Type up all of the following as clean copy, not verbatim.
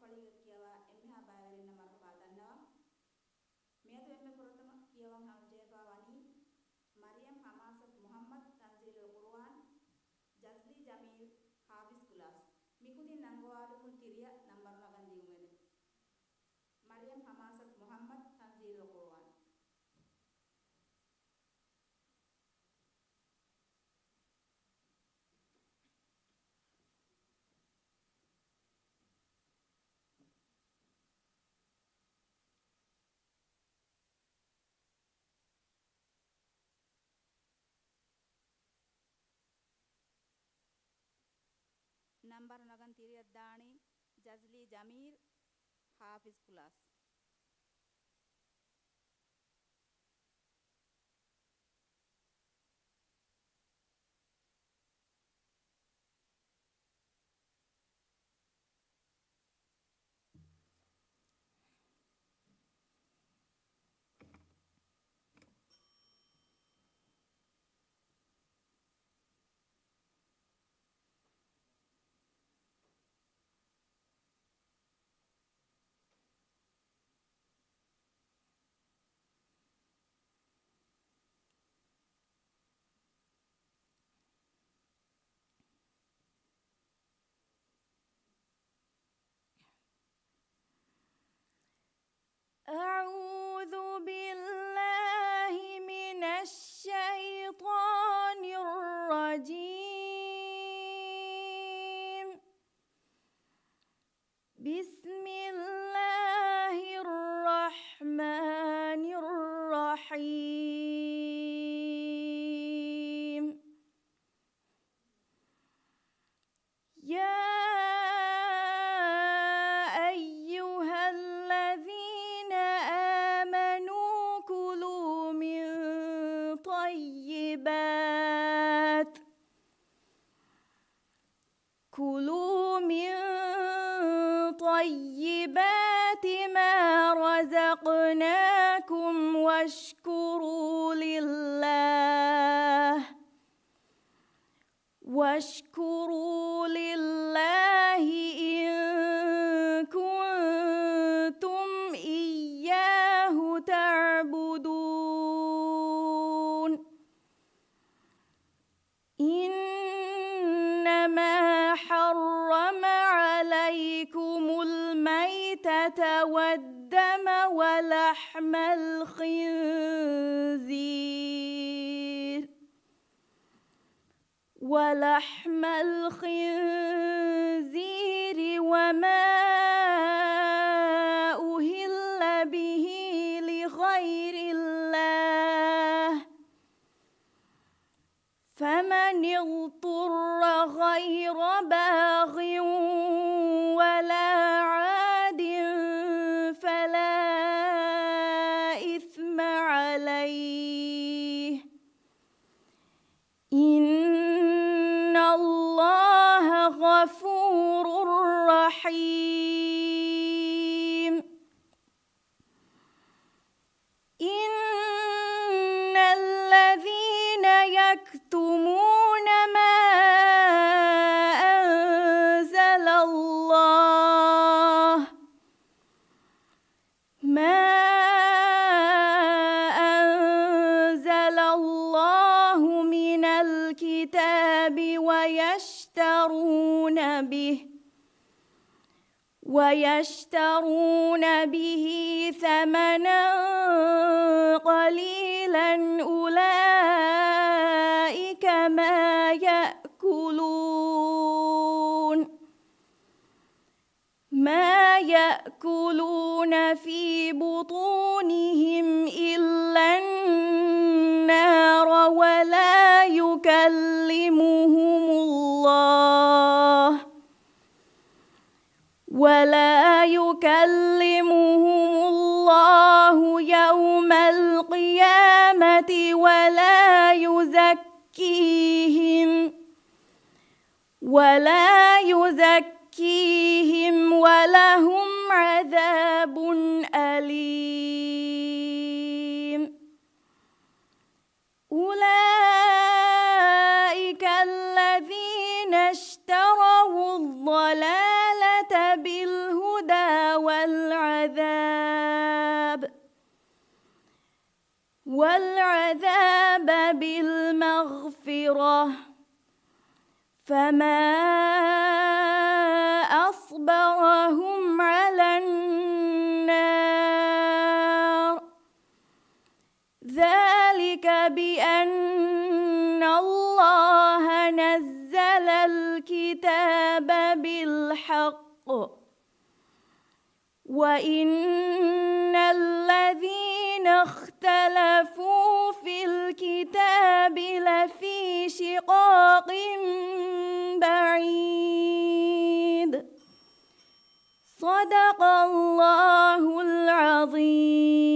waliga kiyawa emha bayarin na marbadanna miyadu emme furutama kiyawan hawjefa wani Maryam Hamasat Muhammad Tanzilul Quran Jazli Jamil Hafiz Kulas mikudi nangwalu multiria number nagandi umede Maryam Hamasat Muhammad Tanzilul Quran number nagantiri addani Jazli Jamil Hafiz Kulas أعوذ بالله من الشيطان الرجيم بسم الله الرحمن الرحيم يا كلوا من طيبات ما رزقناكم واشكروا لله إن كنتم إياه تعبدون إنما حرم عليكم الميتة والدم ولحم الخنزير وما أهل به لغير الله فمن اضطر غير باغ ولا عاد فلا إثم عليه إن الله غفور رحيم إن الذين يكتمون ما أنزل الله من الكتاب ويشترون به ثمنا قليلا أولئك ما يأكلون في بطونهم إلا النار ولا يكلمهم الله يوم القيامة ولا يزكيهم ولهم عذاب أليم أولئك الذين اشتروا الضلالة بالهدى الآخرة فما أصبرهم على النار ذلك بأن الله نزل الكتاب بالحق وإن الذين اختلفوا في الكتاب لفي شقاق بعيد صدق الله العظيم.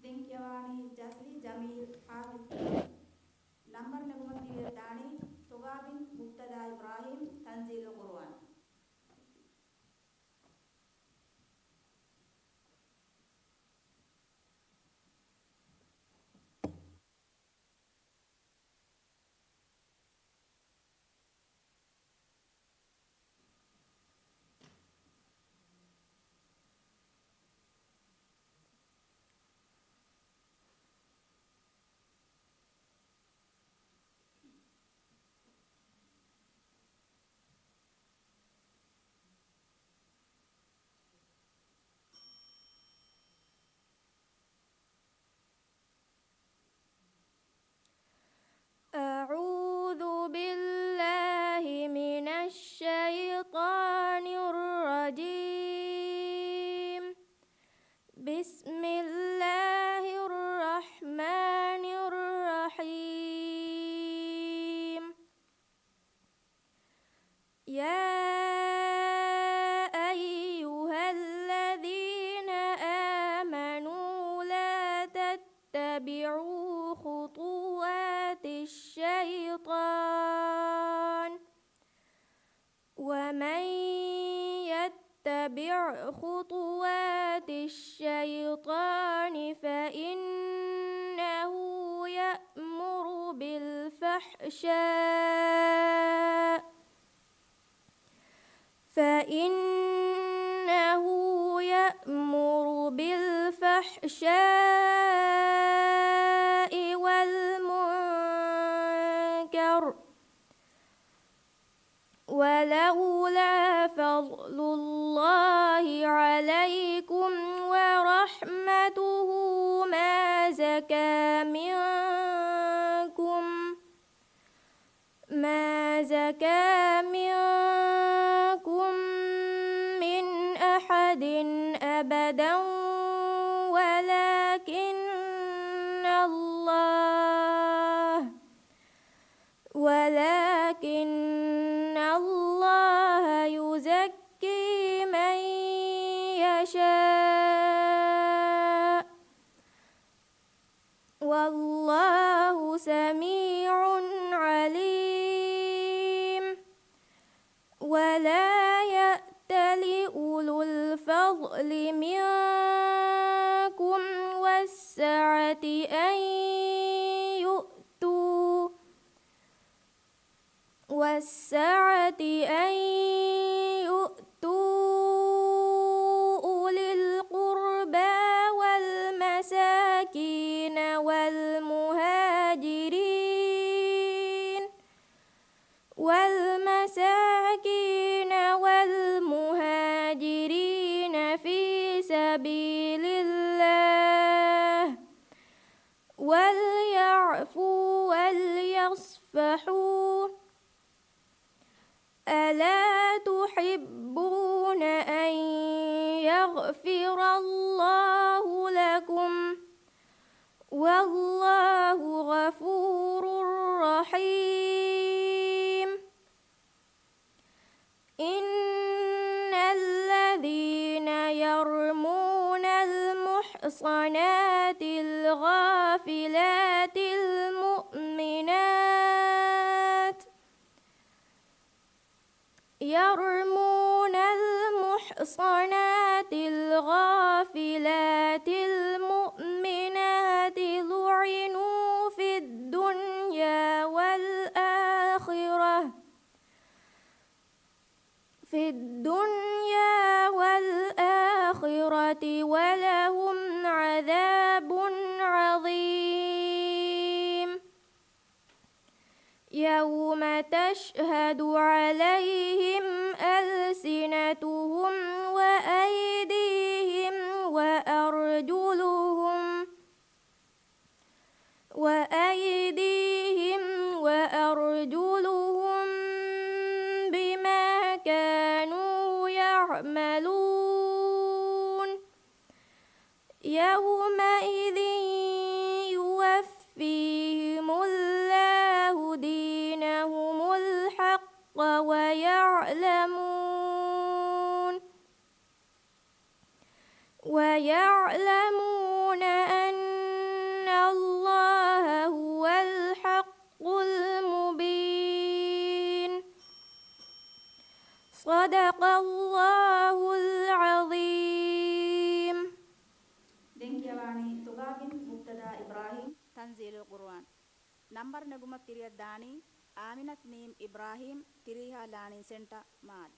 Dinkyawani Jasli Jamil Hafiz Number Nagmati Dani Tugabin Mubtada Ibrahim Tanzil Quran. أعوذ بالله من الشيطان الرجيم. بسم الله الرحمن الرحيم. يا أيها الذين آمنوا لا تتبعوا خطوات الشيطان ومن يتبع خطوات الشيطان فإنه يأمر بالفحشاء والمنكر ولولا فضل الله عليكم ورحمته ما زكى منكم من أحد أبدا ولكن الله يزكي من يشاء والله سميع عليم. ولا يأتل أولو الفضل منكم والسعة أن يؤتوا أولي القربى والمساكين والمهاجرين في سبيل الله وليعفوا وليصفحوا ألا تحبون أن يغفر الله لكم والله غفور رحيم. إن الذين يرمون المحصنات الغافلات المؤمنات لعنوا في الدنيا والآخرة ولهم عذاب عظيم. يوم تشهد عليهم ألسنتهم وأيديهم وأرجلهم بما كانوا يعملون يومئذ يوفيهم الله دينهم الحق ويعلمون أن الله هو الحق المبين. صدق الله العظيم. دنكيواني تغابين مبتدا إبراهيم تنزيل القرآن نمبر نجمة تريا داني آمنة ميم إبراهيم تريها لانين سنتا مال.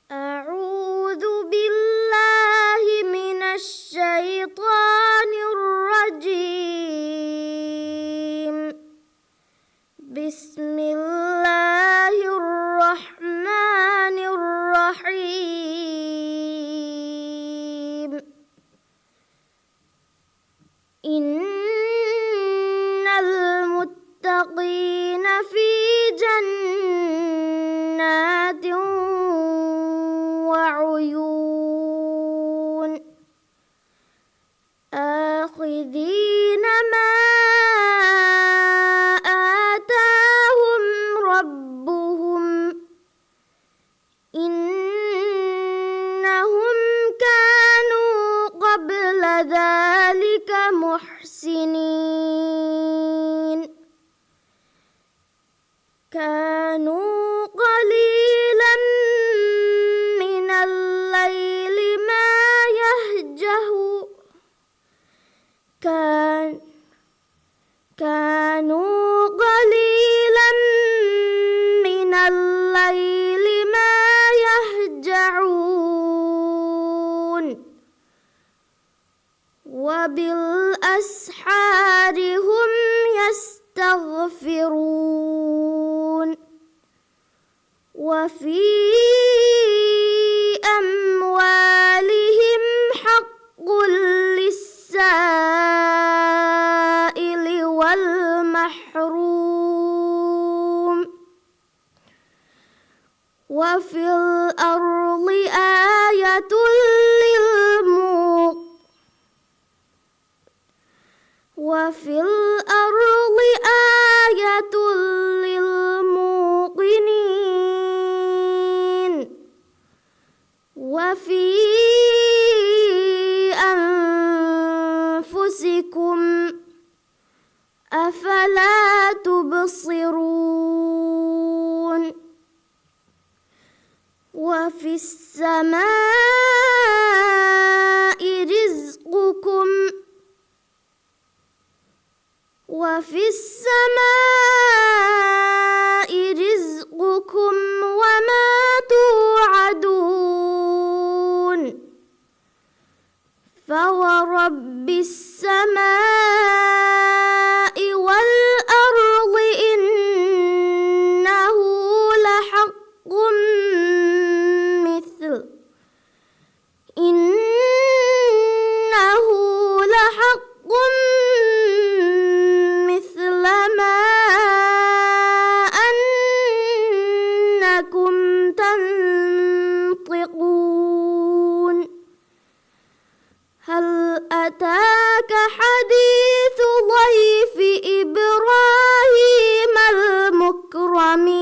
أعوذ بالله من الشيطان الرجيم. بسم الله الرحمن الرحيم. إن المتقين في جنات وعيون آخذين ما آتاهم ربهم إنهم كانوا قبل ذلك محسنين. كانوا قليلا من الليل ما يهجعون كانوا قليلا من الليل ما يهجعون وبالأسحار هم يستغفرون. وفي أموالهم حق للسائل والمحروم. وفي الأرض آية للموقنين. وفي أنفسكم أفلا تبصرون. وفي السماء رزقكم وما توعدون. فورب رب السماء والأرض إنه لحق مثل ما أنكم تنطقون هل أتاك حديث ضيف إبراهيم المكرمين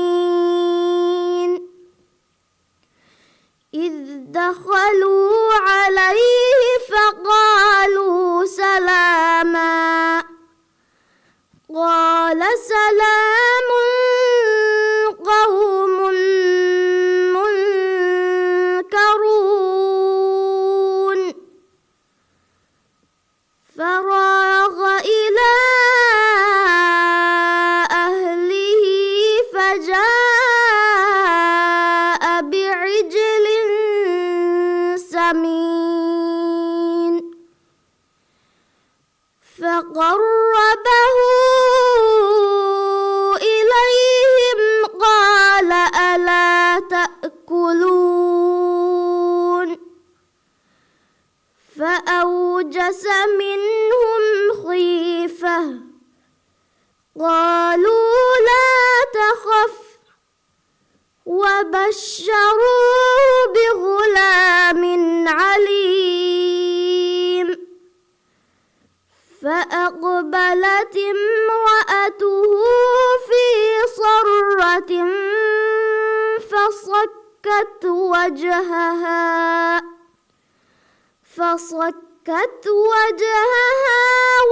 إذ دخلوا عليه فقالوا سلاما قال سلام قوم منكرون فراغ إلى أهله فجاء بعجل سمين فقربه إليهم قال ألا تأكلون فأوجس منهم خيفة قالوا لا تخف وبشروه بغلام عليم فأقبلت امرأته في صرة فصكت وجهها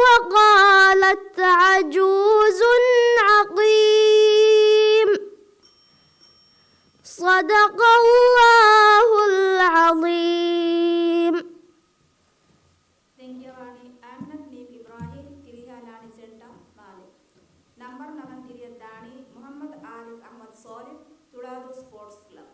وقالت عجوز عقيم صدق الله العظيم. തെങ്കിയവാണി അഹ്മദ് നീബ് ഇബ്രാഹിം തിരിഹാനാണി സെണ്ട നാല് നമ്പർ 9 തിരിയദ്ദാണി മുഹമ്മദ് ആരിഫ് അഹമ്മദ് സോലിഹ് തുളാദു sports club.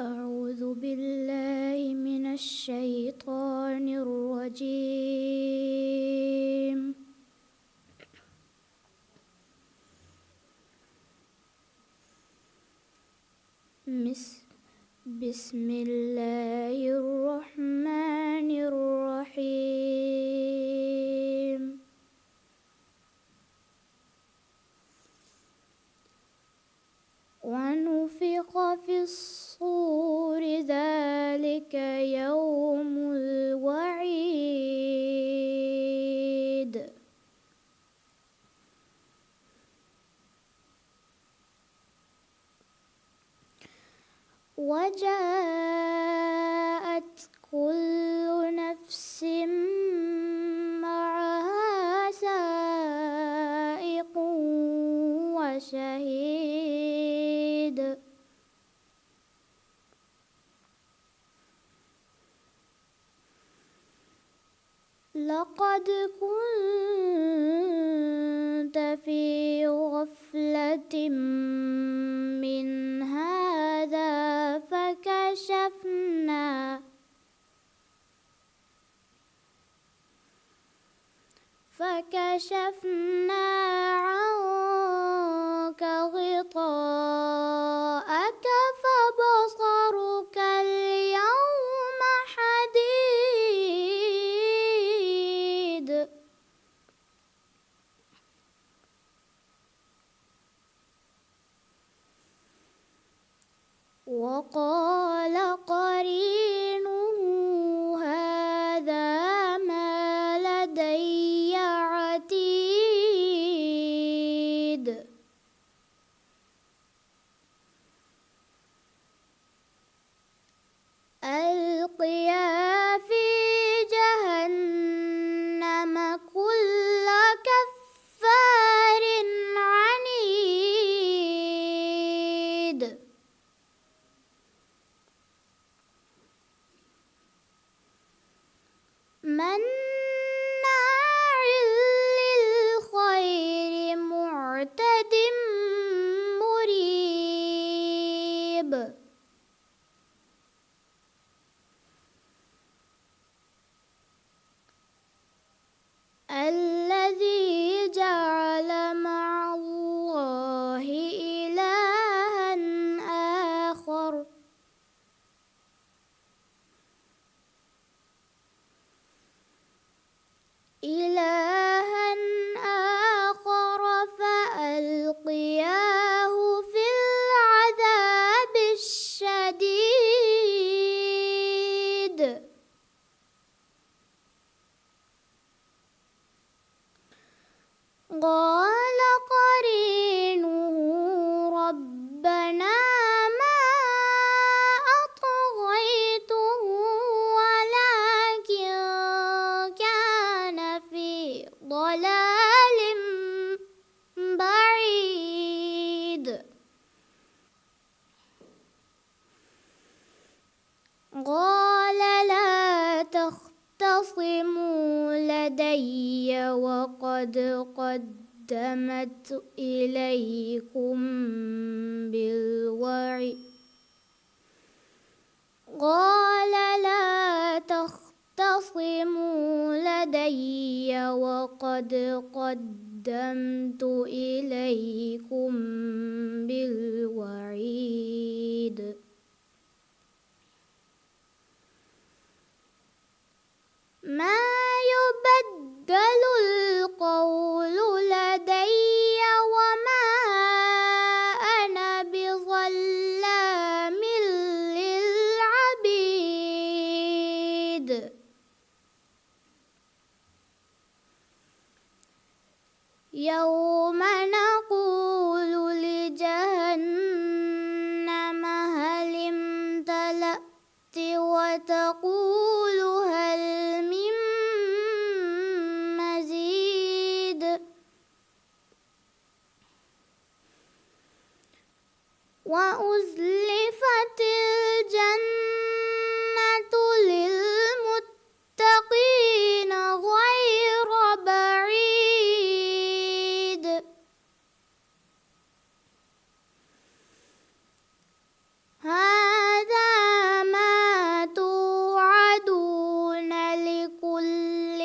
أعوذ بالله من الشيطان الرجيم. بسم الله الرحمن الرحيم. ونفخ في الصور ذلك يوم الوعيد. وجاءت كل نفس معها سائق وشهيد. لقد كنت في غفلة من هذا فكشفنا عنك غطاءك فبصرك اليوم حديد. وقال قرينه هذا ما لدي عتيد ألقيا في جهنم كل كفار عنيد مناع للخير معتد مريب الذي جعل مع الله إلها آخر فألقياه في العذاب الشديد قال قرينه ربنا ما أطغيته ولكن كان في ضلال بعيد قال لا تختصموا لدي وقد قدمت إليكم بالوعيد قال لا تختصموا لدي وقد قدمت إليكم بالوعيد ما يبدل القول لدي وما أنا بظلام للعبيد يوم نقول لجهنم هل امتلأت وتقول هل من مزيد وأزلفت الجنة للمتقين غير بعيد هذا ما توعدون لكل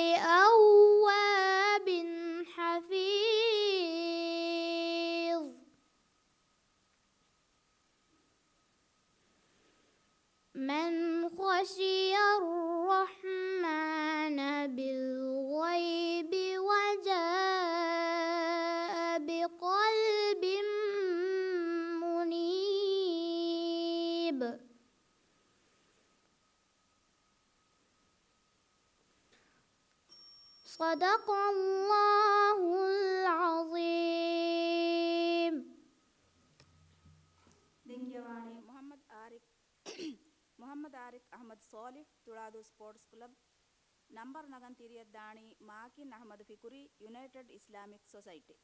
أواب حفيظ من خشي الرحمن بالغيب وجاء بقلب منيب صدق الله العظيم. ದಿಂಗ್ಯವಾಣಿ ಮೊಹಮ್ಮದ್ ಆರಿಫ್ ಅಹಮದ್ ಸಾಲಿಫ್ ತುಳಾದು ಸ್ಪೋರ್ಟ್ಸ್ ಕ್ಲಬ್ ನಂಬರ್ ನಗನ್ ತಿರಿಯದ್ದಾಣಿ ಮಾಕಿನ್ ಅಹಮದ್ ಫಿಕುರಿ United Islamic society.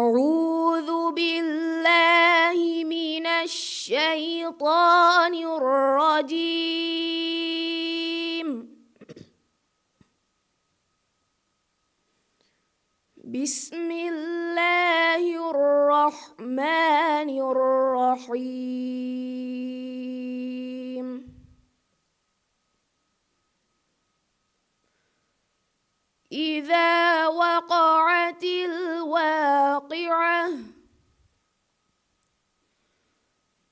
أعوذ بالله من الشيطان الرجيم. بسم الله الرحمن الرحيم. إذا وقعت الواقعة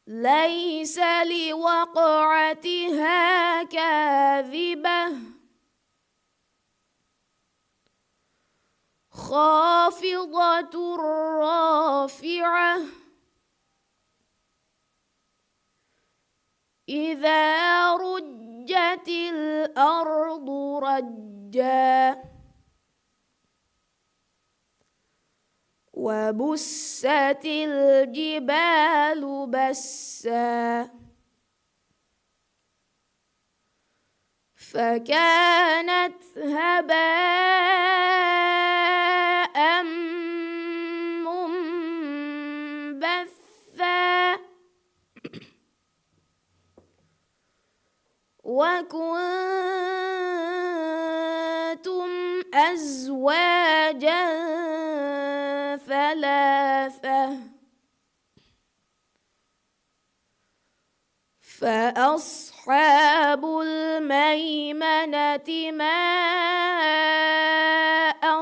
ليس لوقعتها كاذبة خافضة رافعة إذا رجت الأرض رجا وبست الجبال بسا فكانت هباء منبثا وكنتم أزواجا ثلاثة فأصحاب الميمنة ما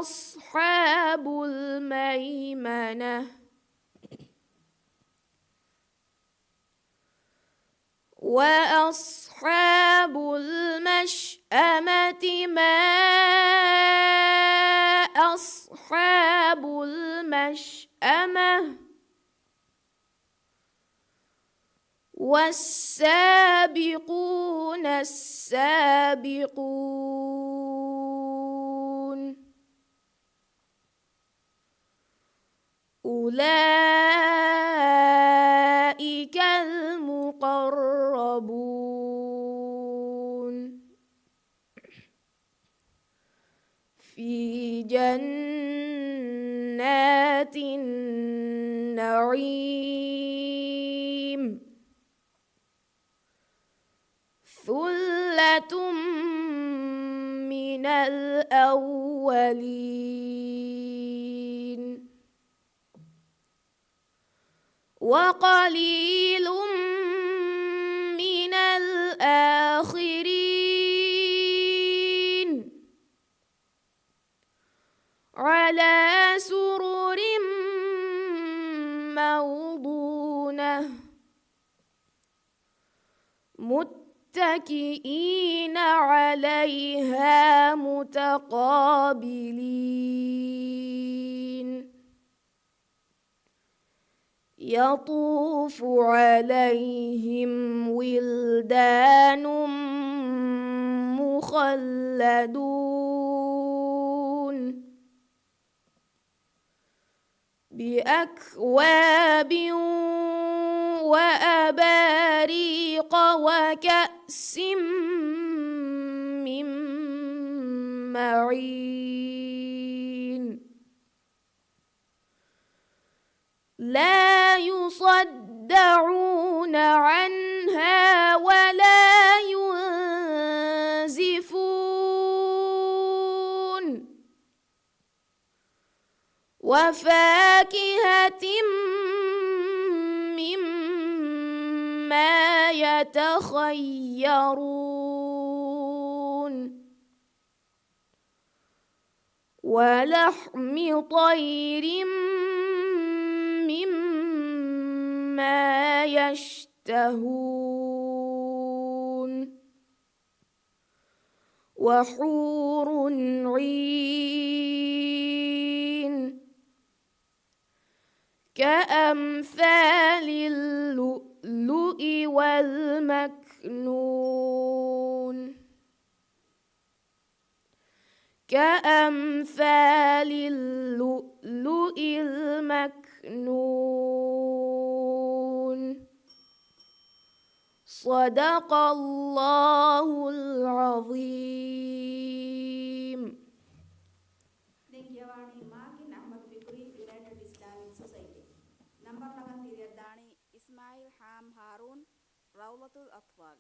أصحاب الميمنة وأصحاب المشأمة ما أصحاب المشأمة والسابقون السابقون أولئك المقربون في جنات النعيم ثلة من الأولين وقليل من الآخرين على سرر موضونة متكئين عليها متقابلين يطوف عليهم ولدان مخلدون بأكواب وأباريق وكأس من معين لا يصدعون عنها ولا ينزفون وفاكهة مما يتخيرون ولحم طير مما يشتهون وحور عين كأمثال اللؤلؤ والمكنون كأمثال اللؤلؤ المكنون صدق الله العظيم. Den gewa Nambardani Makin Ahmad Fikri, United Islamic Society. Number lagan Tiriadani Ismail Ham Harun, Rawlatul Atfal.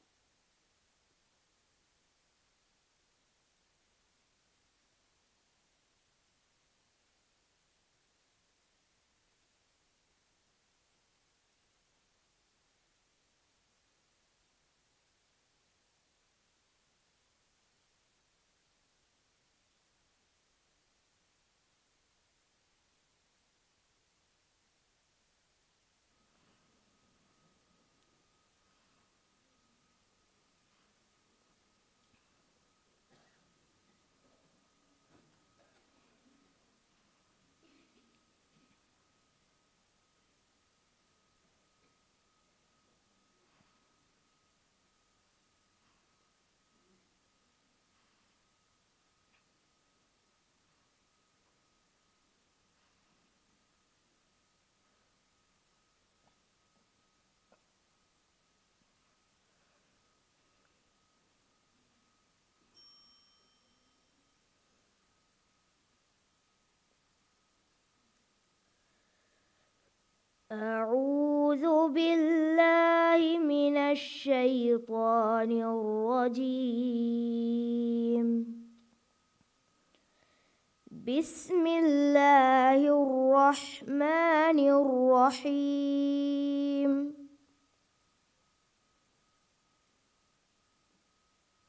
أعوذ بالله من الشيطان الرجيم. بسم الله الرحمن الرحيم.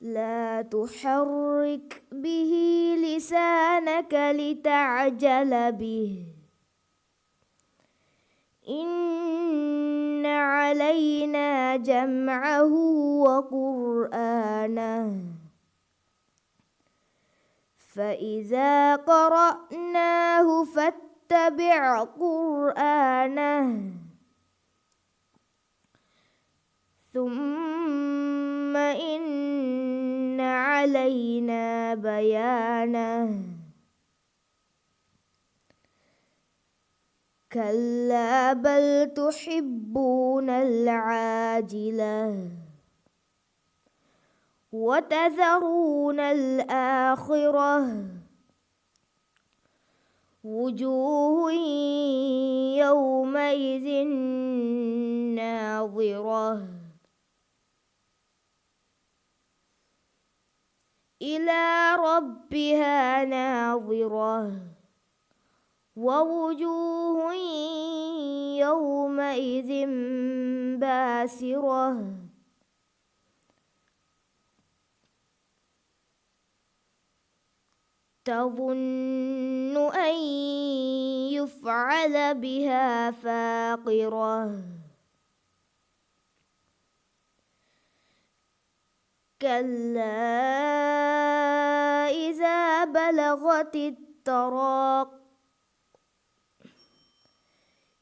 لا تحرك به لسانك لتعجل به. إن علينا جمعه وقرآنه فإذا قرأناه فاتبع قرآنه ثم إن علينا بيانه. كلا بل تحبون العاجلة وتذرون الآخرة وجوه يومئذ ناظرة إلى ربها ناظرة ووجوه يومئذ باسرة تظن أن يفعل بها فاقرة. كلا إذا بلغت التراقي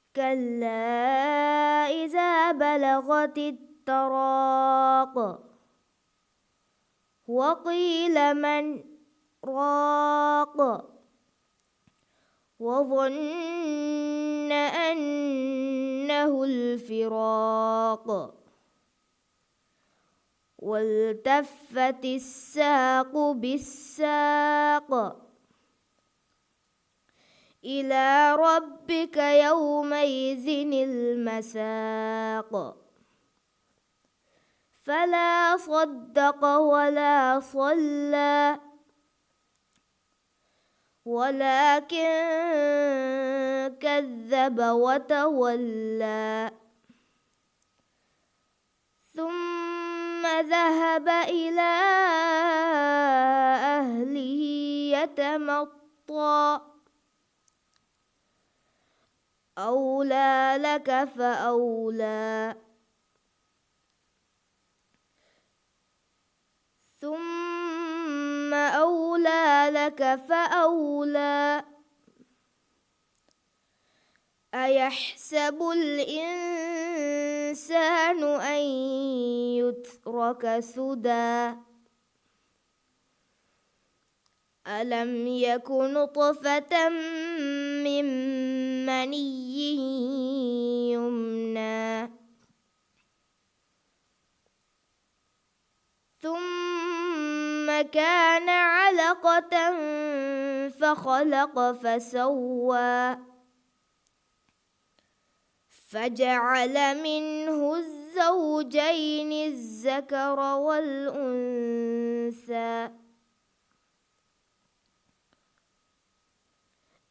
كلا إذا بلغت التراق وقيل من راق وظن أنه الفراق والتفت الساق بالساق إلى ربك يومئذ المساق. فلا صدق ولا صلى ولكن كذب وتولى ثم ذهب إلى أهله يتمطى. أولى لك فأولى ثم أولى لك فأولى. أيحسب الإنسان أن يترك سدى ألم يك نطفة من مني يمنى ثم كان علقة علقة فخلق فسوى فجعل منه الزوجين الذكر والأنثى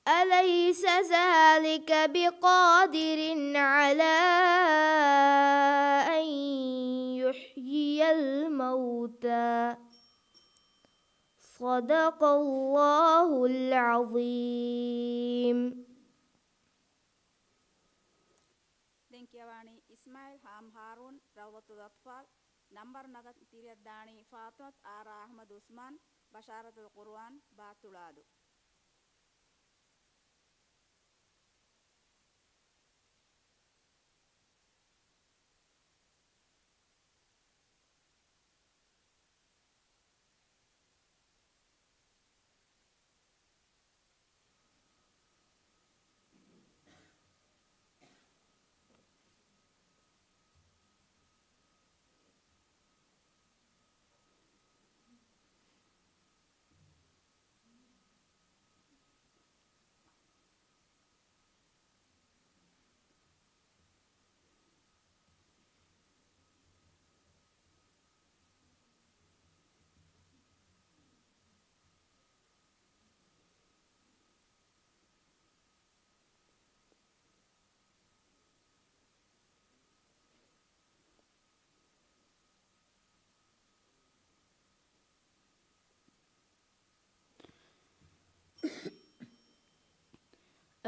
أليس ذلك بقادر على أن يحيي الموتى صدق الله العظيم. දෙන්කියවානි ඉස්මායිල් හාම් හාරුන් රවතුල් අත්ෆාල් නම්බර් නගත් තිරියද්දානි ෆාතුමත් ආරා අහමද් උස්මාන් බෂාරතුල් කුර්ආන් බාතුලාදු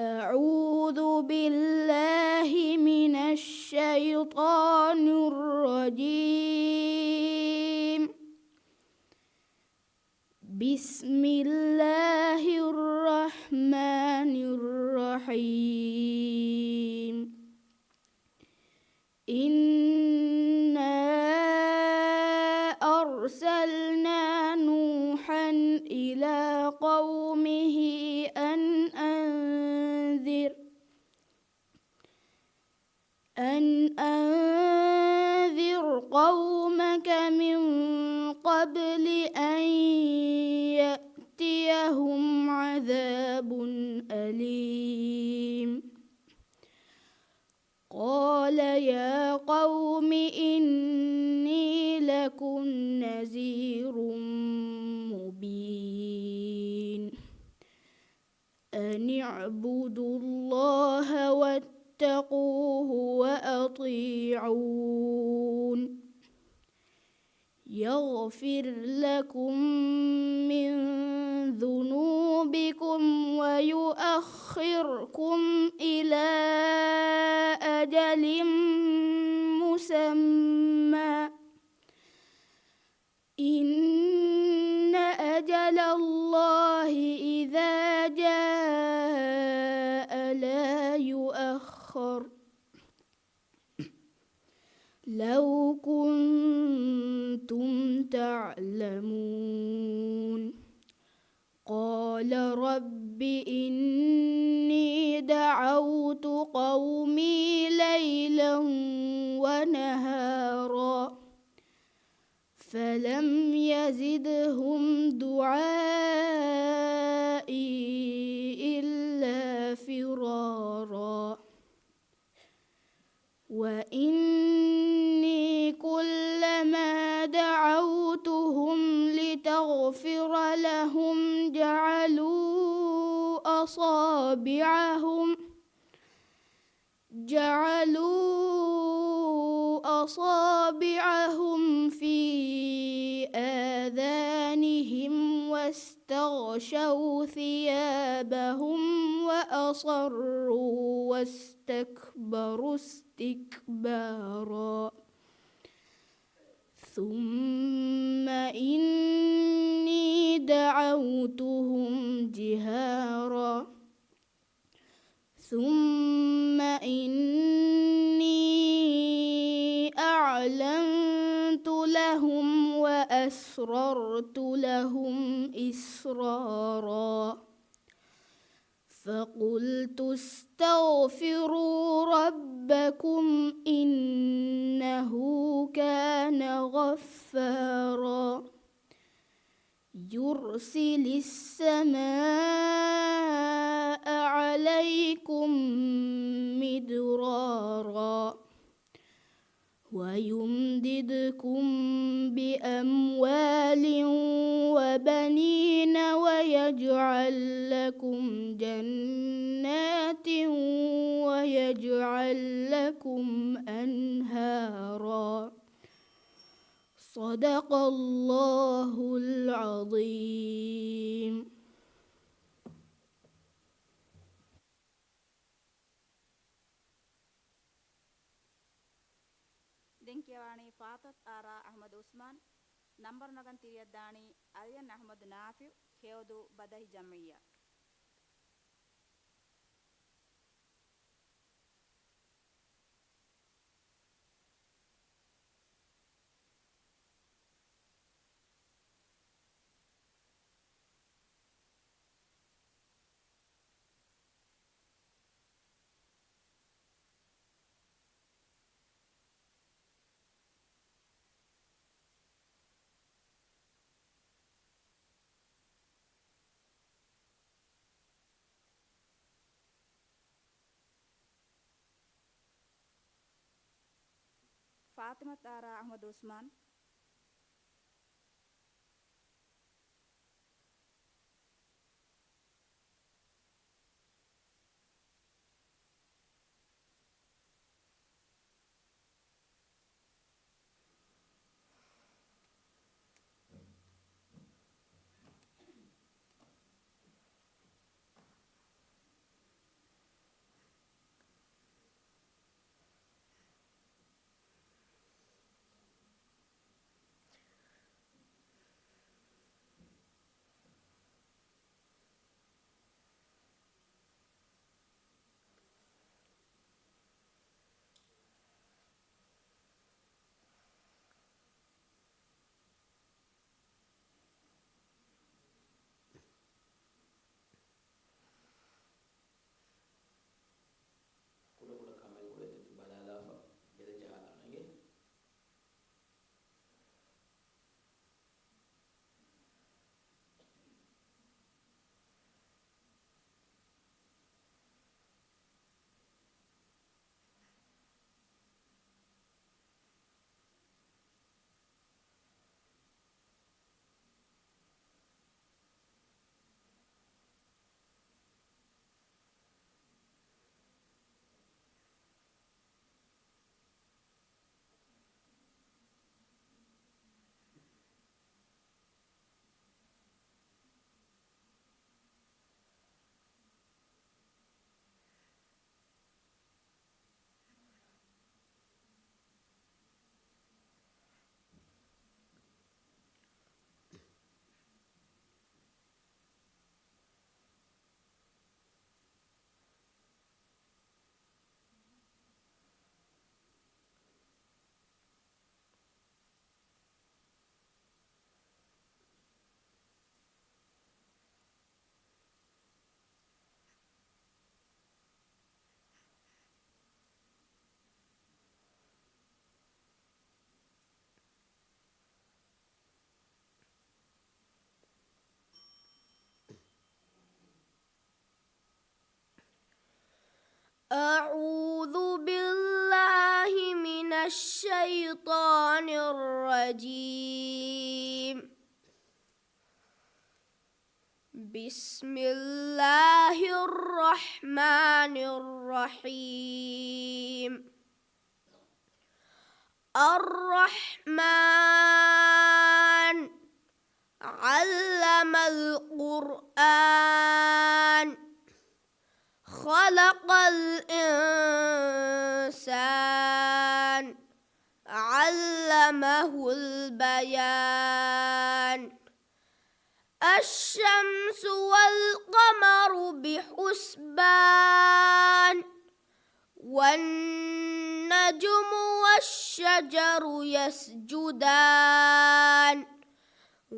أعوذ بالله من الشيطان الرجيم. بسم الله الرحمن الرحيم. إنا أرسلنا نوحا إلى قومه أن أنذر قومك من قبل أن يأتيهم عذاب أليم. قال يا قوم إني لكم نذير مبين أن اعبدوا الله واتقوه وأطيعون يغفر لكم من ذنوبكم ويؤخركم إلى أجل مسمى إن أجل الله إذا جاء لا يؤخر لو كنتم تعلمون. قال رب إني دعوت قومي ليلا ونهارا فلم يزدهم دعائي إلا فرارا. وإني كلما دعوتهم لتغفر لهم جعلوا أصابعهم في آذانهم واستغشوا ثيابهم وأصروا واستكبروا استكبارا. ثم إني دعوتهم جهارا ثم إني أعلنت لهم وأسررت لهم إسرارا. فقلت استغفروا ربكم إنه كان غفارا يرسل السماء عليكم مدرارا ويمددكم بأموال وبنين ويجعل لكم جنات ويجعل لكم أنهارا. صدق الله العظيم. ದೆಂಕ್ಯವಾಣಿ ಫಾತತ್ ಆರಾ ಅಹಮದ್ ಉಸ್ಮಾನ್ ನಂಬರ್ ನಗನ್ ತಿರಿಯದ್ದಾಣಿ ಅರಿಯನ್ ಅಹಮದ್ ನಾಫಿ ಖೇವದು ಬದಹಿ ಜಮ್ಮಿಯ. ಫಾತಿಮತ್ ಆರಾ ಅಹಮದ್ ಉಸ್ಮಾನ್ أعوذ بالله من الشيطان الرجيم. بسم الله الرحمن الرحيم. الرحمن علم القرآن خلق الإنسان علمه البيان. الشمس والقمر بحسبان والنجم والشجر يسجدان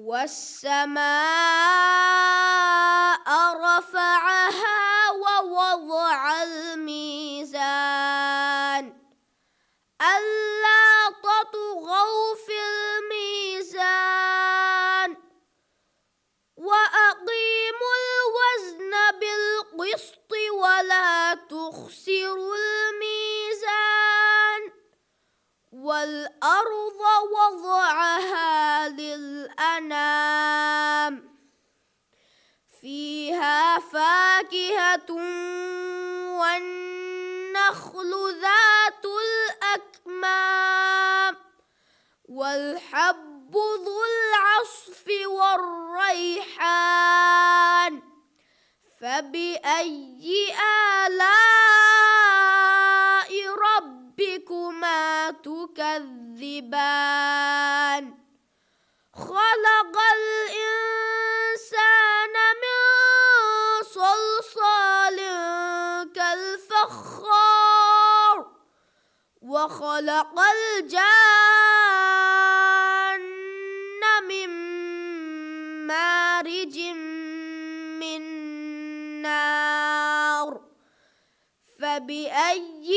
والسماء رفعها ووضع الميزان ألا تطغوا في الميزان ولا تخسروا الميزان والأرض وضعها للأنام فيها فاكهة والنخل ذات الأكمام والحب ذو العصف والريحان فبأي آلاء ربكما تكذبان خلق الإنسان من صلصال كالفخار وخلق الجان من مارج من نار فبأي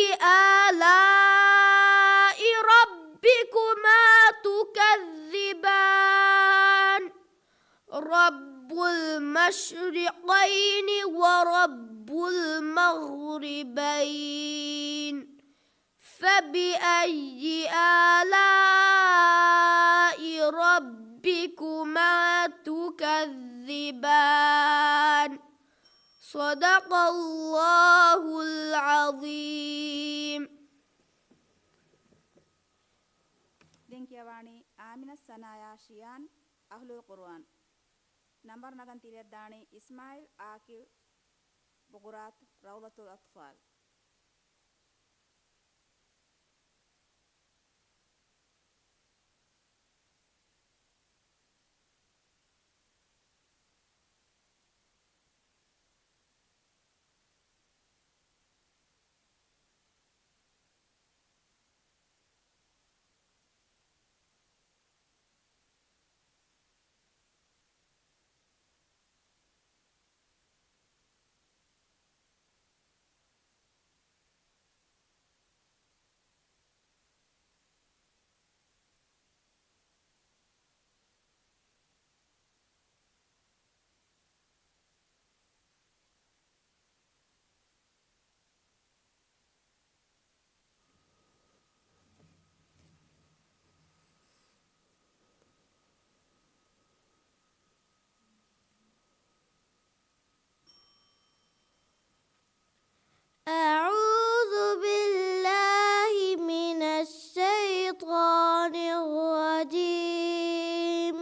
آلاء ربكما تكذبان رب المشرقين ورب المغربين فبأي آلاء ربكما تكذبان صدق الله العظيم. Dinkyawani Amina Sanaya Shian Ahlul Quran Number Nagantiret Dani Ismail Akil Bugurat Rawdatul Atfal. أعوذ بالله من الشيطان الرجيم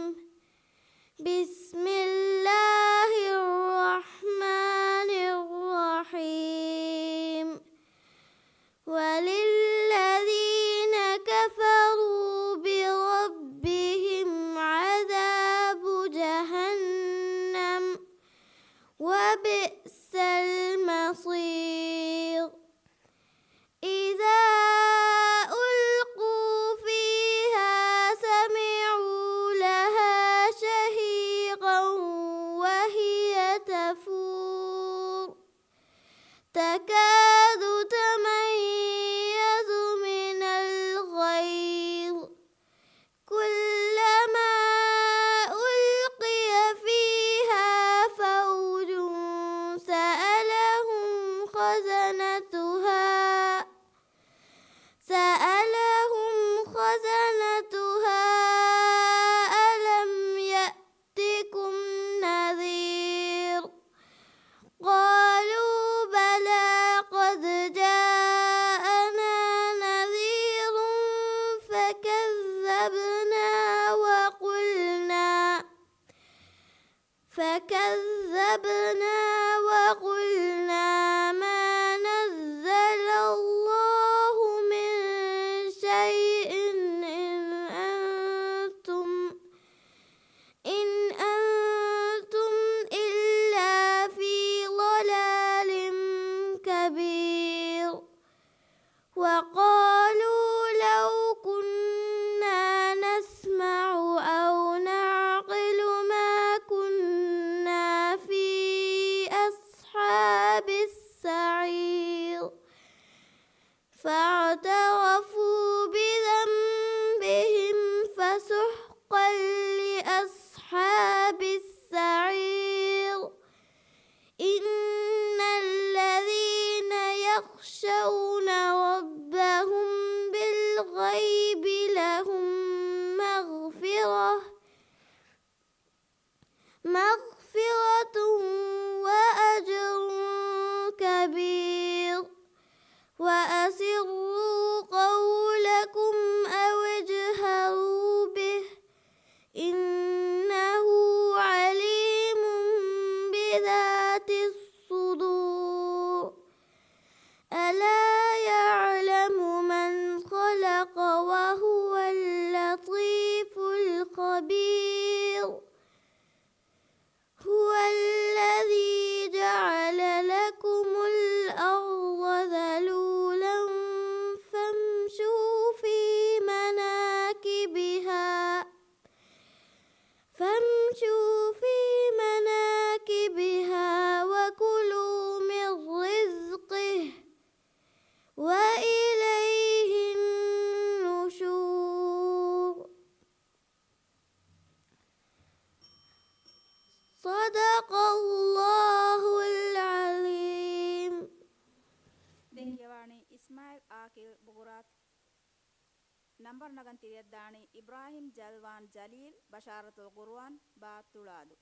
بسم الله الرحمن الرحيم وللذين كفروا بربهم عذاب جهنم وبئس المصير إذا ألقوا فيها سمعوا لها شهيقا وهي تفور تكاد تميز من الغيظ كلما ألقي فيها فوج سألهم خزنتها ألم يأتكم نذير قالوا بلى قد جاءنا نذير فكذبنا وقلنا ما نزل الله من شيء إن أنتم إلا في ضلال كبير وقالوا لو كنا نسمع أو نعقل ما كنا في أصحاب السعير فاعترفوا بذنبهم فسحقا لأصحاب السعير إن الذين يخشون ربهم بالغيب لهم مغفرة وأجر كبير. وأسروا قولكم أو اجهروا به إنه عليم بذات الصدور. ألا يعلم من خلق وهو اللطيف الخبير. هو الذي جعل لكم الأرض ذلولا فامشوا في مناكبها وكلوا من رزقه وإليه النشور. صدق الله العظيم. ദെങ്കിയവാണി ഇസ്മായിൽ ആക്കിൽ ബുഗുറാത്ത് നമ്പർ നഗൻ തിരിയദ്ദാണി ഇബ്രാഹിം ജൽവാൻ ജലീൽ ബഷാറത്തുൽ ഖുർആൻ ബാത്തുളാദു.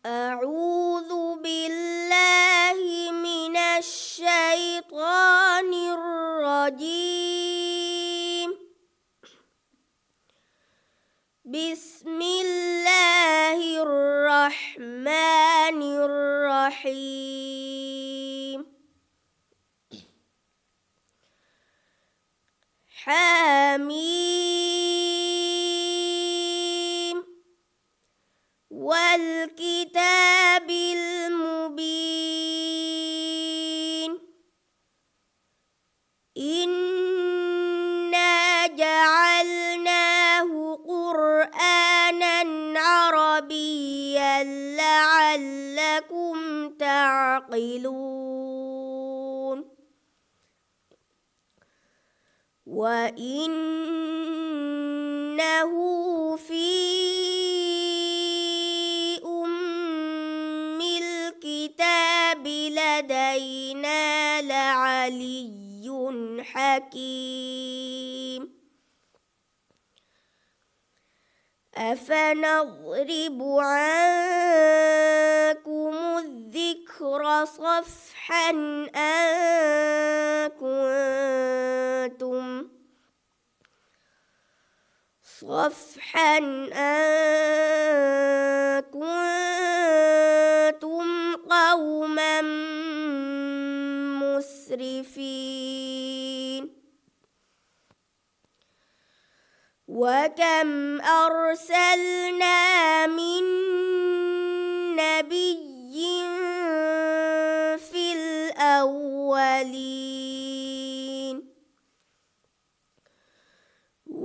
أعوذ بالله من الشيطان الرجيم. بسم الله الرحمن الرحيم. حميم والكتاب المبين. إنا جعلناه قرآنا عربيا لعلكم تعقلون. وإنه في الكتاب لدينا لعلي حكيم. أفنضرب عنكم الذكر صفحا أن كنتم قوما مسرفين. وكم أرسلنا من نبي في الأولين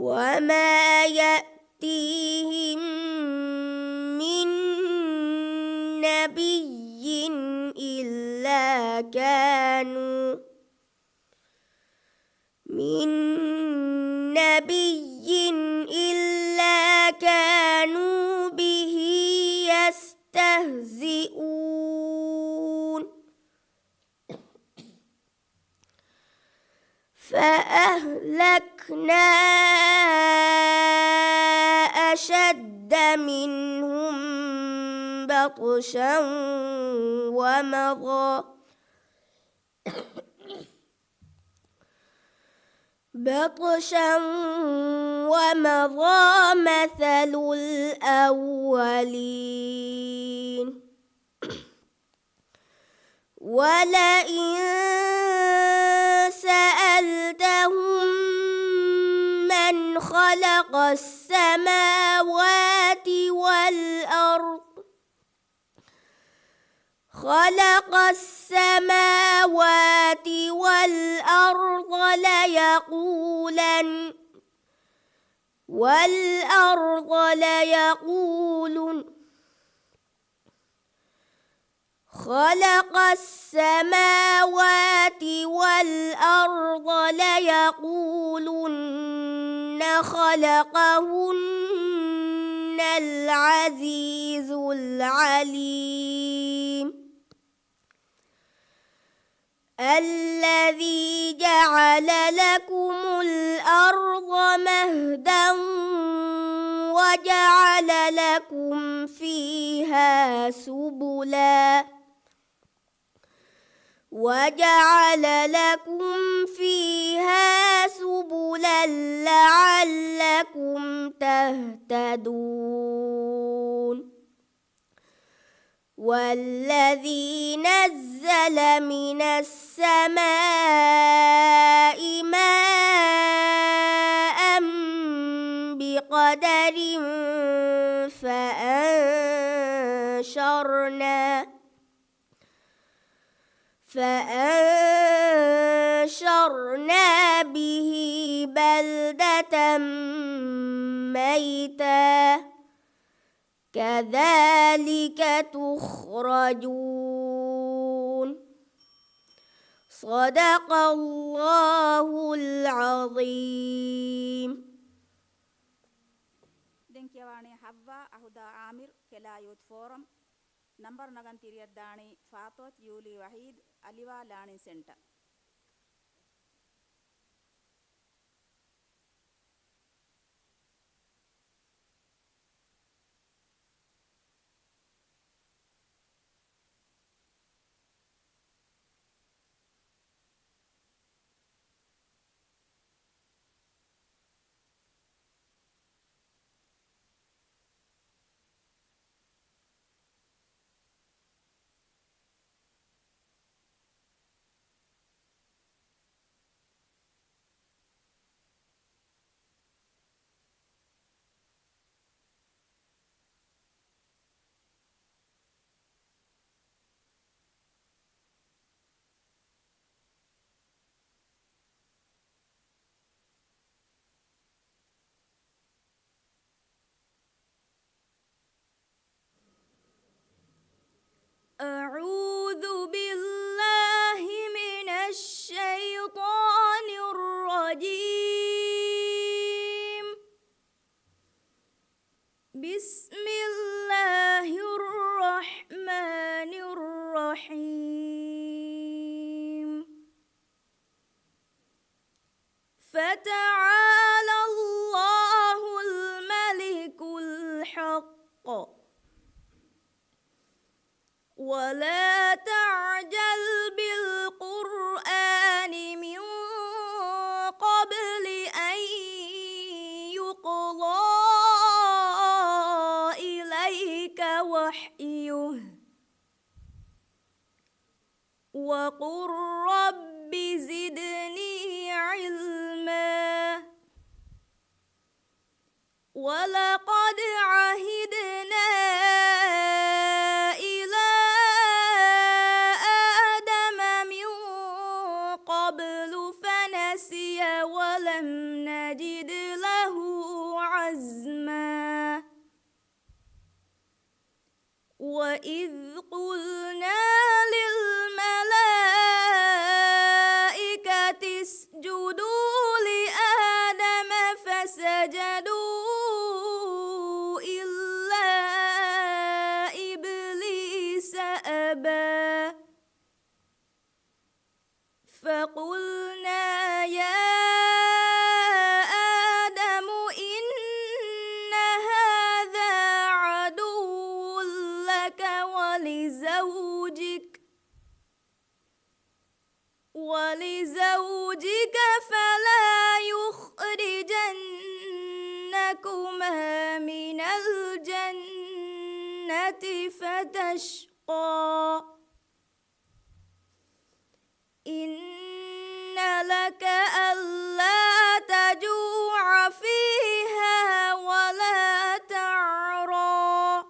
وما يأتيهم من نبي إلا كانوا به يستهزئون. فأهلكنا أشد منهم بطشا ومضى مثل الأولين ولئن سألتهم من خلق السماوات والأرض ليقولن خلقهن العزيز العليم الذي جعل لكم الأرض مهدا وجعل لكم فيها سبلا لعلكم تهتدون والذي نزل من السماء ماء بقدر فأنشرنا به بلدة ميتا كذلك تخرجون صدق الله العظيم. دنكيواني حوا أهدا عامر كلا يوت فورم نمبر نغان تيريد داني فاطوت يولي وحيد أليوا لاني سنتر. أعوذ بالله من الشيطان الرجيم. بسم الله الرحمن الرحيم. فتعالى الله الملك الحق ولا تعجل بالقرآن من قبل أن يقضى إليك وحيه وقل رب زدني علما. ولقد عهدنا ولم نجد له عزما. وإذ قلنا للملائكة اسجدوا لآدم فسجدوا إلا إبليس أبى. فقلنا يا زوجك فلا يخرجنكما من الجنة فتشقى إن لك ألا تجوع فيها ولا تعرى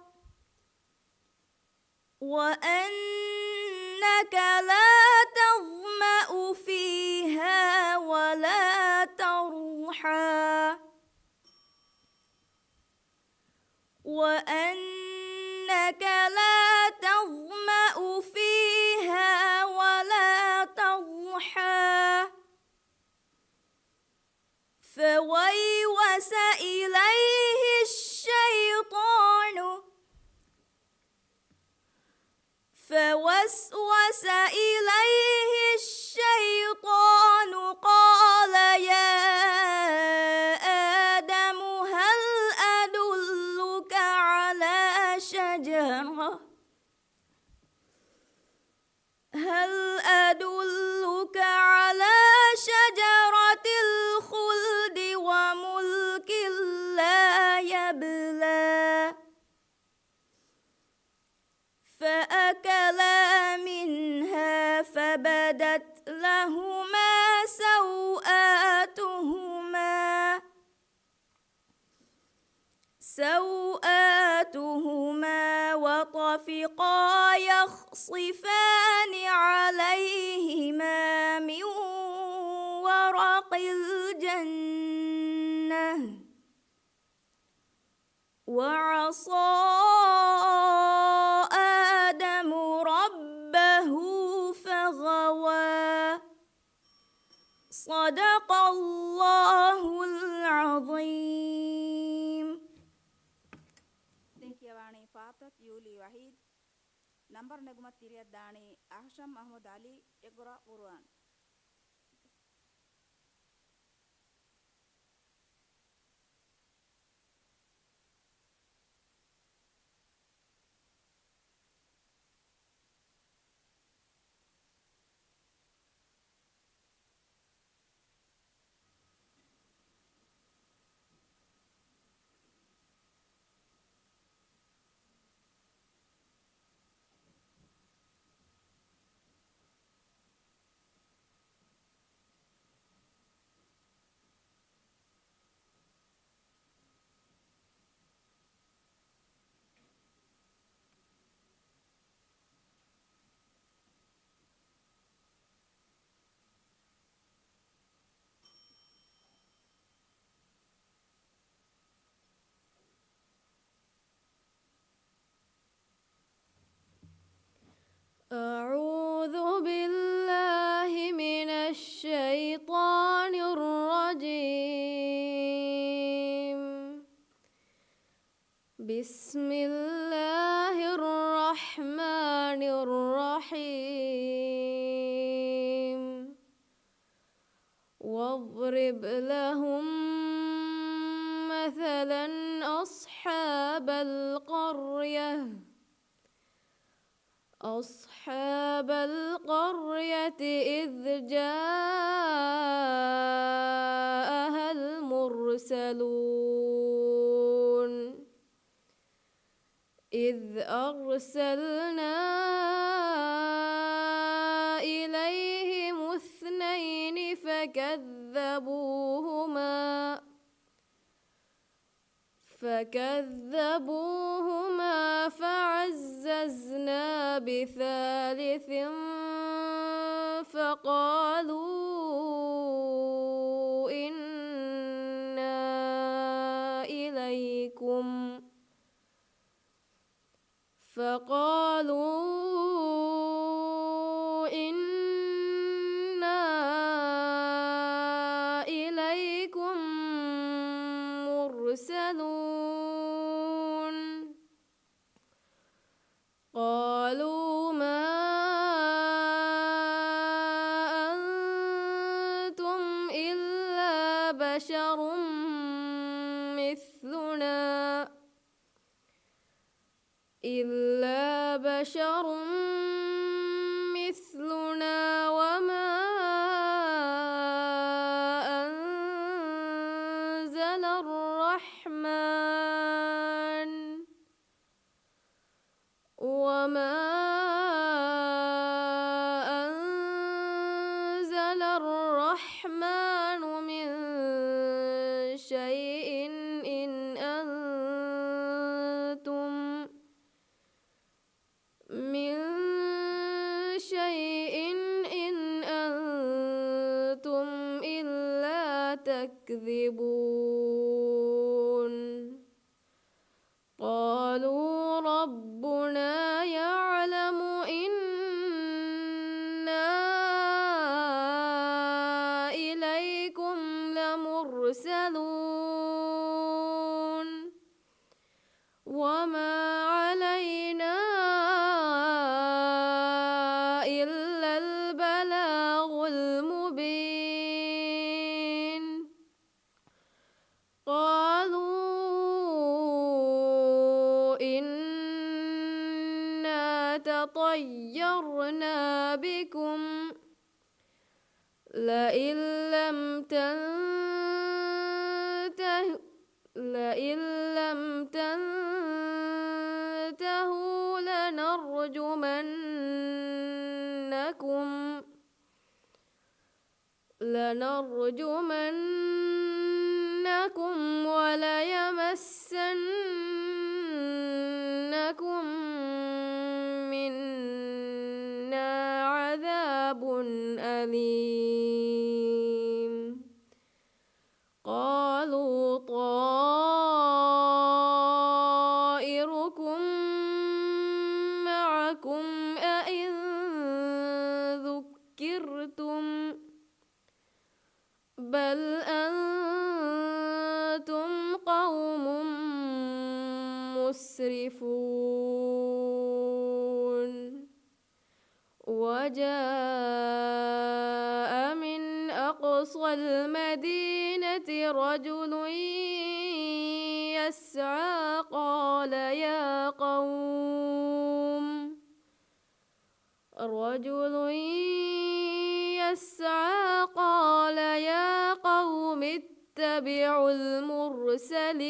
وأنك لا تظمأ فيها ولا تضحى وأنك لا تظمأ فيها ولا تضحى فوسوس إليه الشيطان قال يا آدم هل أدلك على شجرة الخلد وملك لا يبلى فأكلا منها فبدت لهما سوآتهما وطفقا يخصفان عليهما من ورق الجنة وعصى آدم ربه فغوى صدق الله العظيم. Dinkiyawaani Fatat Yuli Wahid Number Nagmat Tiriyadani Ahsham Mahmud Ali Iqra Quran. أعوذ بالله من الشيطان الرجيم. بسم الله الرحمن الرحيم. واضرب لهم مثلا أصحاب القرية إذ جاءها المرسلون إذ أرسلنا إليهم اثنين فكذبوهما فعززنا بثالث فقالوا إنا إليكم مرسلون. قالوا ما أنتم إلا بشر مثلنا وما تكذبون قالوا ربنا يعلم إنا إليكم لمرسلون وما علينا إلا البلاغ المبين قالوا إنا تطيرنا بكم لئن لم تنتهوا لنرجمنكم وليمسنكم منا عذاب أليم قالوا طائركم معكم أئن ذكرتم بل أنتم قوم مسرفون وجاء من أقصى المدينة رجل يسعى قال يا قوم اتبعوا المرسلين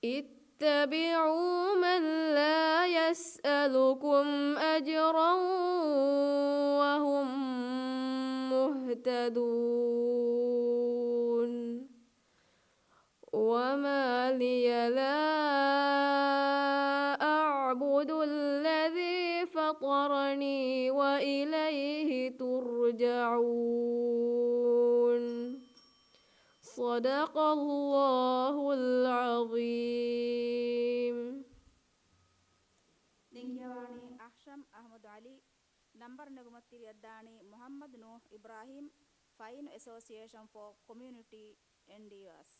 اتبعوا من لا يسألكم أجرا وهم مهتدون وما لي لا أعبد الذي فطرني وإليه ترجعون صدق الله العظيم. ಲಿಂಗ್ಯವಾಣಿ ಅಹ್ಶಮ್ ಅಹಮದ್ ಅಲಿ ನಂಬರ್ ನಗುಮತ್ತಿರಿ ಅದ್ದಾಣಿ ಮೊಹಮ್ಮದ್ ನೂಹ್ Ibrahim fine association for community ಎನ್ಡಿಎಸ್.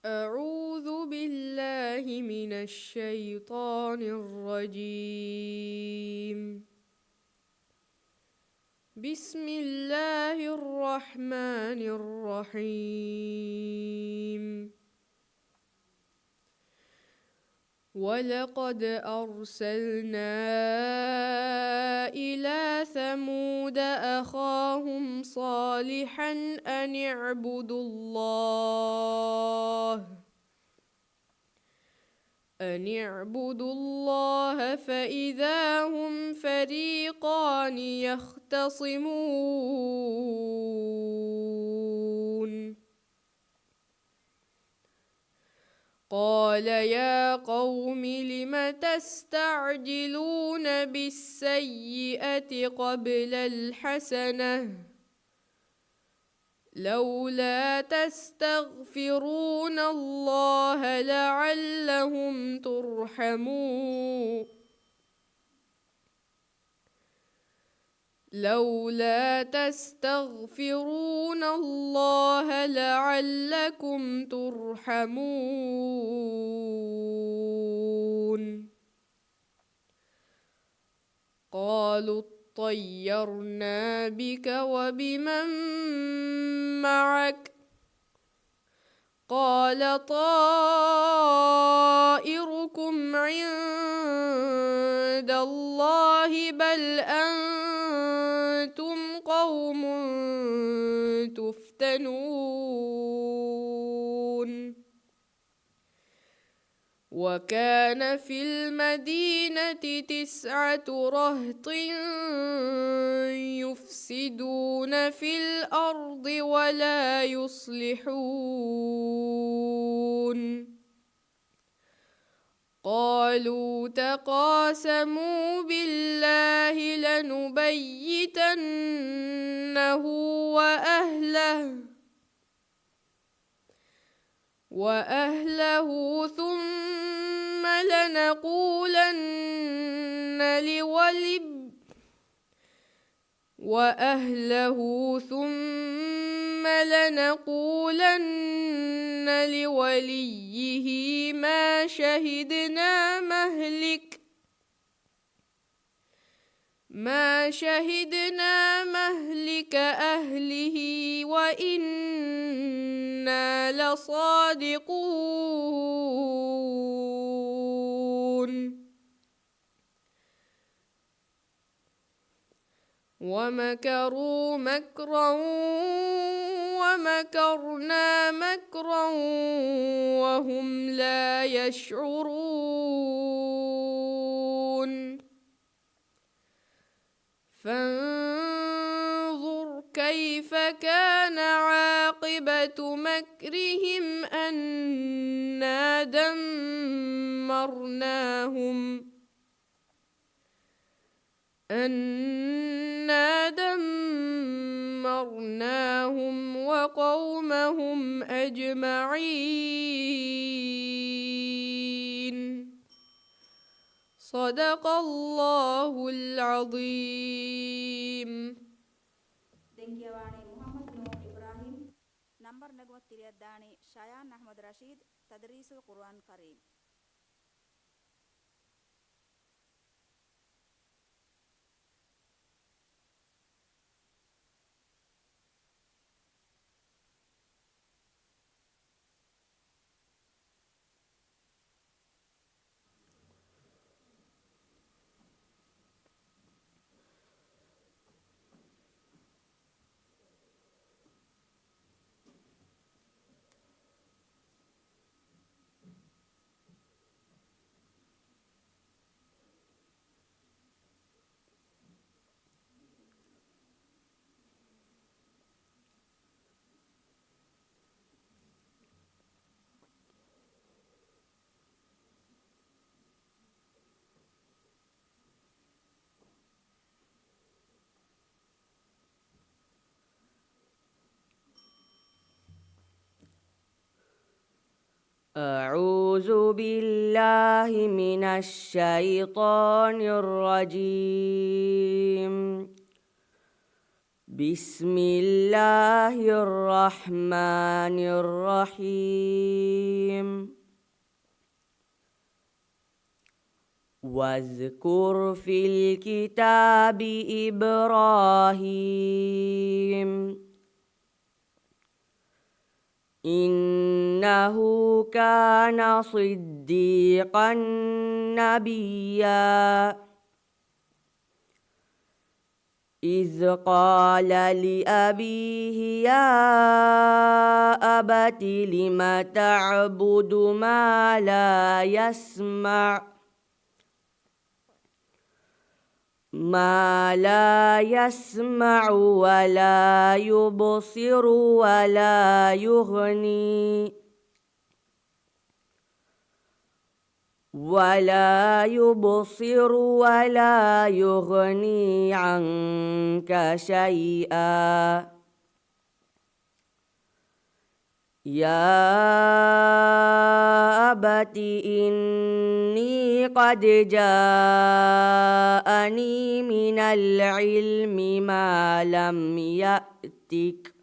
أعوذ بالله من الشيطان الرجيم. بسم الله الرحمن الرحيم. ولقد أرسلنا إلى ثمود أخاهم صالحا أن اعبدوا الله فإذا هم فريقان يختصمون. قال يا قوم لم تستعجلون بالسيئة قبل الحسنة لولا تستغفرون الله لعلهم ترحمون. لولا تستغفرون الله لعلكم ترحمون. قالوا طيرنا بك وبمن معك قال طائركم عند الله بل أنتم قوم تفتنون وكان في المدينة 9 رهط يفسدون في الأرض ولا يصلحون قالوا تقاسموا بالله لنبيتنه وأهله ثم لنقولن لوليه ما شهدنا مهلك أهله وإنا لصادقون ومكروا مكرا ومكرنا مكرا وهم لا يشعرون فانظر كيف كان عاقبة مكرهم أنا دمرناهم وقومهم أجمعين صدق الله العظيم. دنكيواني محمد نور إبراهيم نمبر نقوة تريداني شايان أحمد رشيد تدريس القرآن الكريم. أعوذ بالله من الشيطان الرجيم. بسم الله الرحمن الرحيم. واذكر في الكتاب إبراهيم إنه كان صديقا نبيا إذ قال لأبيه يا أبت لم تعبد ما لا يسمع ولا يبصر ولا يغني عنك شيئا يا أبت إني قد جاءني من العلم ما لم يأتك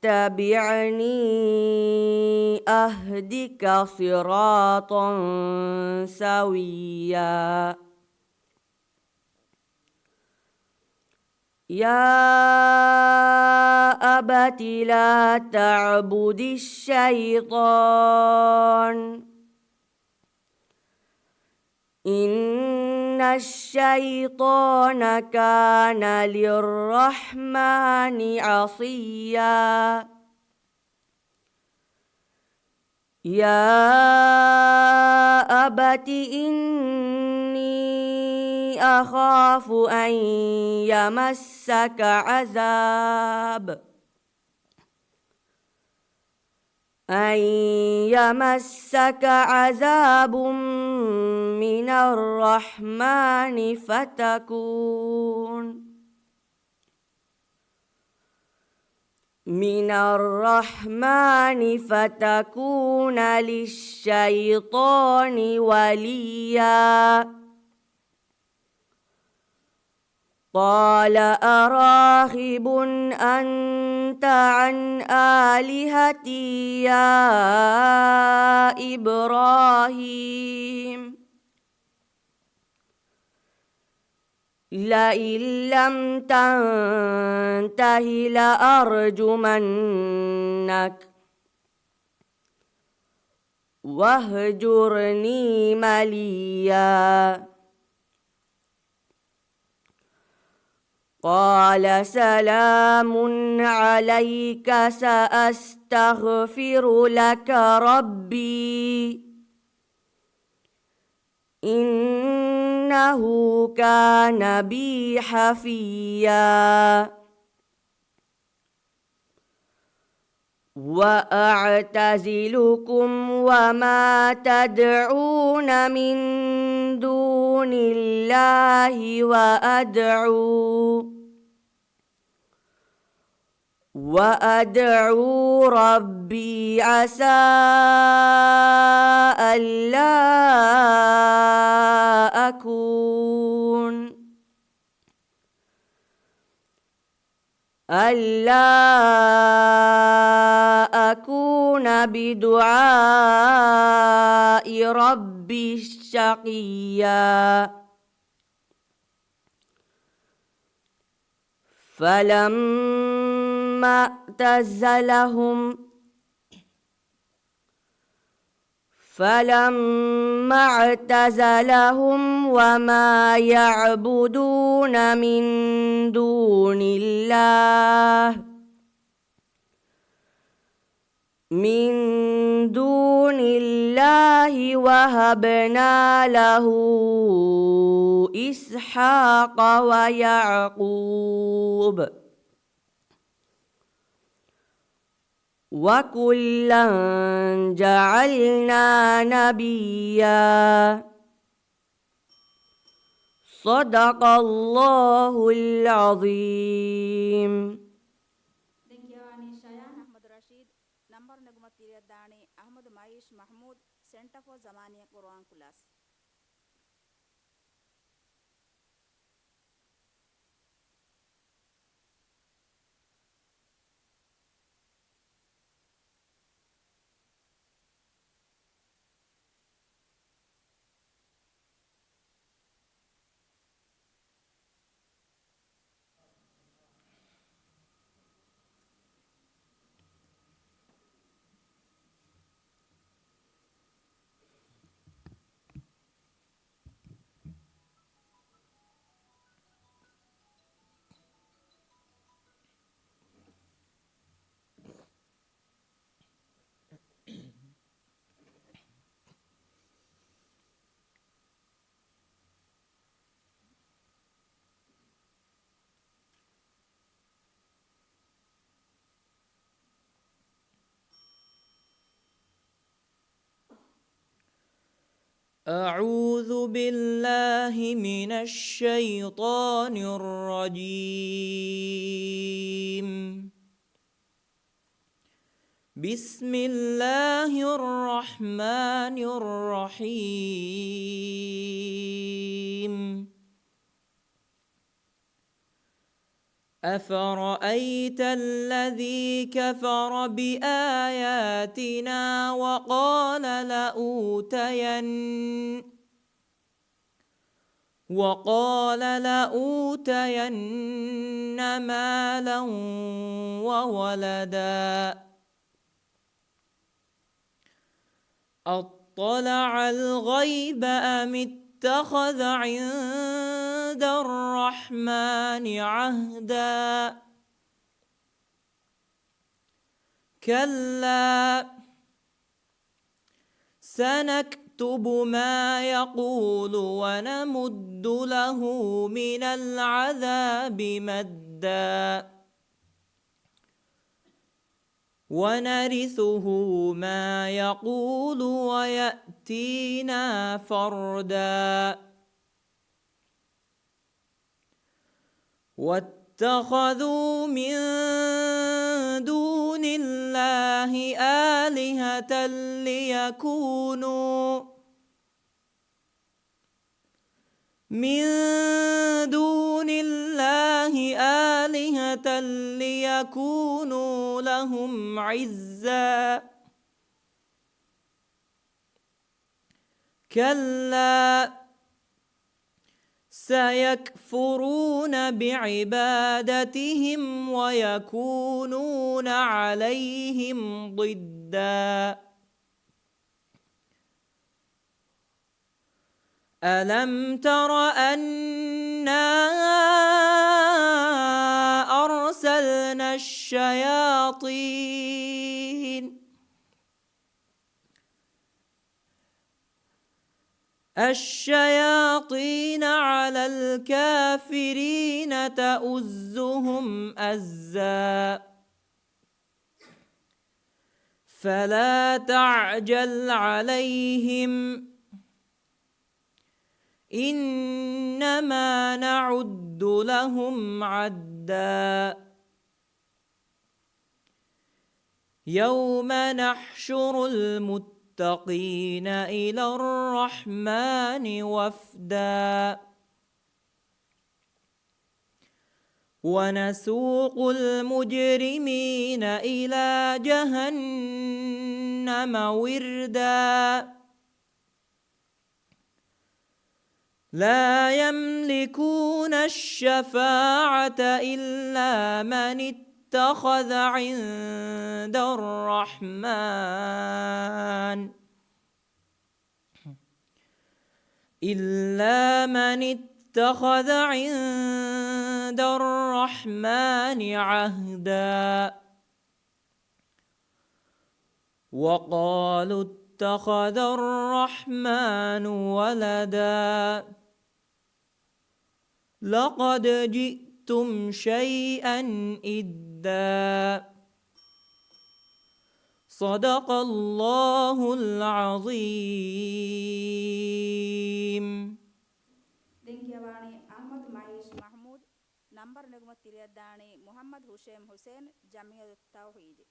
فاتبعني أهدك صراطا سويا يا أبت لا تعبد الشيطان إن الشيطان كان للرحمن عصيا يا أبت إني أخاف أن يمسك عذاب من الرحمن فتكون للشيطان وليا قال أراغب أنت عن آلهتي يا إبراهيم لئن لم تنته لأرجمنك واهجرني مليا قال سلام عليك سأستغفر لك ربي إنه كان بي حفيا وأعتزلكم وما تدعون من دون الله وأدعو ربي عسى ألا أكون بدعاء ربي شقيا فلما اعتزلهم وما يعبدون من دون الله وهبنا له إسحاق ويعقوب وكلا جعلنا نبيا صدق الله العظيم. Dinkyawani Shayan Ahmad Rashid, number Nagumat Dani Ahmad Maish Mahmood, Center for Zamania Quran Class. أعوذ بالله من الشيطان الرجيم. بسم الله الرحمن الرحيم. أفرأيت الذي كفر بآياتنا وقال لأوتين مالا وولدا أطلع الغيب أم اتخذ عند الرحمن عهدا كلا سنكتب ما يقول ونمد له من العذاب مدا ونرثه ما يقول ويأتينا فردا واتخذوا من دون الله آلهة ليكونوا لهم عزا كلا سيكفرون بعبادتهم ويكونون عليهم ضدا ألم تر أنا أرسلنا الشياطين على الكافرين تؤزهم أزا فلا تعجل عليهم إنما نعد لهم عدا يوم نحشر المتقين إلى الرحمن وفدا ونسوق المجرمين إلى جهنم وردا لا يملكون الشفاعة إلا من اتخذ عند الرحمن عهدا وقالوا اتخذ الرحمن ولدا لقد جئتم شيئا إدا صدق الله العظيم. ಲಿಂಗ್ಯವಾಣಿ ಅಹಮದ್ ಮಹೇಶ್ ಮಹಮೂದ್ ನಂಬರ್ ನಿಗಮ ತಿರಿಯದ್ದಾಣಿ ಮುಹಮ್ಮದ್ ಹುಶೇಮ್ ಹುಸೇನ್ ಜಮಿಯತ್ ತೌಹೀದ್.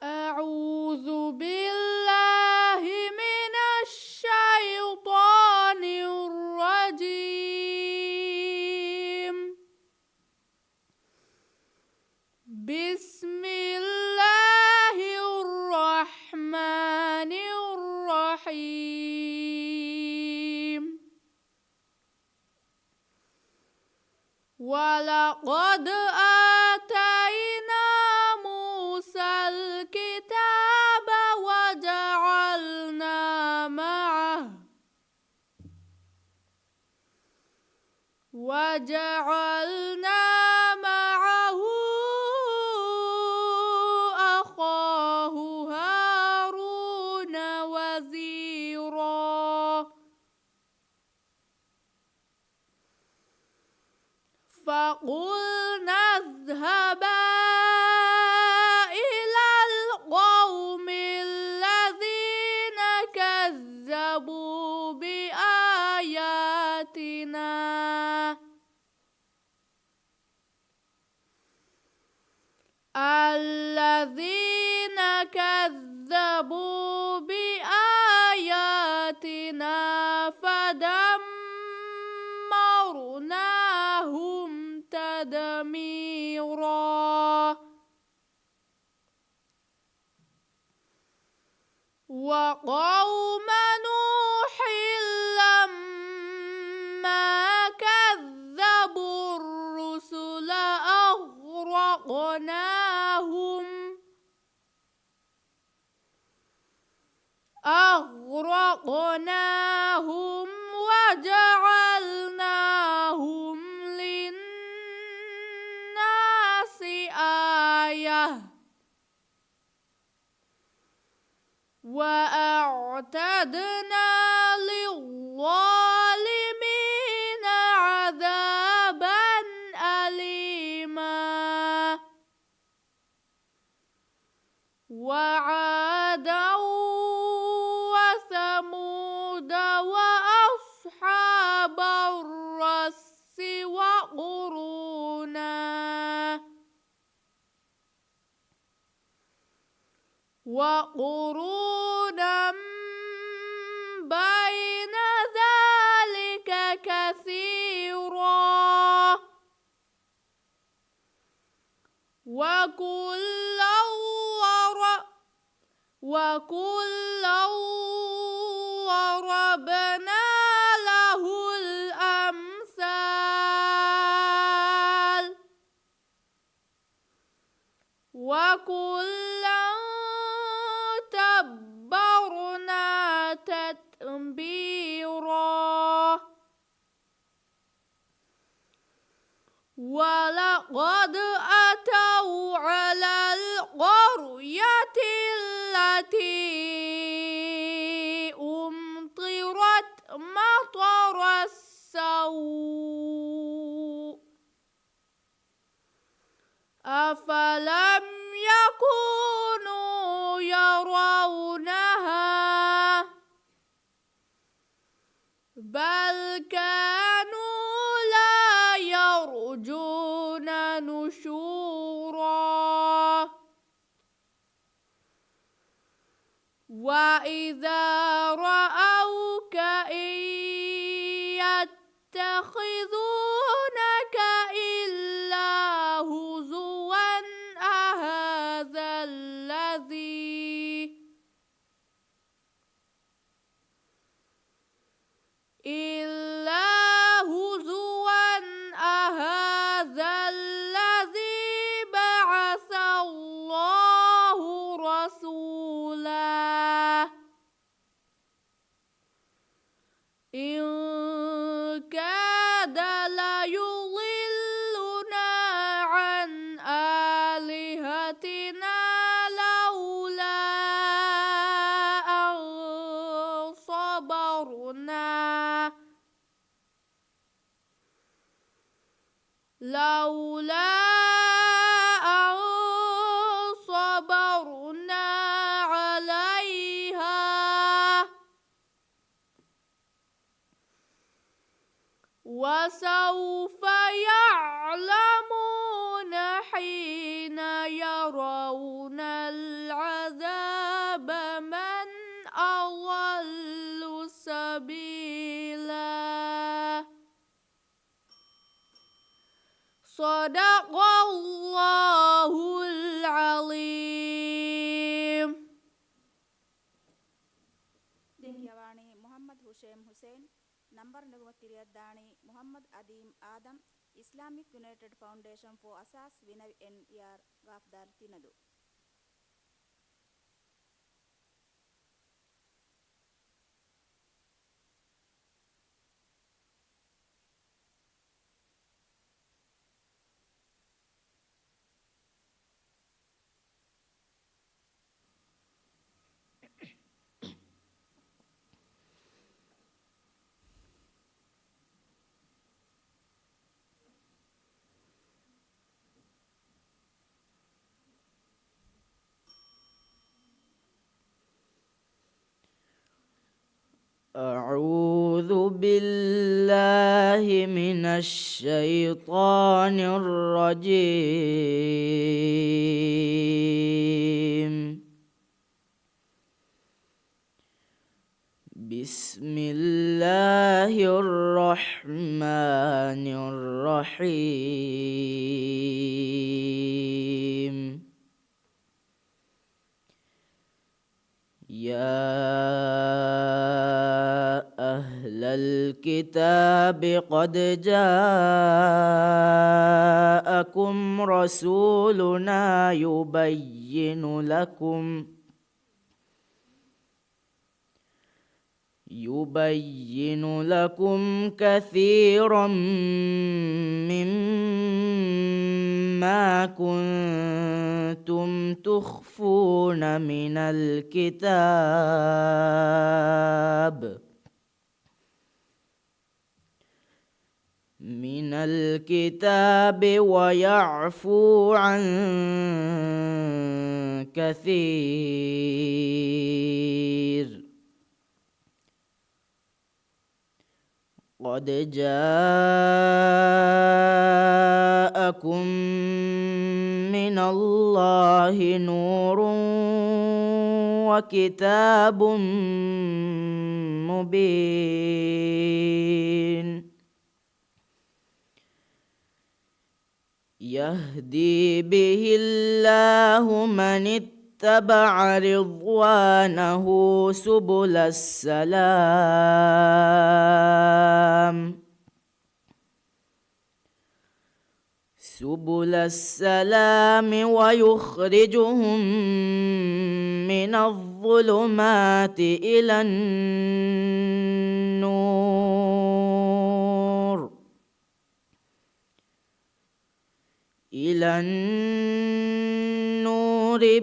أعوذ بالله من الشيطان الرجيم. بسم الله الرحمن الرحيم. ولقد آتينا موسى الكتاب وجعلنا معه وجعلنا معه أخاه هارون وزيرا فقلنا اذهبا إلى القوم الذين كذبوا بآياتنا فدمرناهم تدميرا وقوم نوح لما كذبوا الرسل أغرقناهم وجعلناهم للناس آية وأعتدنا للظالمين عذابا أليما وعادا وثمود وأصحاب الرس وقرونا بين ذلك كثيرا وكلا ضربنا له الأمثال وكلا تبرنا تتبيرا ولقد أتوا على القرية التي أمطرت مطر السوء أفلم يكونوا يرونها بل كانوا لا يرجون نشورا وإذا رأوك إن يتخذونك إلا هزوا أهذا الذي بعث الله رسولا إن كاد ليضلنا عن آلهتنا لولا أن صبرنا عليها وسوف يعلمون حين يرون العذاب من أضل سبيلا Sadaqallahul Alim. ದೆಂಕ್ಯವಾಣಿ ಮೊಹಮ್ಮದ್ ಹುಸೇನ್ ನಂಬರ್ ನಗುವತ್ತಿರಿಯದ್ದಾಣಿ ಮೊಹಮ್ಮದ್ ಅದೀಮ್ Adam Islamic United foundation for ಅಸಾಸ್ ವಿನವ್ ಎನ್ ಯಾರ್ ಗಾಫ್ದಾರ್ ತಿನದು أعوذ بالله من الشيطان الرجيم. بسم الله الرحمن الرحيم. يا أهل الكتاب قد جاءكم رسولنا يبين لكم كثيرا مما كنتم تخفون من الكتاب ويعفو عن كثير. قد جاءكم من الله نور وكتاب مبين يهدي به الله من اتبع رضوانه سبل السلام ويخرجهم من الظلمات إلى النور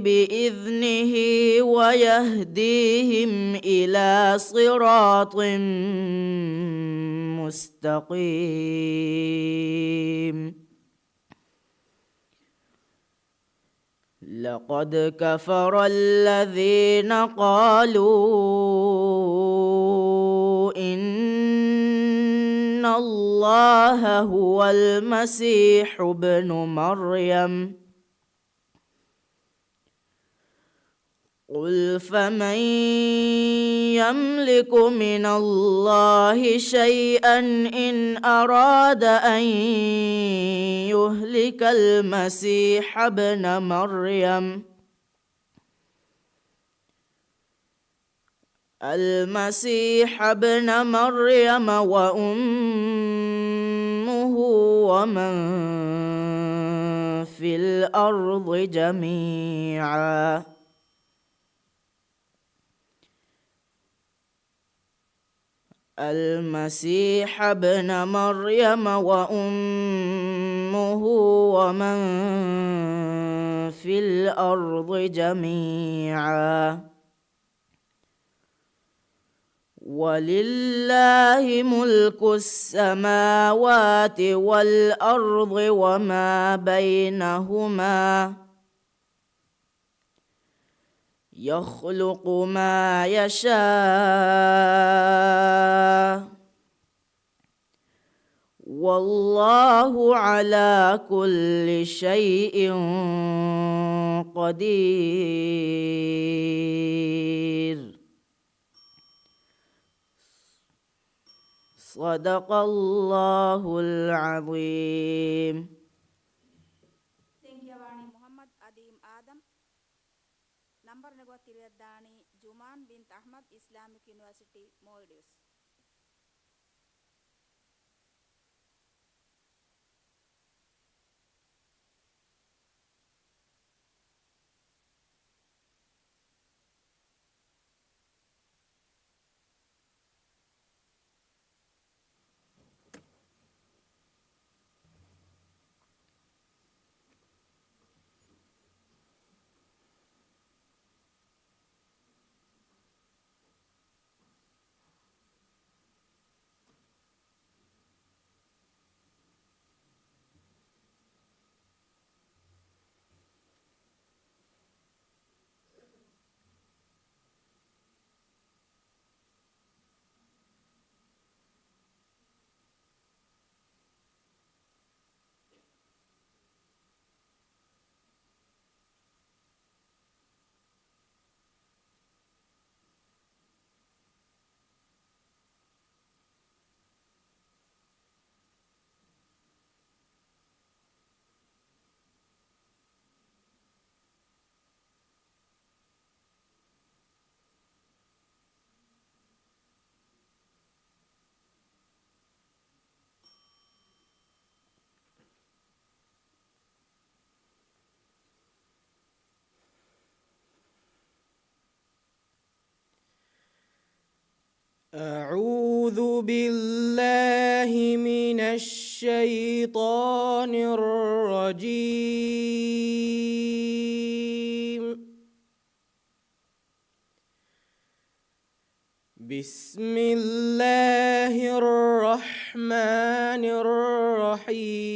بإذنه ويهديهم إلى صراط مستقيم. لقد كفر الذين قالوا إن الله هو المسيح ابن مريم. قل فمن يملك من الله شيئا إن أراد أن يهلك المسيح ابن مريم وأمه ومن في الأرض جميعا. المسيح ابن مريم وأمه ومن في الأرض جميعا. ولله ملك السماوات والأرض وما بينهما يخلق ما يشاء والله على كل شيء قدير. صدق الله العظيم. ತೆಂಗ್ಯವಾಣಿ ಮೊಹಮ್ಮದ್ ಅದೀಮ್ ಆದಮ್ ನಂಬರ್ 42 ಜುಮಾನ್ ಬಿನ್ ಅಹ್ಮದ್ ಇಸ್ಲಾಮಿಕ್ ಯೂನಿವರ್ಸಿಟಿ ಮೋಯ್ಡೂಸ್. أعوذ بالله من الشيطان الرجيم. بسم الله الرحمن الرحيم.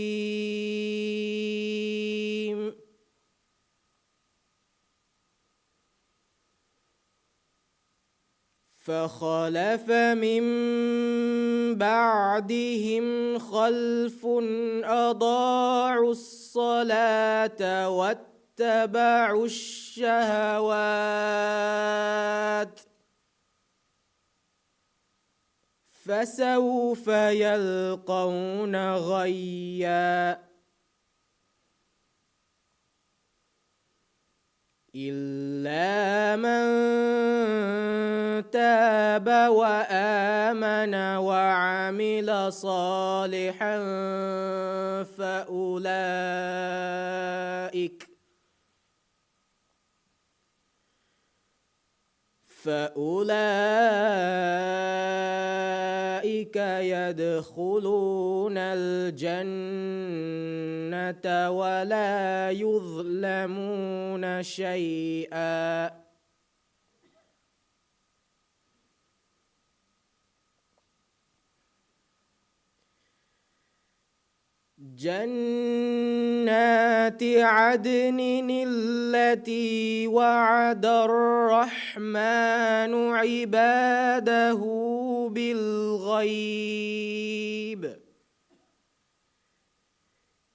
فخلف من بعدهم خلف أضاعوا الصلاة واتبعوا الشهوات فسوف يلقون غيا إلا من تاب وآمن وعمل صالحا فأولئك يدخلون الجنة ولا يظلمون شيئا. جنات عدن التي وعد الرحمن عباده بالغيب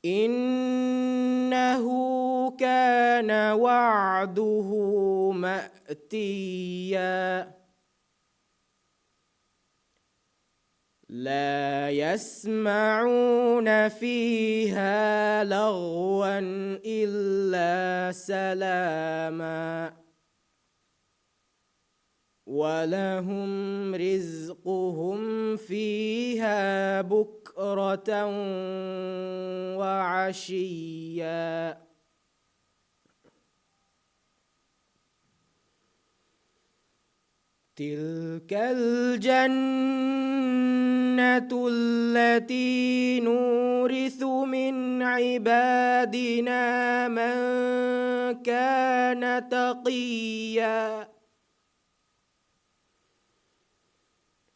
إنه كان وعده مأتيا. لا يسمعون فيها لغوا إلا سلاما ولهم رزقهم فيها بكرة وعشيا. تلك الجنة التي نورث من عبادنا من كان تقيا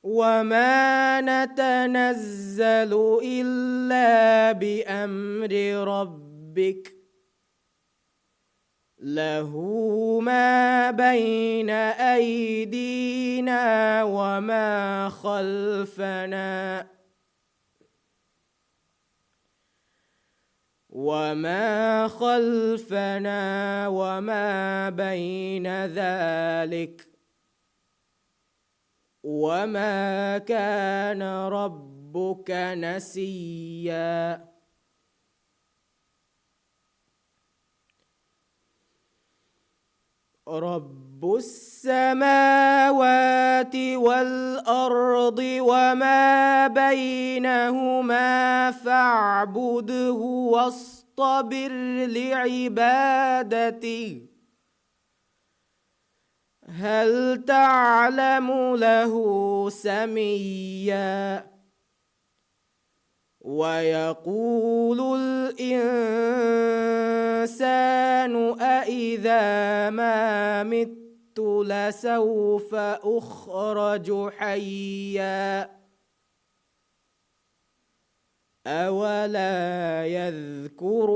وما نتنزل إلا بأمر ربك له ما بين أيدينا وما خلفنا وما بين ذلك وما كان ربك نسيا. رب السماوات والأرض وما بينهما فاعبده واصطبر لعبادته هل تعلم له سميا. ويقول الإنسان أإذا ما مت لسوف أخرج حيا أولا يذكر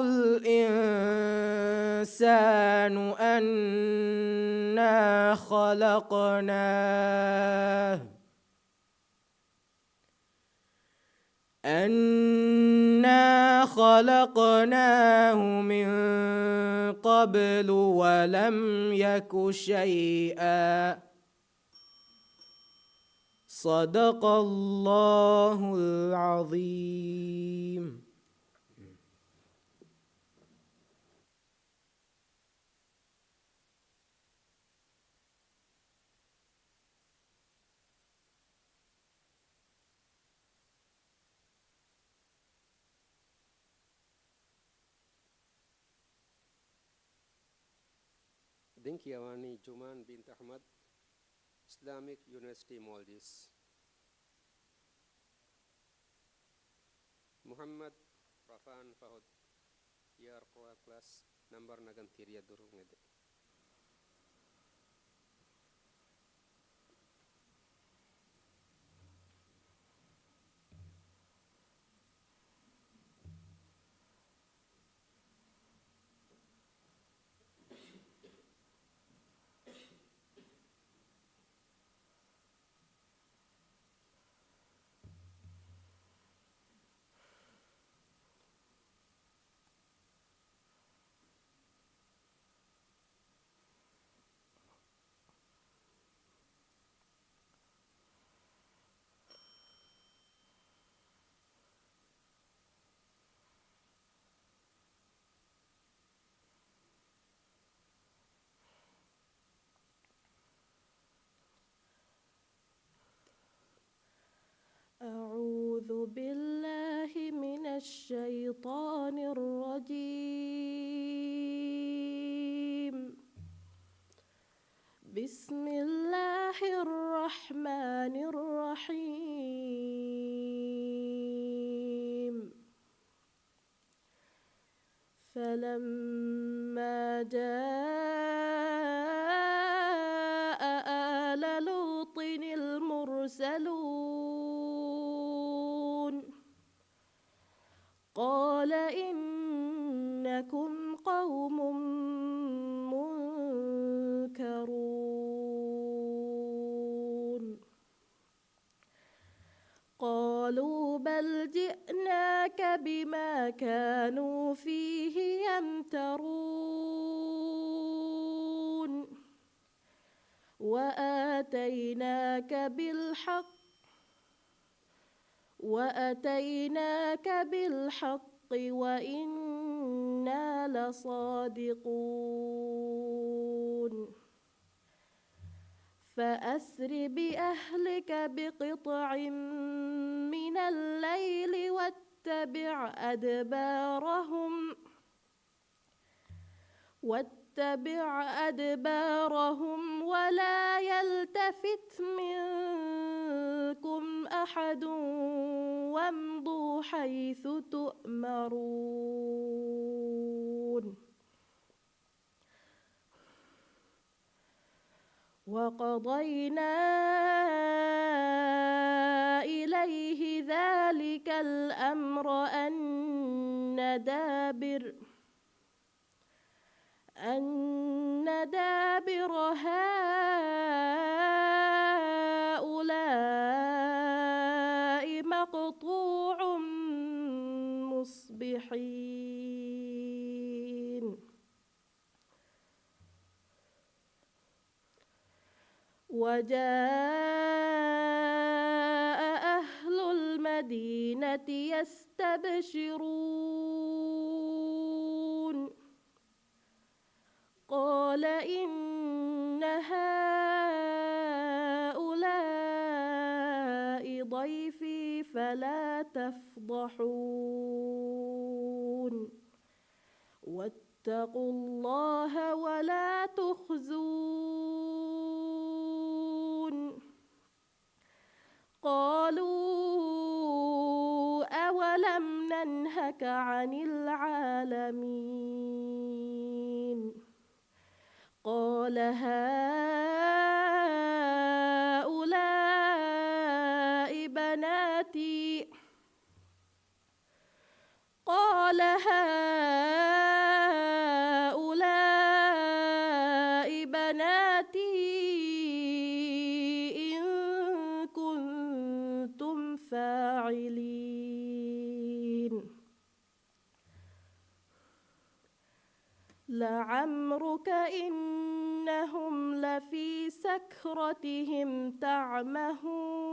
الإنسان أنا خلقناه من قبل ولم يك شيئا. صدق الله العظيم. Dinkyawani Juman bint Ahmad, Islamic University, Maldives. Muhammad Rafan Fahud, year class number Nagantiria Durungede. أعوذ بالله من الشيطان الرجيم. بسم الله الرحمن الرحيم. فلما جاء آل لوط المرسلون قال إنكم قوم منكرون. قالوا بل جئناك بما كانوا فيه يمترون وأتيناك بالحق وإنا لصادقون. فأسر بأهلك بقطع من الليل واتبع أدبارهم ولا يلتفت منكم أحد وامضوا حيث تؤمرون. وقضينا إليه ذلك الأمر أن دابر هؤلاء مقطوع مصبحين. وجاء أهل المدينة يستبشرون قال إن هؤلاء ضيفي فلا تفضحون واتقوا الله ولا تخزون. قالوا أولم ننهك عن العالمين. قال هؤلاء بناتي إن كنتم فاعلين. لعمرك إنهم لفي سكرتهم يعمهون.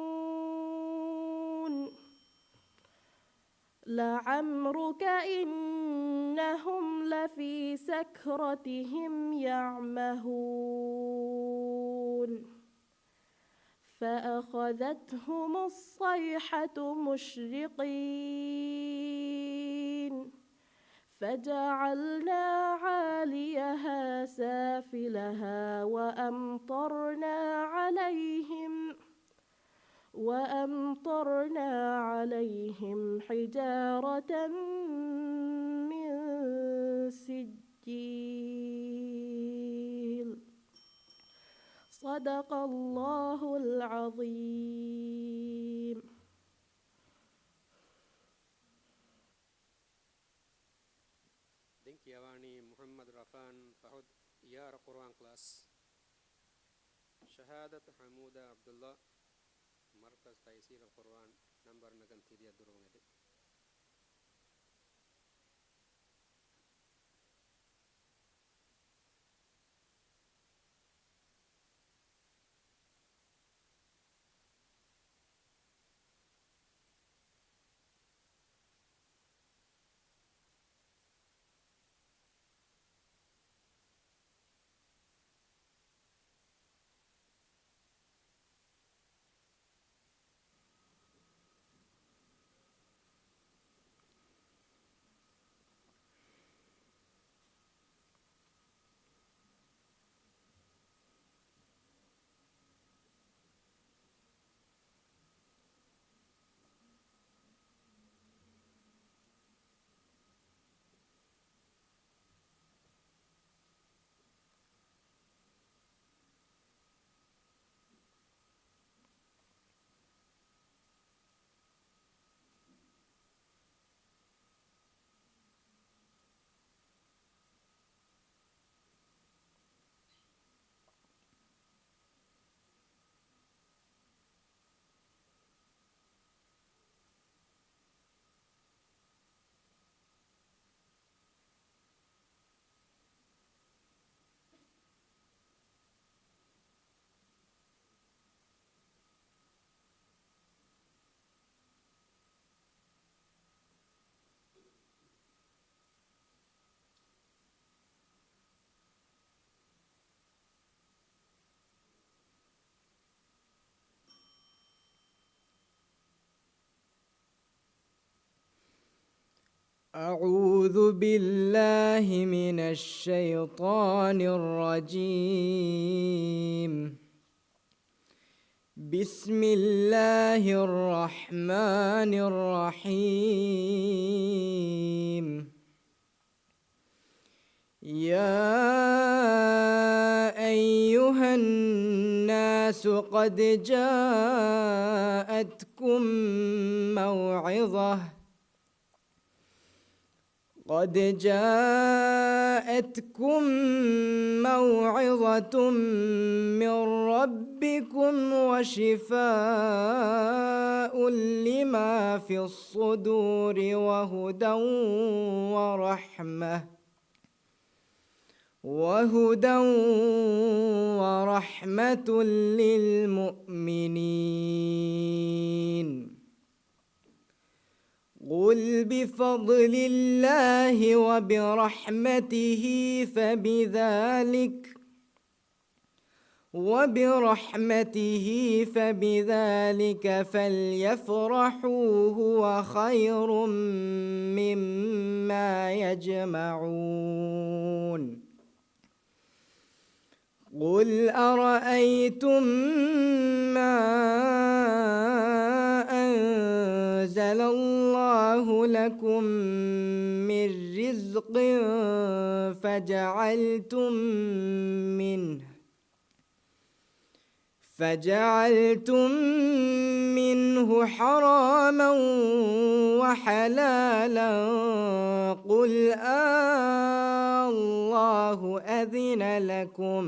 فأخذتهم الصيحة مشرقين فجعلنا عاليها سافلها سافلها وأمطرنا عليهم حجارة من سجيل. صدق الله العظيم. Think Yawani Muhammad Rafan Fahud Yar Quran class. Shahadat Hamuda Abdullah Markaz Taisir al Quran number Nagan Thiria Durungede. أعوذ بالله من الشيطان الرجيم. بسم الله الرحمن الرحيم. يا أيها الناس قد جاءتكم موعظة من ربكم وشفاء لما في الصدور وهدى ورحمة للمؤمنين. قل بفضل الله وبرحمته فبذلك فليفرحوا هو خير مما يجمعون. قل أرأيتم ما أنزل الله لكم من رزق فجعلتم منه حراما وحلالا، قل الله أذن لكم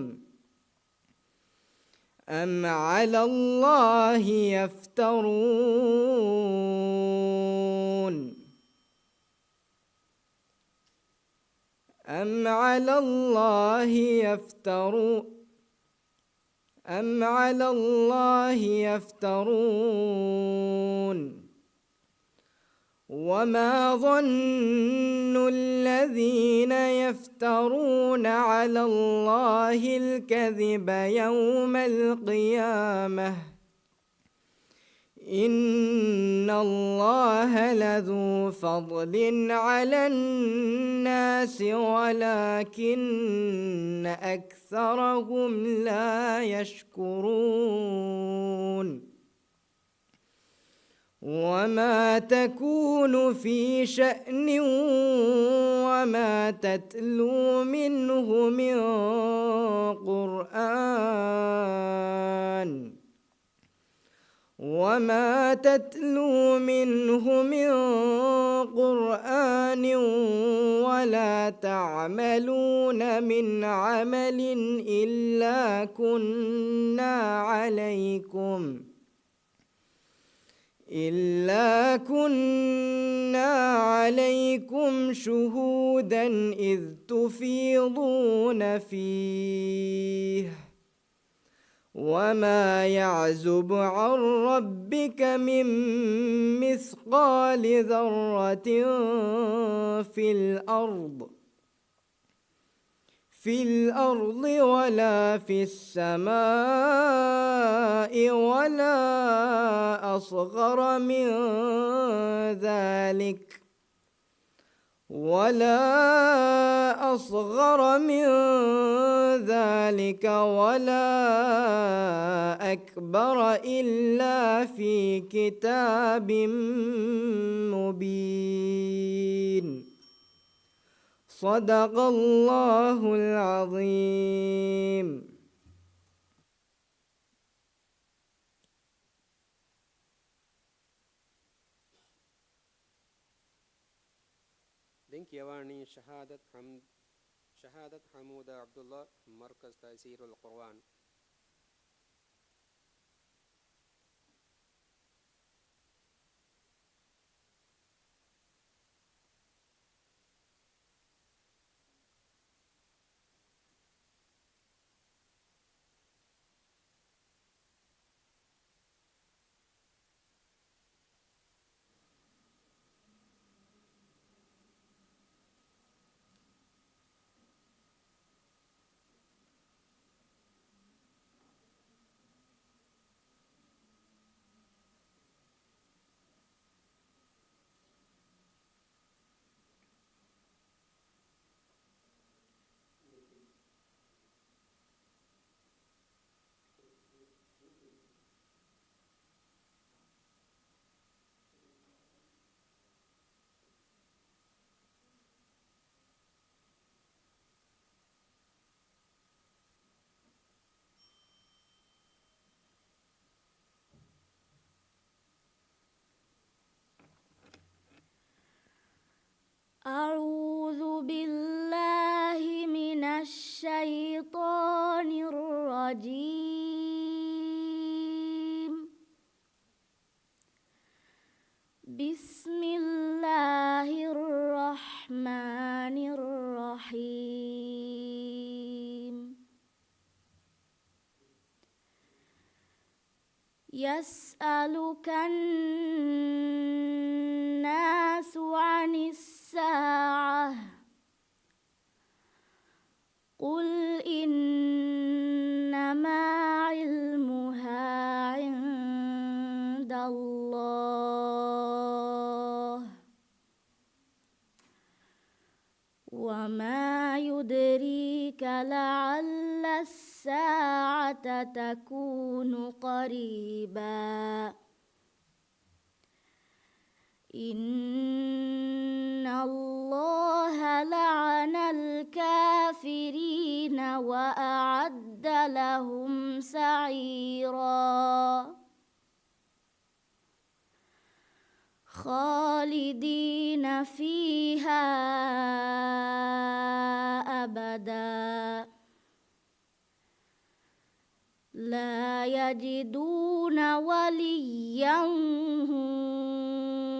أم على الله يفترون؟ وما ظن الذين يفترون على الله الكذب يوم القيامة إن الله لذو فضل على الناس ولكن أكثرهم لا يشكرون وما تكون في شأن وما تتلو منه من قرآن ولا تعملون من عمل إلا كنا عليكم شهودا إذ تفيضون فيه وما يعزب عن ربك من مثقال ذرة في الأرض ولا في السماء ولا أصغر من ذلك ولا أكبر إلا في كتاب مبين. صدق الله العظيم. دينك يواني شهادة حمود عبد الله مركز تيسير القرآن. أعوذ بالله من الشيطان الرجيم. بسم الله الرحمن الرحيم. يسألك الناس عن الساعة قل إنما علمها عند الله وما يدريك لعل الساعة تكون قريبا. إن الله لعن الكافرين وأعد لهم سعيرا خالدين فيها أبدا لا يجدون وليا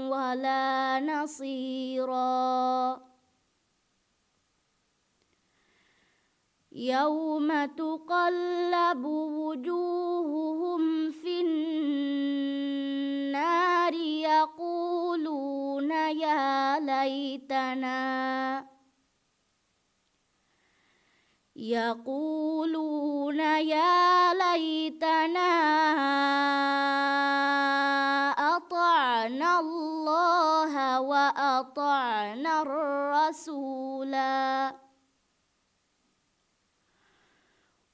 ولا نصيرا. يوم تقلب وجوههم في النار يقولون يا ليتنا وأطعنا الرسولا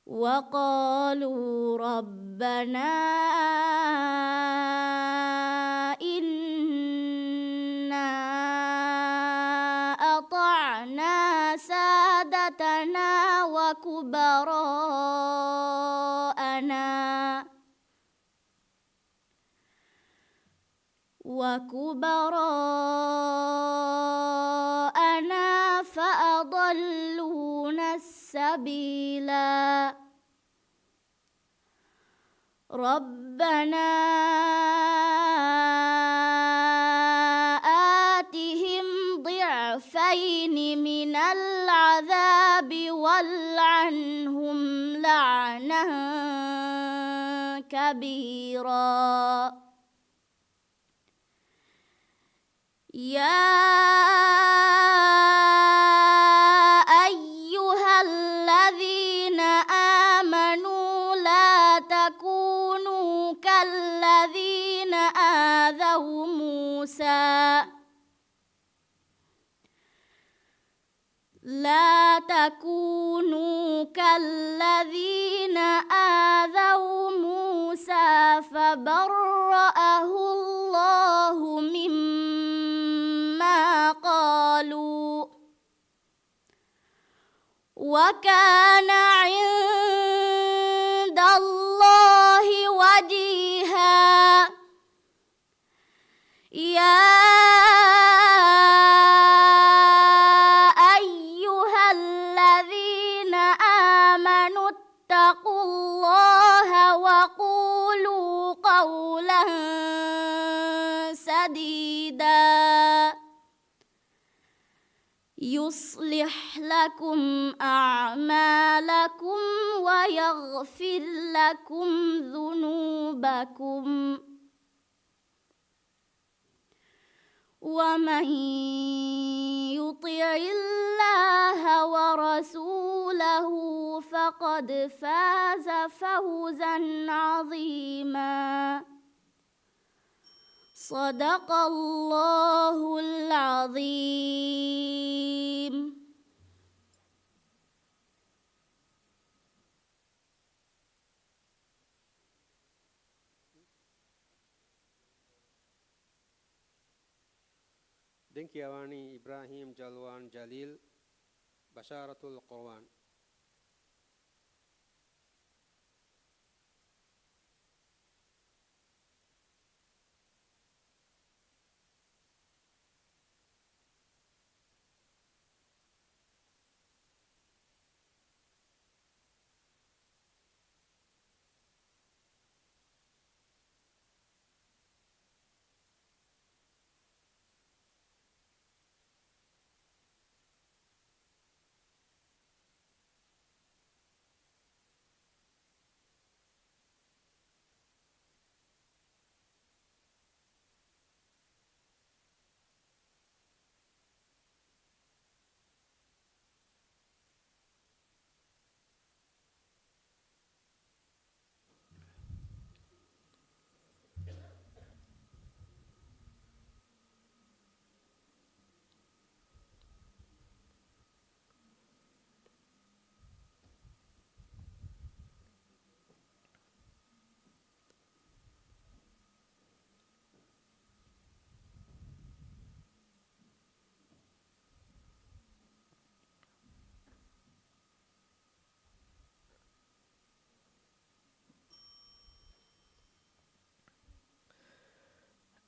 وقالوا ربنا إنا أطعنا سادتنا وكبراءنا فأضلونا السبيلا ربنا آتهم ضعفين من العذاب والعنهم لعنا كبيرا يا أيها الذين آمنوا لا تكونوا كالذين آذوا موسى فبرأه الله مما قالوا وكان عند الله وجيها يا أيها الذين آمنوا اتقوا الله وقولوا قولا سديدا يصلح لكم أعمالكم ويغفر لكم ذنوبكم ومن يطع الله ورسوله فقد فاز فوزا عظيما صدق الله العظيم. Dengkiawani Ibrahim Jalwan Jalil Basharatul Quran.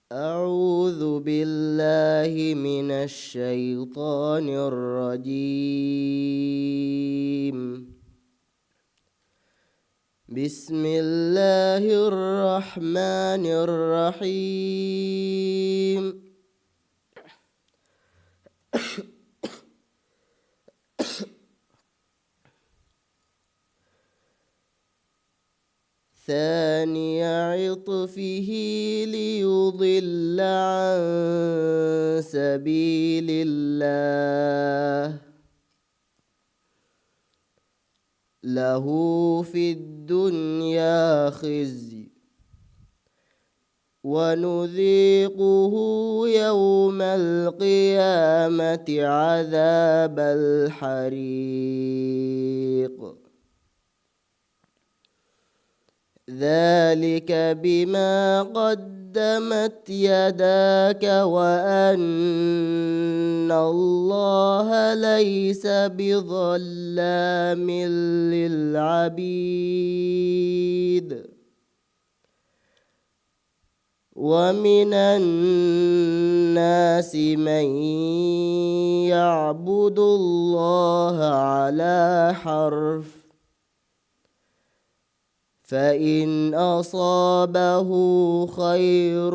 أعوذ بالله من الشيطان الرجيم. بسم الله الرحمن الرحيم. ثاني عطفه ليضل عن سبيل الله له في الدنيا خزي ونذيقه يوم القيامة عذاب الحريق ذلك بما قدمت يداك وأن الله ليس بظلام للعبيد ومن الناس من يعبد الله على حرف فإن أصابه خير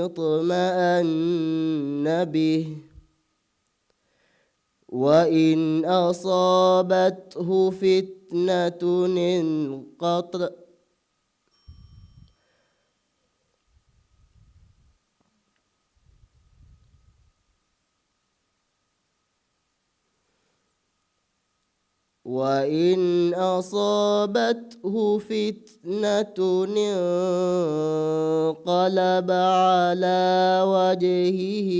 اطمأن به وإن أصابته فتنة انقلب على وجهه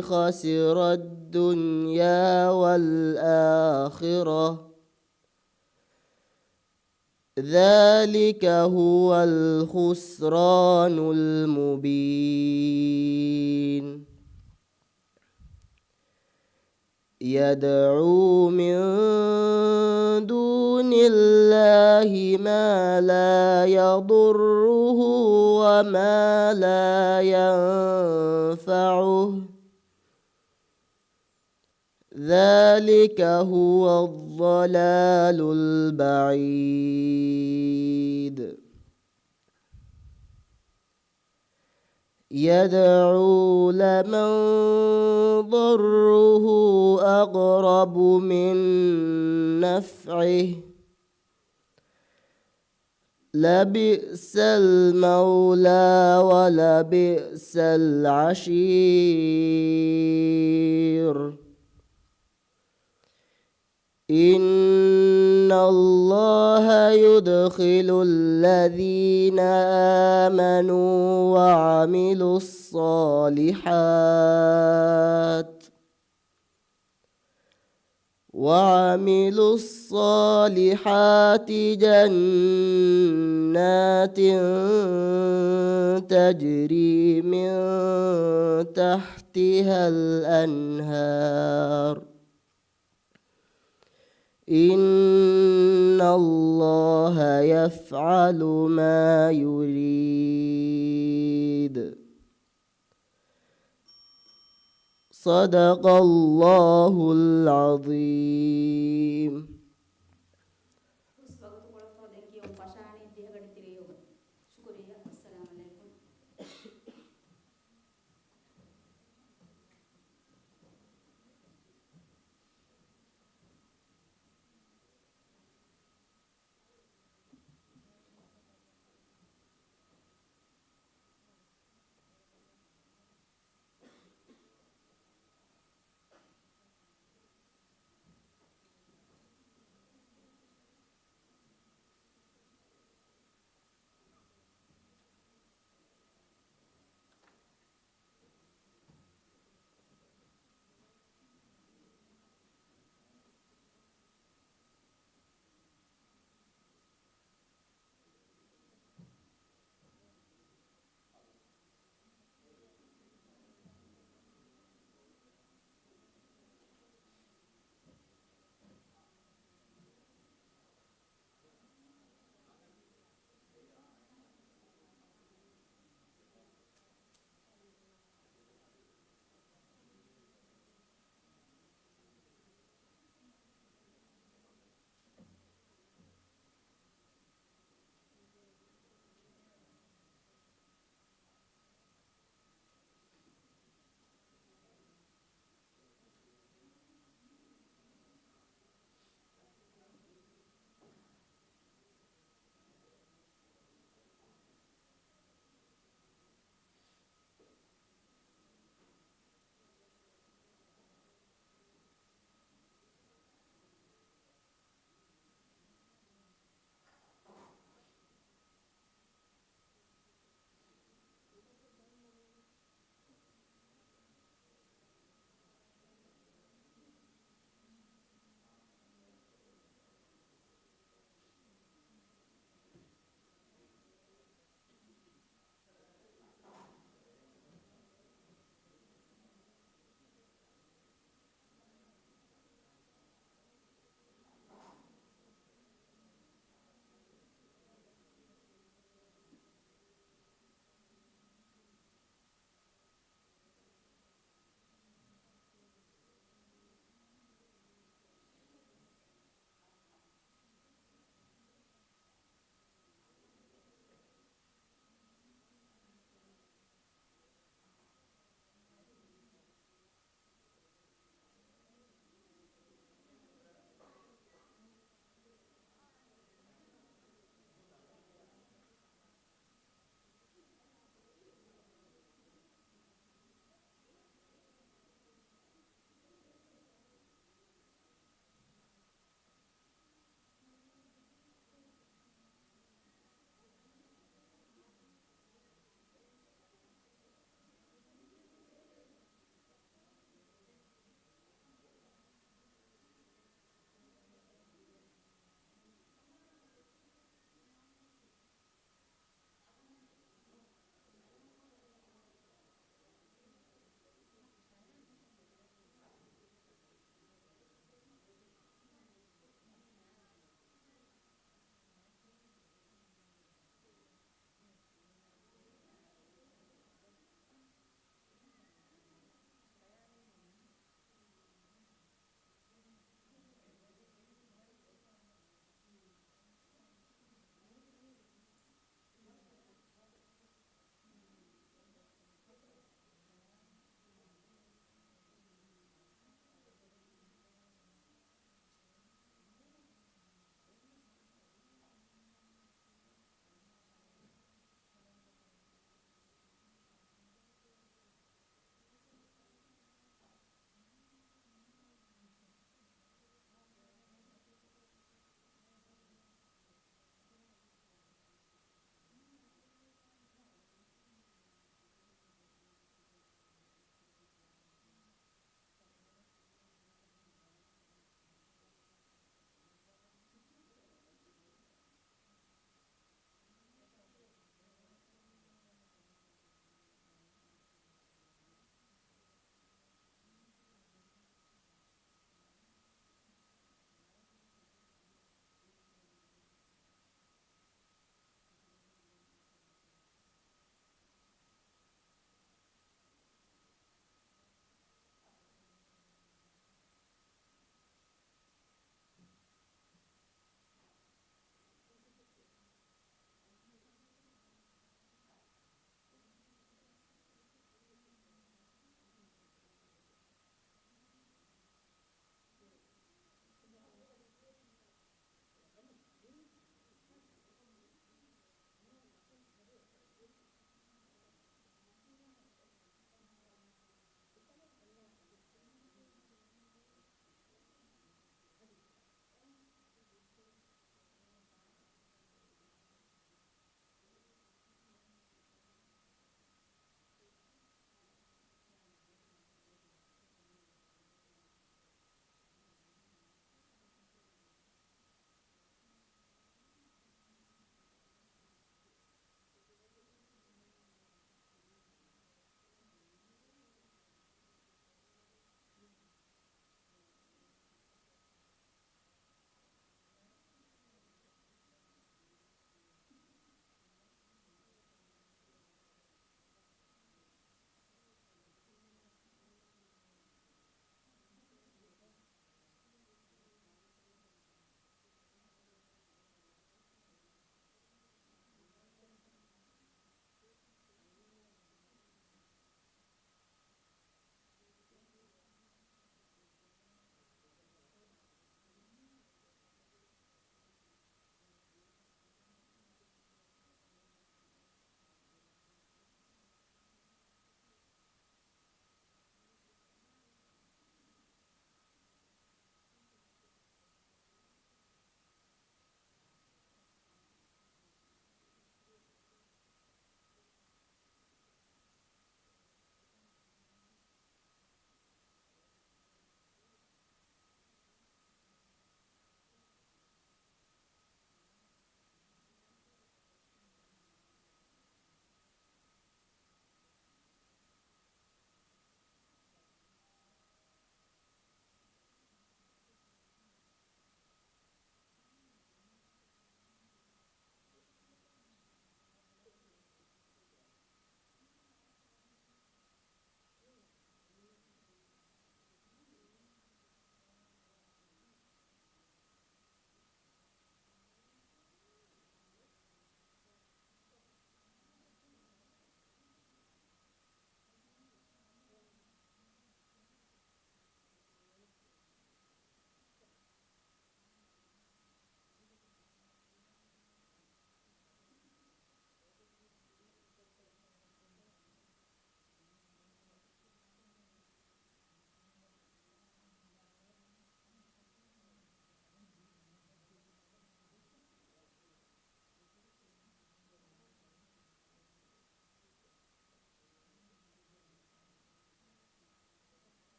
خسر الدنيا والآخرة ذلك هو الخسران المبين يدعو من دون الله ما لا يضره وما لا ينفعه ذلك هو الضلال البعيد يدعو لمن ضره أقرب من نفعه لبئس المولى ولبئس العشير إن الله يدخل الذين آمنوا وعملوا الصالحات جنات تجري من تحتها الأنهار إن الله يفعل ما يريد صدق الله العظيم.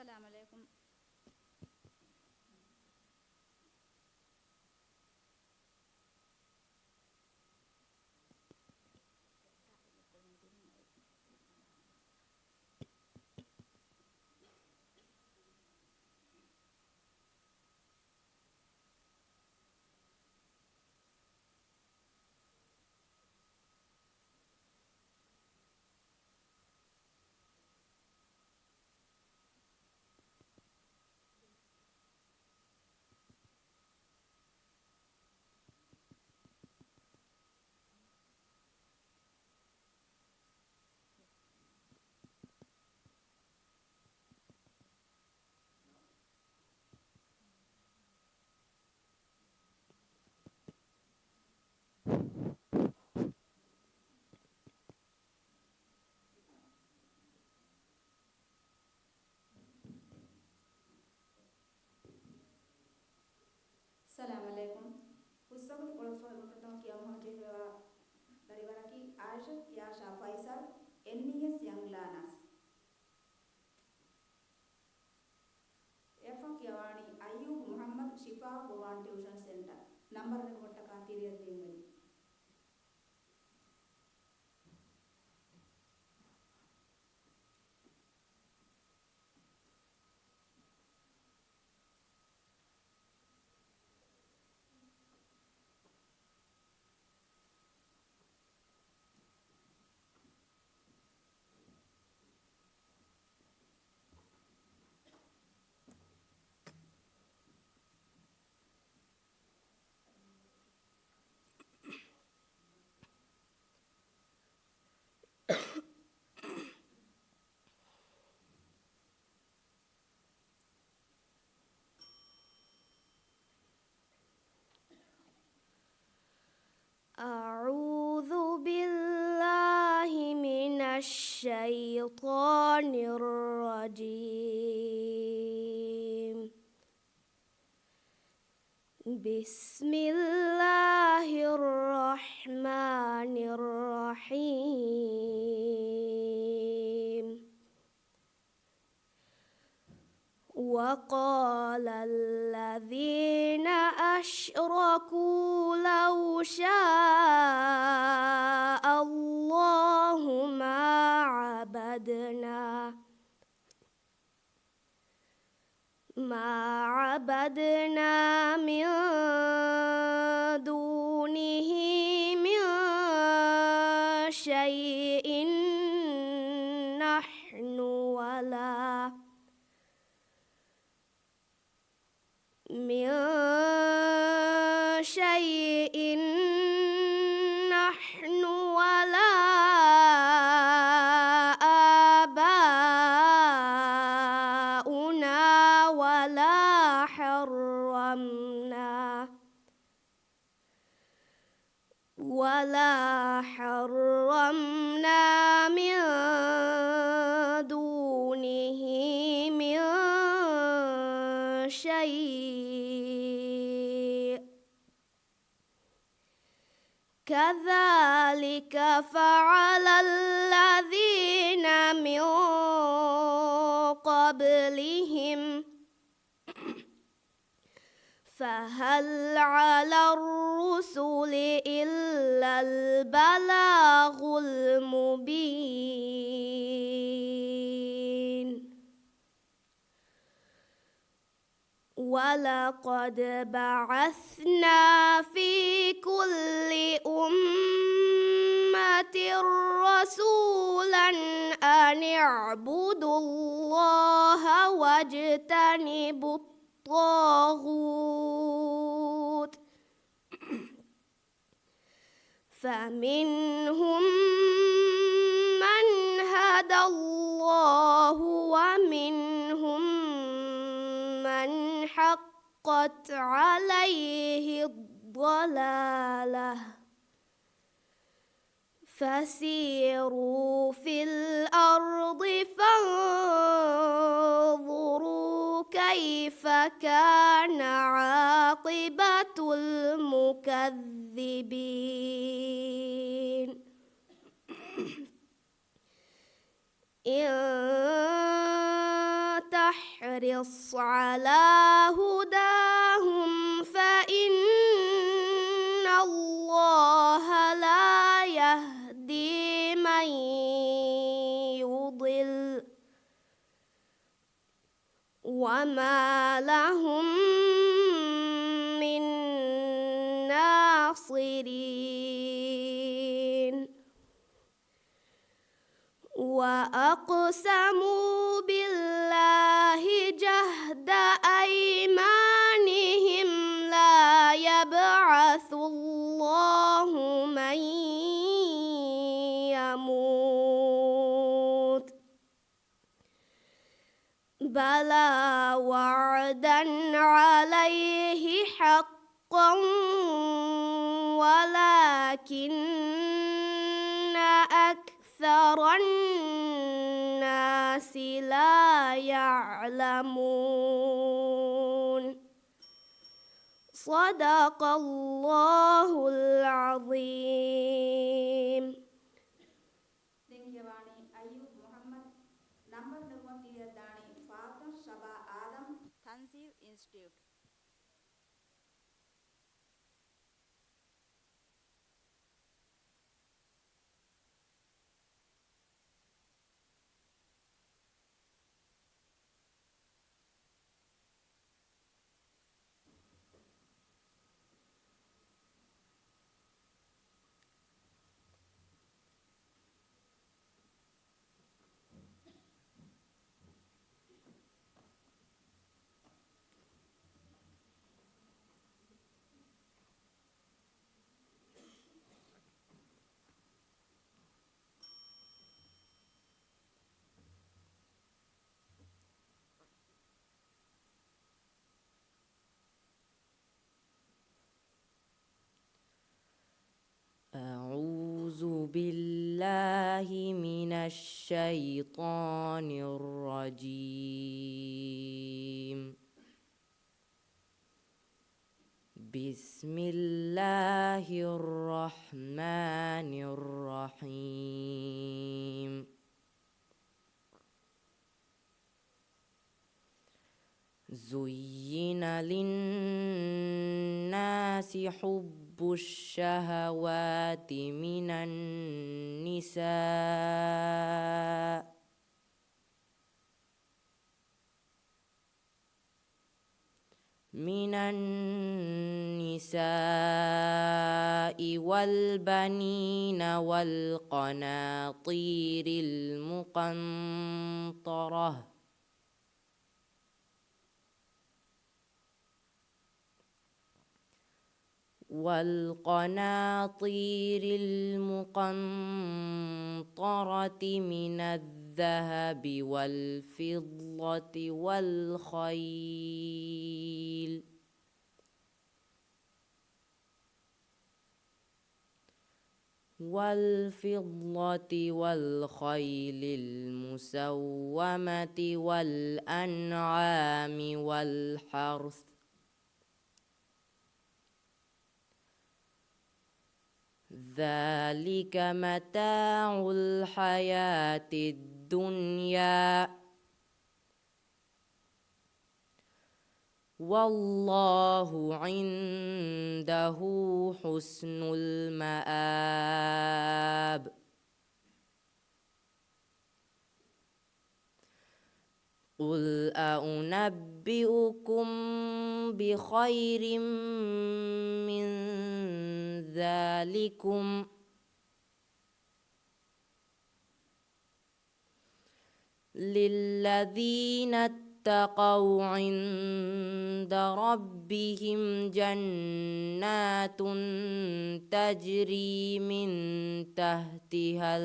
السلام عليكم. Assalamualaikum. Puस्तक कोळसो प्रथम किया म्हणजे daripada Aishat Yasha Faisal NES Young Learners. Efa Kiawani Ayub Muhammad Shifa Quran Tuition Center. Number rekottaka tiriyad dingani. أعوذ بالله من الشيطان الرجيم. بسم الله الرحمن الرحيم. وقال الذين أشركوا لو شاء الله ما عبدنا من دونه من شيء نحن ولا آباؤنا ولا حرمنا من دونه من شيء. كذلك فعل الذين من قبلهم فهل على الرسل إلا البلاغ المبين. ولقد بعثنا في كل أمة رسولا أن اعبدوا الله واجتنبوا الطاغوت فمنهم من هدى الله ومنهم من حقت عليه الضلالة. فسيروا في الأرض فانظروا كيف كان عاقبة المكذبين. إن فاحرص على هداهم فإن الله لا يهدي من يضل وما لهم من ناصرين وأقسموا بالله جهد أيمانهم لا يبعث الله من يموت بلى وعدا عليه حقا ولكن أكثر الناس لا يعلمون صدق الله العظيم. Dengewani Ayub Muhammad number Nurmatiya Dani Father Shaba Adam Tanzil Institute. أعوذ بالله من الشيطان الرجيم. بسم الله الرحمن الرحيم. زين للناس حب الشهوات من النساء والبنين والقناطير المقنطرة من الذهب والفضة والخيل المسومة والأنعام والحرث ذلك متاع الحياة الدنيا والله عنده حسن المآب. قل أنبئكم بخير من ذلكم للذين اتقوا عند ربهم جنات تجري من تحتها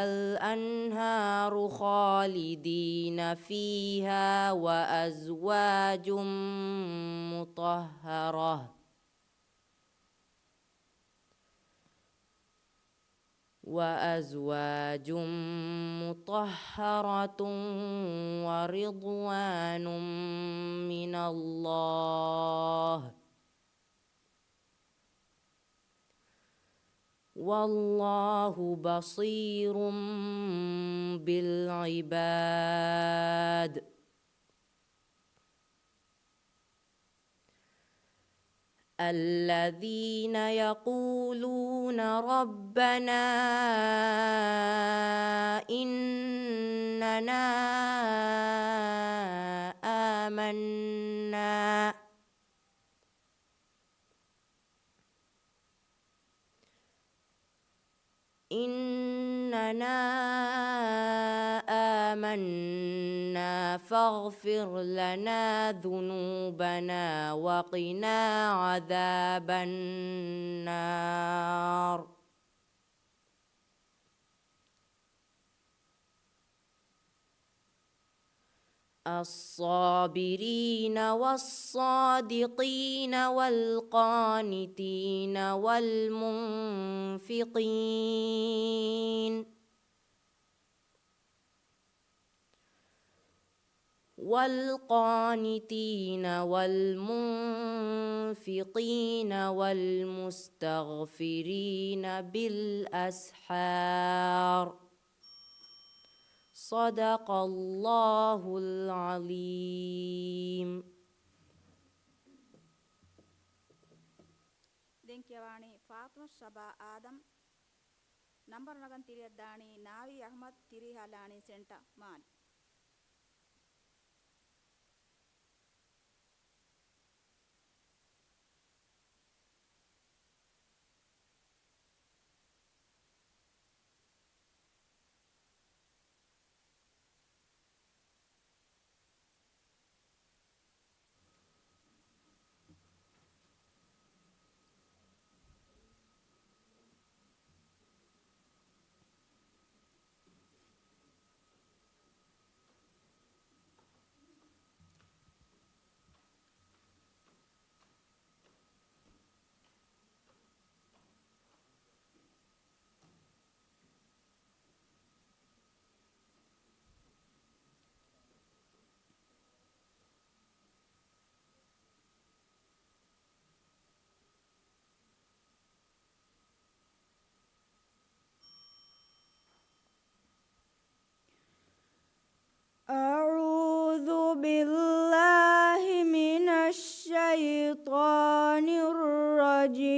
الأنهار خالدين فيها وأزواج مطهرة ورضوان من الله والله بصير بالعباد الذين يقولون ربنا إننا آمنا فاغفر لنا ذنوبنا وقنا عذاب النار الصابرين والصادقين والقانتين والمنفقين والمستغفرين بالأسحار صدق الله العليم. ದೆಂಕ್ಯವಾಣಿ ಫಾತ್ಮ ಶಬಾ ಆದಂ ನಂಬರ್ ನಗನ್ ತಿರಿಯದ್ದಾಣಿ ನಾವಿ ಅಹ್ಮದ್ ತಿರಿಹಲಾಣಿ ಸೆಂಟ ಮಾನ್ أعوذ بالله من الشيطان الرجيم.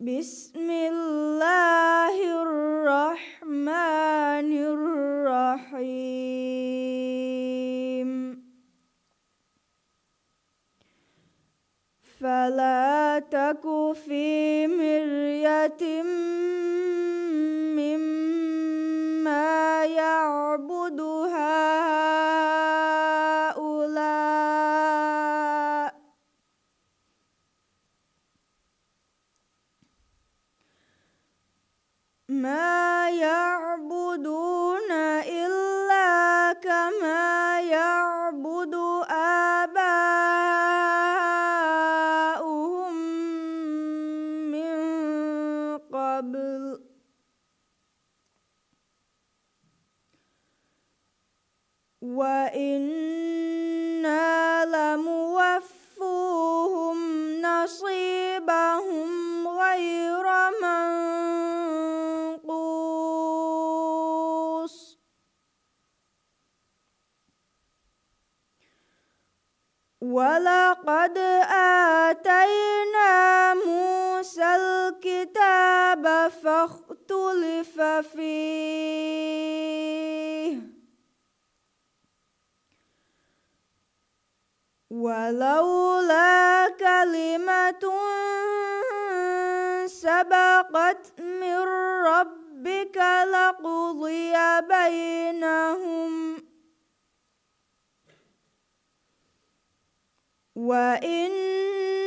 بسم الله الرحمن الرحيم. فلا تك في مرية مما يعبد هؤلاء ما يعبدون إلا كما يعبد آباؤهم من قبل وإنا لموفوهم نصيبهم غير منقوص. ولقد آتينا موسى الكتاب فاختلف فيه ولولا كلمة سبقت من ربك لقضي بينهم وإنهم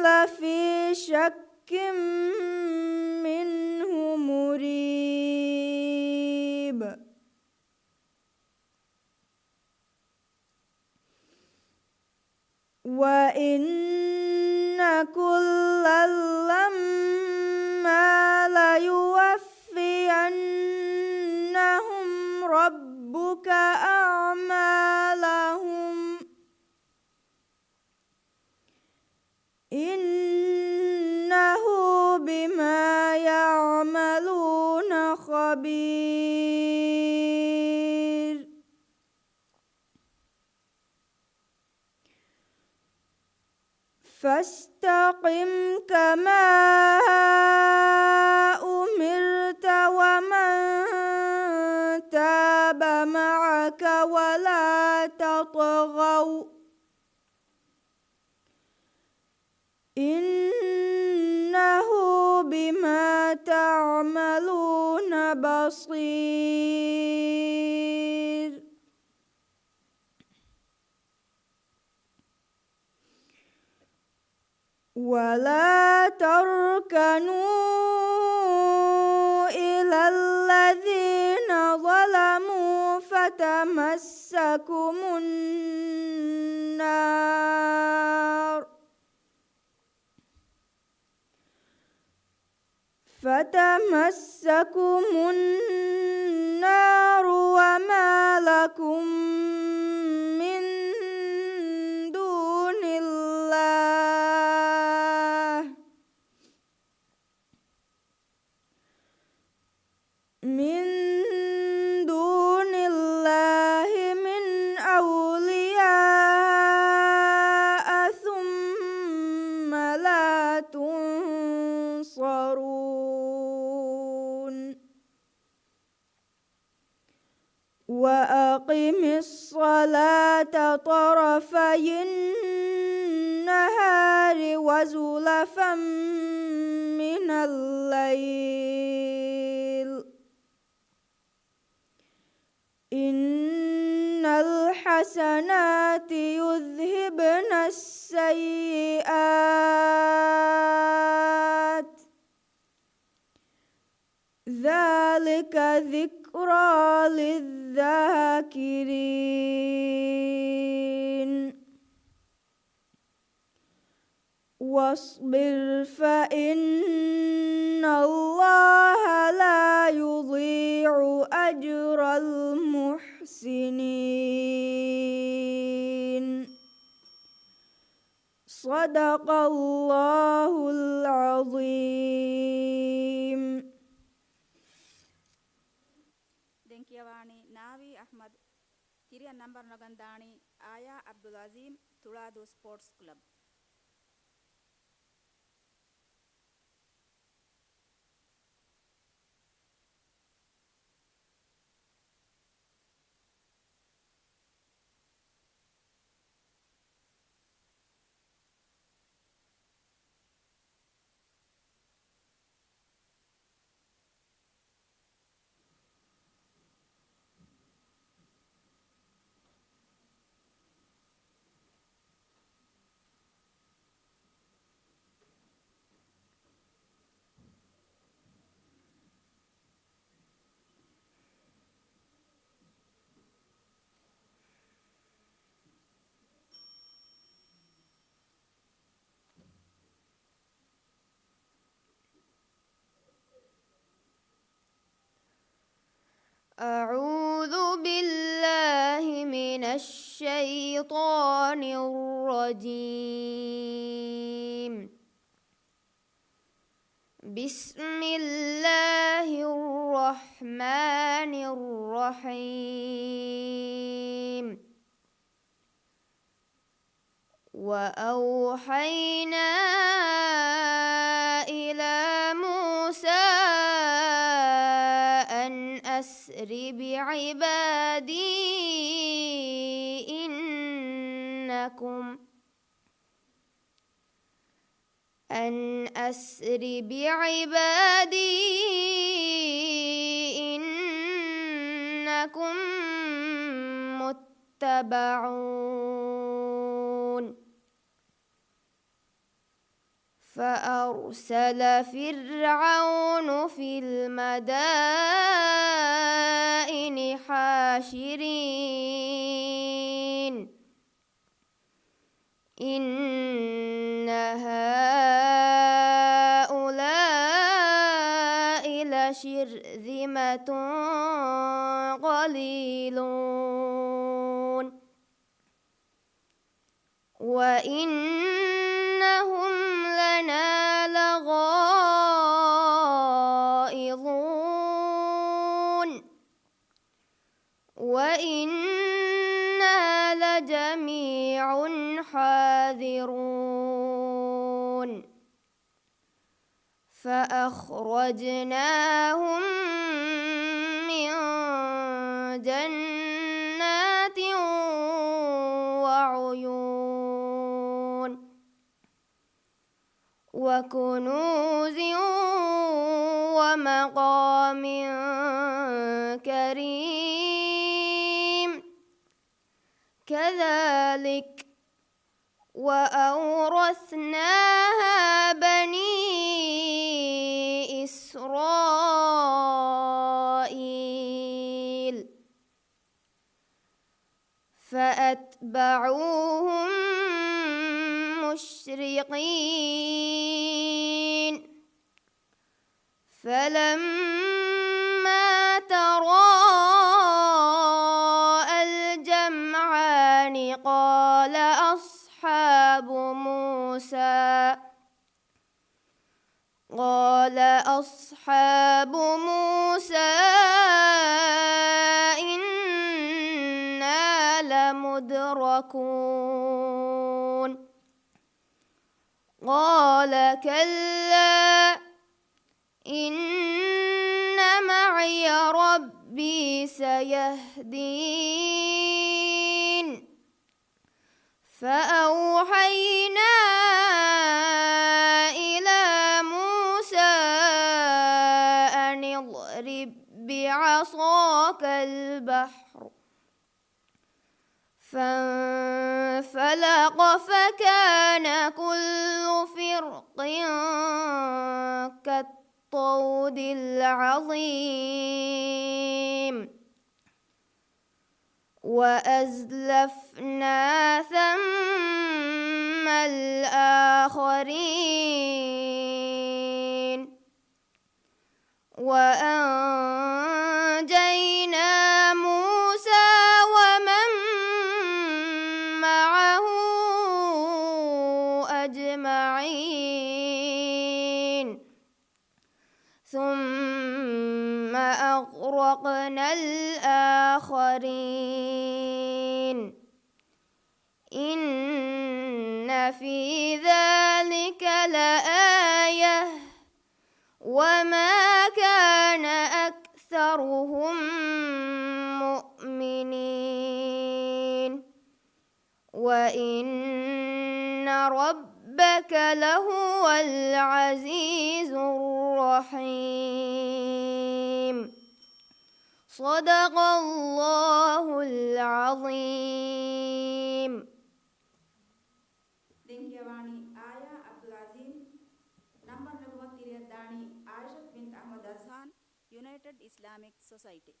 لفي شك منه مريب. وإن كلا لما ليوفينهم ربك أعمالهم إنه بما يعملون خبير فاستقم كما أمرت ومن تاب معك ولا تطغوا إنه بما تعملون بصير ولا تركنوا إلى الذين ظلموا فتمسكم النار وما لكم من دون الله من أولياء ثم لا تنصرون وأقم الصلاة طرفي النهار وزلفا من الليل إن الحسنات يذهبن السيئات ذلك ذكرى للذاكرين واصبر فإن الله لا يضيع أجر المحسنين صدق الله العظيم. ದೆಂಕಿಯವಾಣಿ ನಾವಿ ಅಹ್ಮದ್ ಕಿರಿಯ ನಂಬರ್ ನಗಂದಾಣಿ ಆಯಾ ಅಬ್ದುಲ್ ಅಜೀಮ್ ತುಳಾದು sports club. أعوذ بالله من الشيطان الرجيم. بسم الله الرحمن الرحيم. وأوحينا إلى موسى أن أسر بعبادي إنكم متبعون. فأرسل فرعون في المدائن حاشرين إن هؤلاء لشرذمة قليلون وإنهم جميع حاذرون فأخرجناهم من جنات وعيون وكنوز ومقام كريم كذلك وأورثناها بني إسرائيل فأتبعوهم مشرقين فلما تراءى الجمعان قال أصحاب موسى إنا لمدركون قال كلا إن معي ربي سيهدين فأوحينا إلى موسى أن اضرب بعصاك البحر فانفلق فكان كل فرق كالطود العظيم وأزلفنا ثم الآخرين وأنجينا موسى ومن معه أجمعين ثم أغرقنا الآخرين إن في ذلك لآية وما كان أكثرهم مؤمنين وإن ربك لهو العزيز الرحيم صدق الله العظيم. Dinkyawani Aya Abdul Azim, number 43 Dani Aisha bint Ahmad Azhan, United Islamic Society.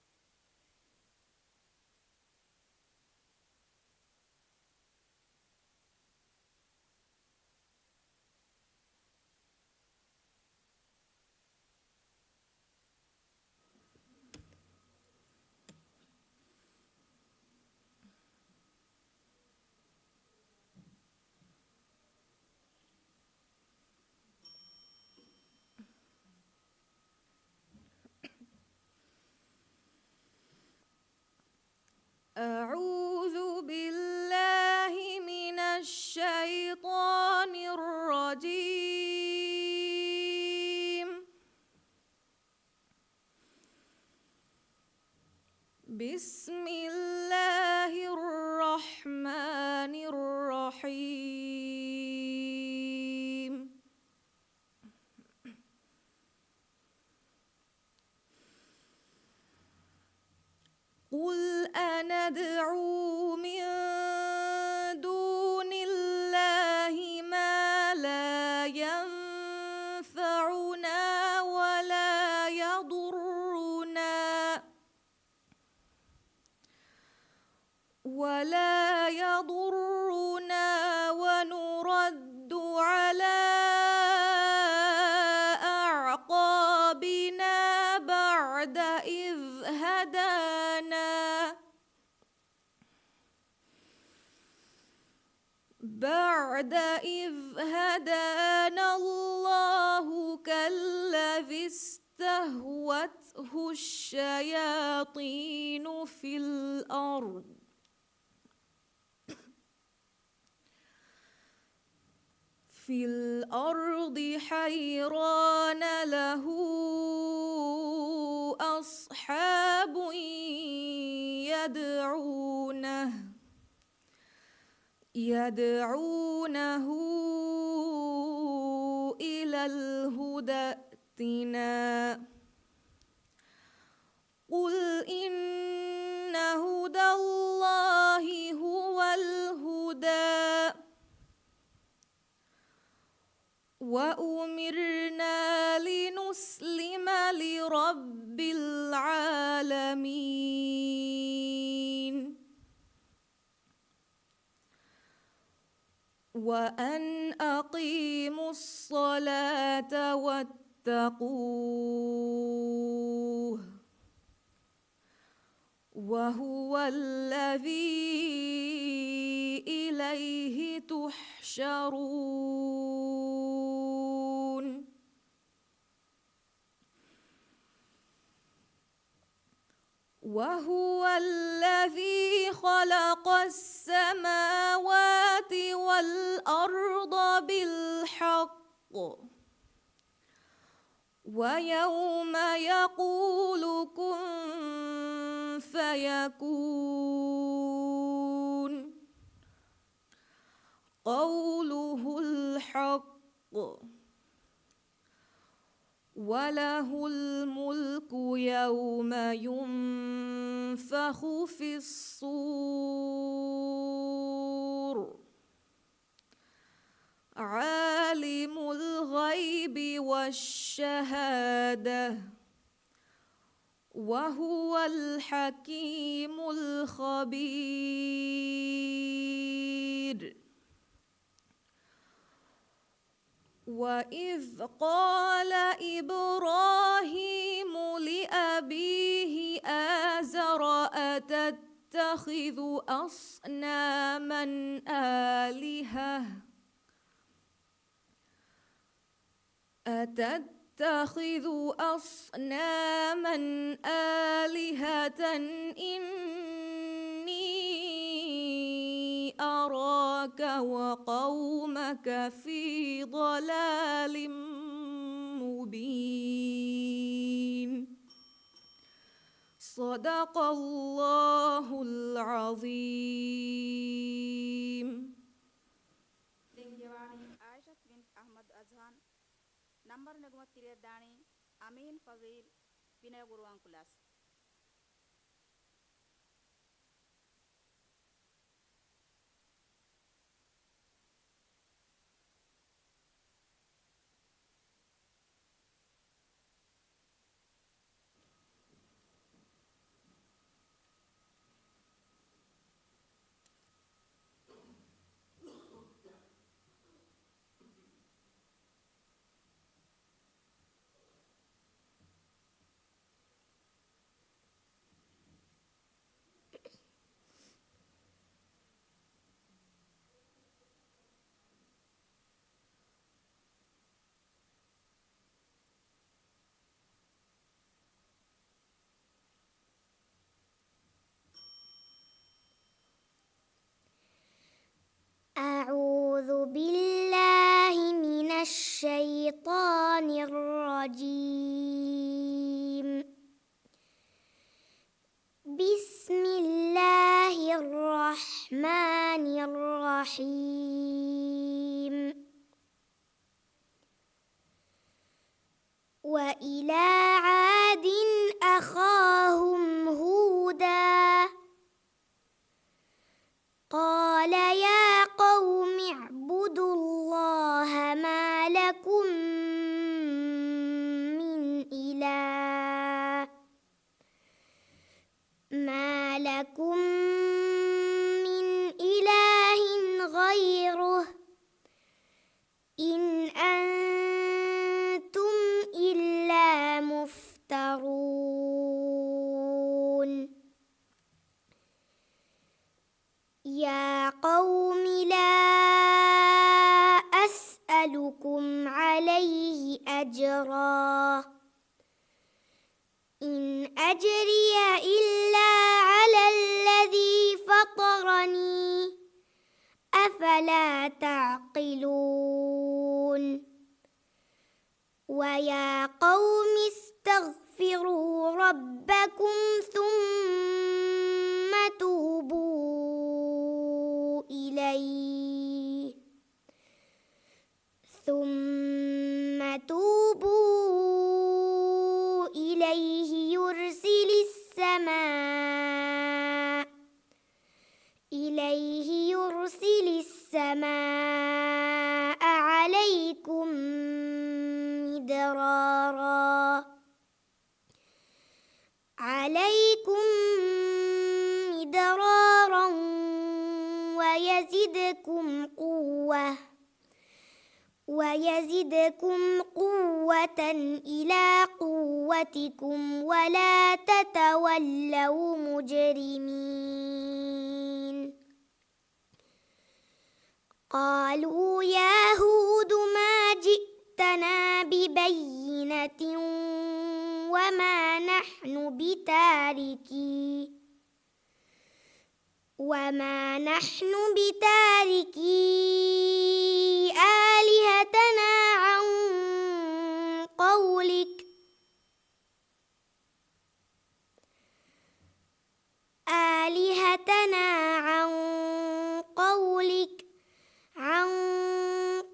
أعوذ بالله من الشيطان الرجيم. بسم الله الرحمن الرحيم. قل أندعو من دون الله ما لا ينفعنا ولا يضرنا ونرد على أعقابنا بعد إذ هدانا الله كالذي استهوته الشياطين في الأرض في الأرض حيران له أصحاب يدعونه إلى الهدى ائتنا قل إن هدى الله هو الهدى وأمرنا لنسلم لرب العالمين وأن أقيموا الصلاة واتقوه وهو الذي إليه تحشرون وهو الذي خلق السماوات والأرض بالحق ويوم يقول كن فيكون قوله الحق وله الملك يوم ينفخ في الصور عالم الغيب والشهادة وهو الحكيم الخبير وإذ قال إبراهيم لأبيه آزر أتتخذ أصناما آلهة إني أراك وقومك في ضلال مبين صدق الله العظيم. Lingjawani Aishat bint Ahmad Azhan number nagmat Dani Amin Fazil Vinay Guruan Kulas. أعوذ بالله من الشيطان الرجيم. بسم الله الرحمن الرحيم. وإلى عاد أخاهم هودا قال يا قوم اعبدوا الله ما لكم من إله غيره إن أنتم إلا مفترون. يا قوم لا أسألكم عليه أجرا إن أجري إلا على الذي فطرني أفلا تعقلون. توبوا إليه يرسل السماء عليكم مدرارا ويزدكم قوة إلى قوتكم ولا تتولوا مجرمين. قالوا يا هود ما جئتنا ببينة وما نحن بتاركي آلهتنا عن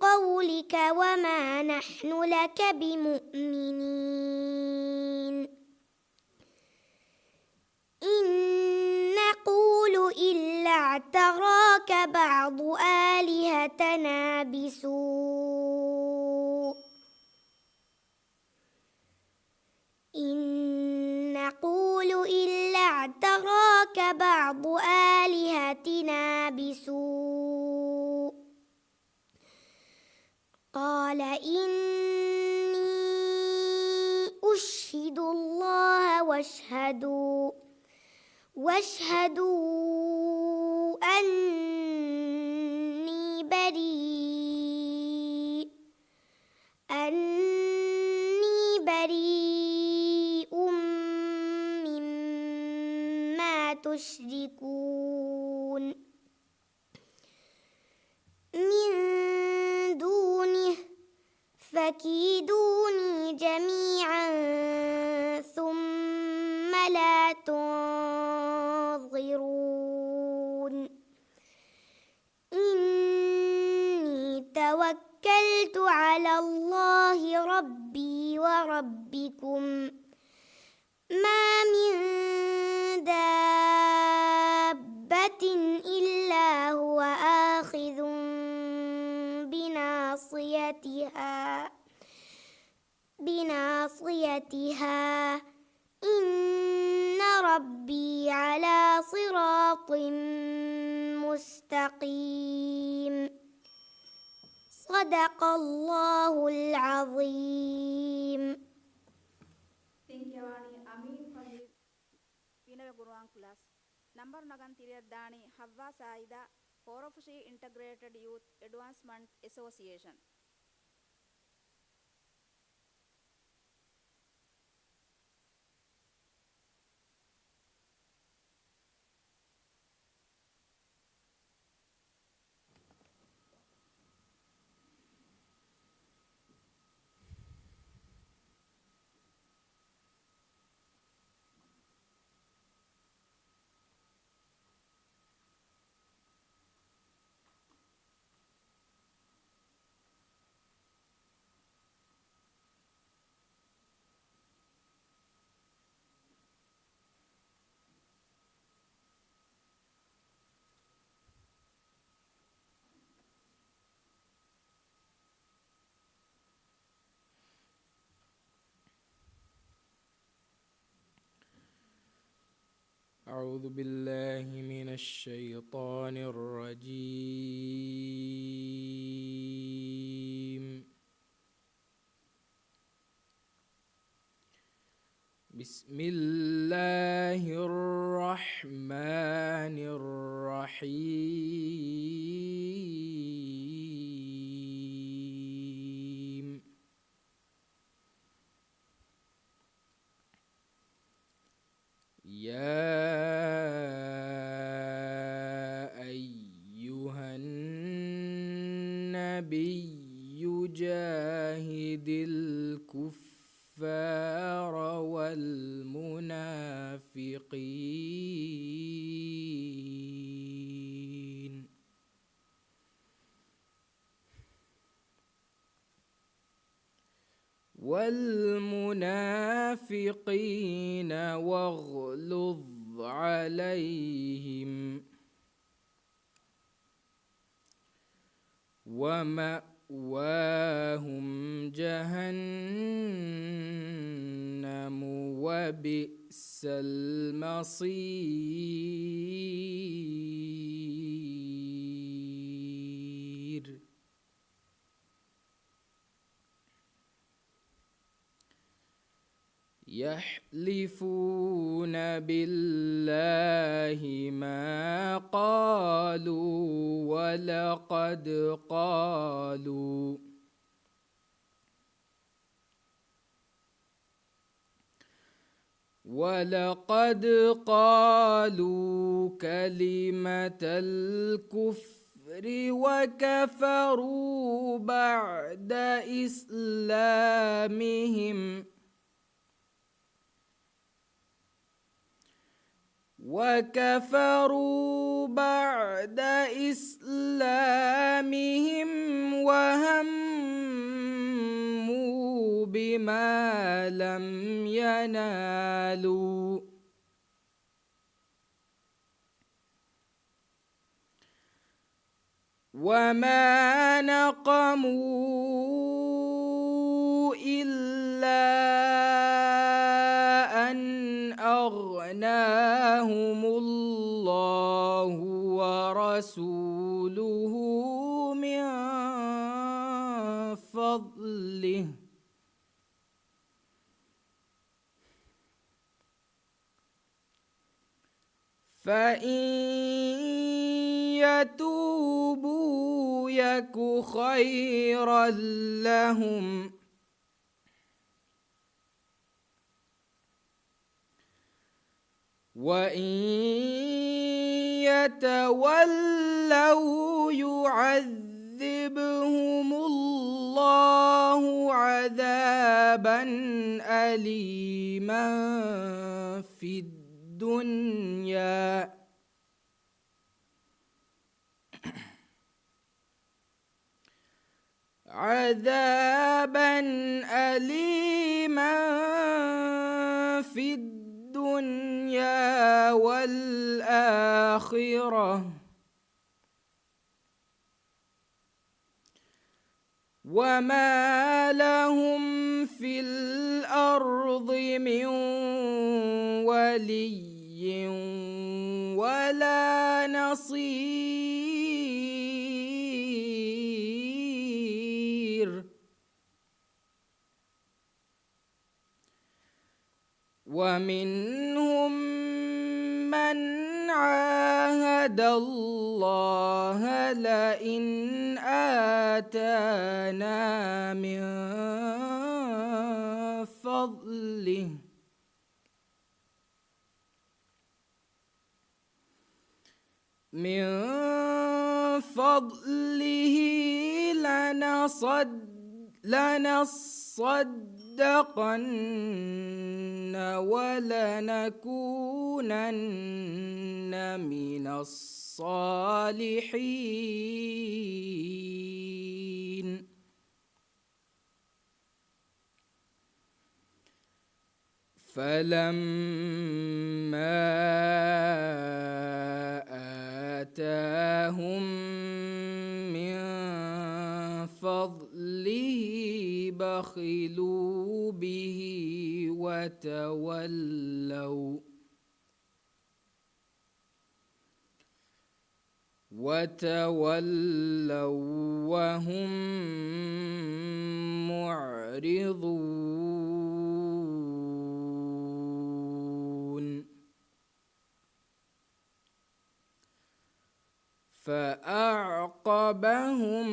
قولك وما نحن لك بمؤمنين. إن نقول إلا اعتراك بعض آلهتنا بسوء قال إني أشهد الله واشهدوا أني بريء مما تشركون من دونه فكيدوني جميعا ثم لا تنظرون. إني توكلت على الله ربي وربكم ما من دابة إلا هو آخذ بناصيتها إن ربي على صراط مستقيم. صدق الله العظيم. Thank you, Amin, for the Pinava Guruan class. Number Nagan Tiradani, Havva Saida, Korofushi Integrated Youth Advancement Association. أعوذ بالله من الشيطان الرجيم. بسم الله الرحمن الرحيم. يا أيها النبي جاهد الكفار والمنافقين والمنافقين واغلظ عليهم ومأواهم جهنم وبئس المصير. يحلفون بالله ما قالوا ولقد قالوا كلمة الكفر وكفروا بعد إسلامهم وهموا بما لم ينالوا وما نقموا إلا أن أغناهم الله ورسوله من فضله فإن يتوبوا يك خيرا لهم وإن يتولوا يعذبهم الله عذابا أليما في الدنيا والآخرة وما لهم في الأرض من ولي ولا نصير ومنهم من عاهد الله لئن آتانا من فضله لنصدقن ولنكونن من الصالحين فلما آتاهم من فضله بخلوا به وتولوا وهم معرضون فأعقبهم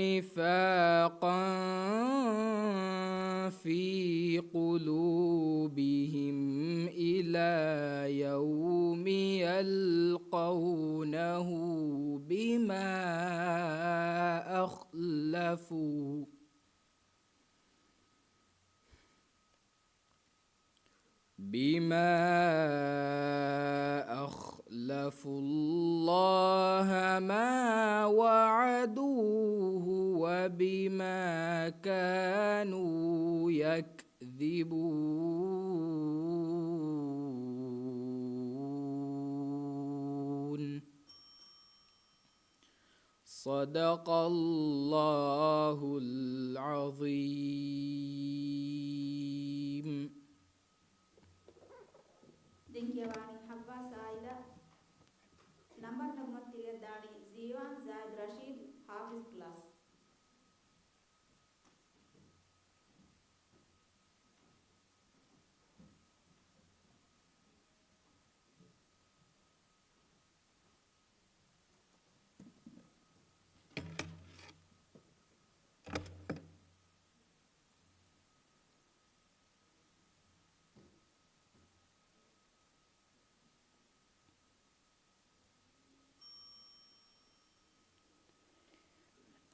نفاقا في قلوبهم إلى يوم يلقونه بما أخلفوا الله ما وعدوه بما كانوا يكذبون. صدق الله العظيم. Dinkiawani Habba Saida number Nagmat Dadi Ziwan Zaid Rashid Hafiz class.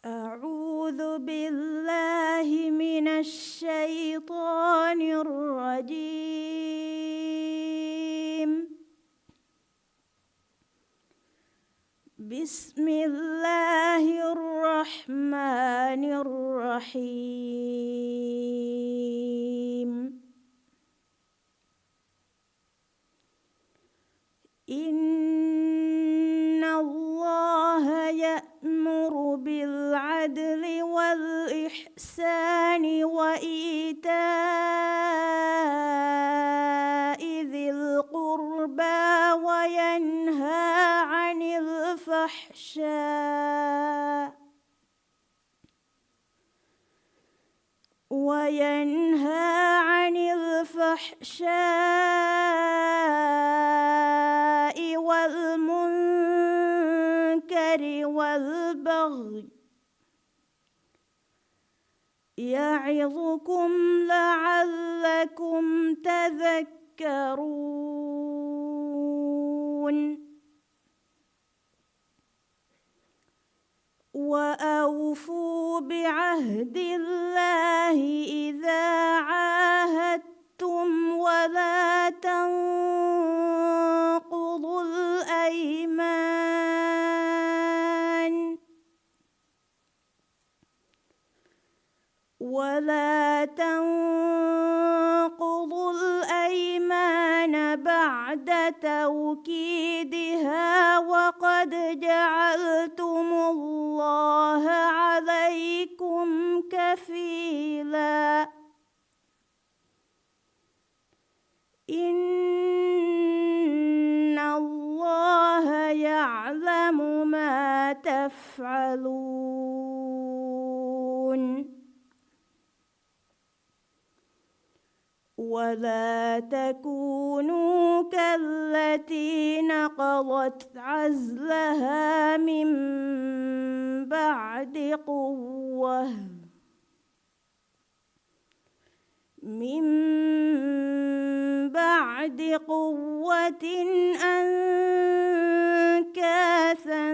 أعوذ بالله من الشيطان الرجيم. بسم الله الرحمن الرحيم. إن الله يأمر بالعدل والإحسان وإيتاء ذي القربى وينهى عن الفحشاء والمنكر والبغي يعظكم لعلكم تذكرون. وأوفوا بعهد الله إذا عاهدتم ولا تنقضوا الأيمان بعد توكيدها وقد جعلتم الله عليكم كفيلا. إن الله يعلم ما تفعلون. ولا تكونوا كالتي نقضت عزلها من بعد قوة أنكاثا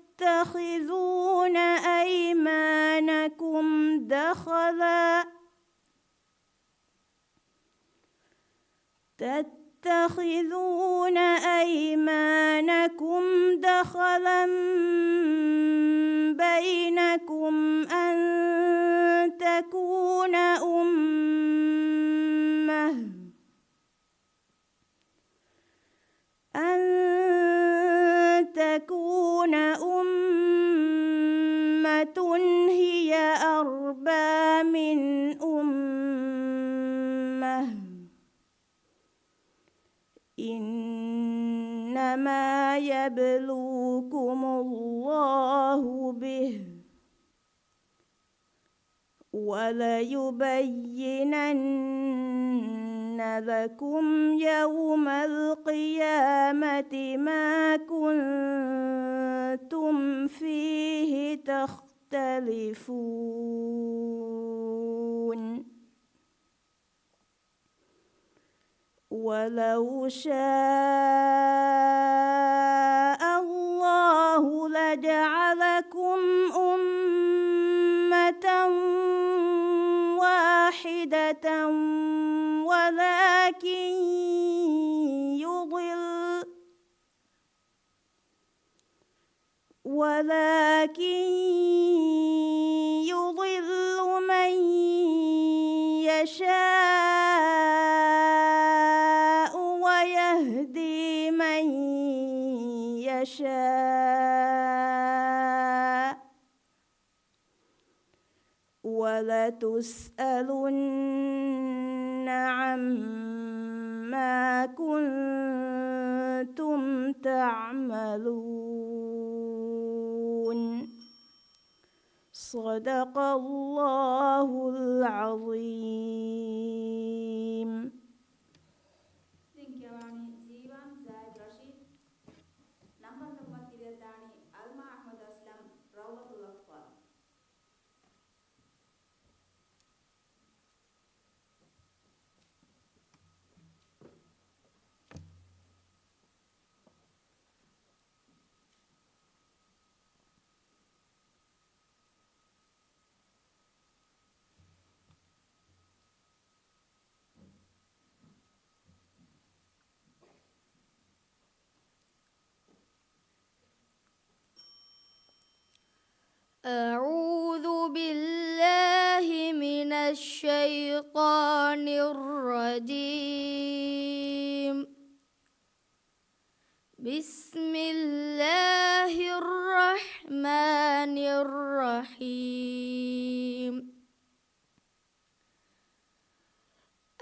تتخذون أيمانكم دخلا بينكم أن تكون أمة هي أربى من أمة. إنما يبلوكم الله به وليبينن لكم يوم القيامة ما كنتم فيه تختلفون. ولو شاء الله لجعلكم أمة واحدة ولكن يضل من يشاء ويهدي من يشاء ولتسألن عما كنتم تعملون. صدق الله العظيم. Dinkewani Zivan Zaid Rashid. Number number Kirdani Alma Ahmad Aslam Rawlatul Atfal. أعوذ بالله من الشيطان الرجيم. بسم الله الرحمن الرحيم.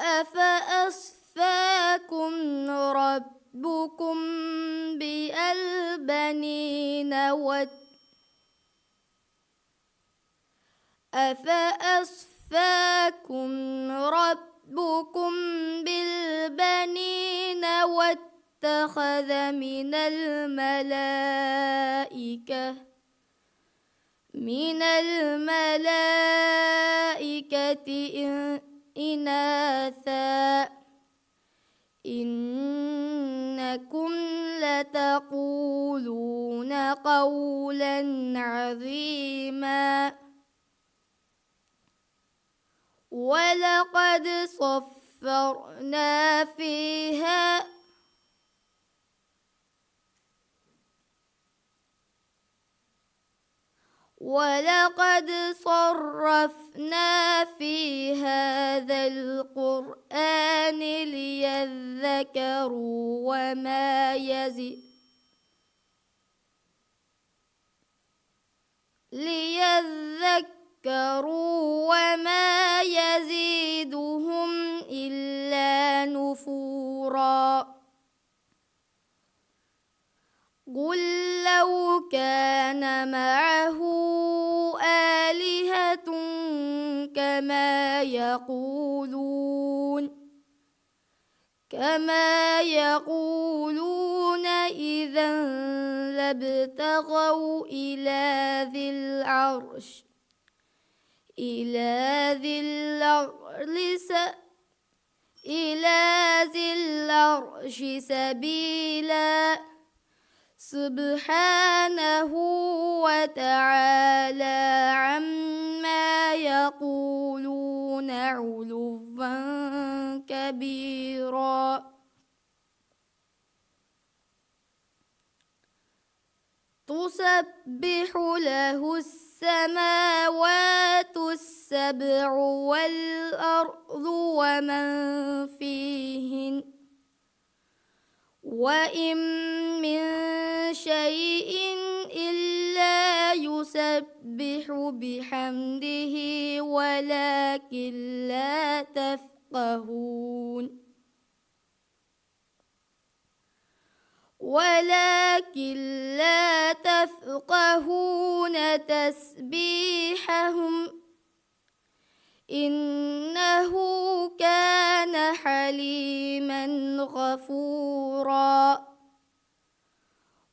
أفأصفاكم ربكم بالبنين أفأصفاكم ربكم بالبنين واتخذ من الملائكة إناثا إنكم لتقولون قولا عظيما. ولقد صرفنا في هذا القرآن ليذكروا وما يزيدهم إلا نفورا. قل لو كان معه آلهة كما يقولون إذا لابتغوا إلى ذي العرش سبيلا. سبحانه وتعالى عما يقولون علوا كبيرا. تسبح له السماوات السبع والأرض ومن فيهن وإن من شيء إلا يسبح بحمده ولكن لا تفقهون تسبيحهم إنه كان حليما غفورا.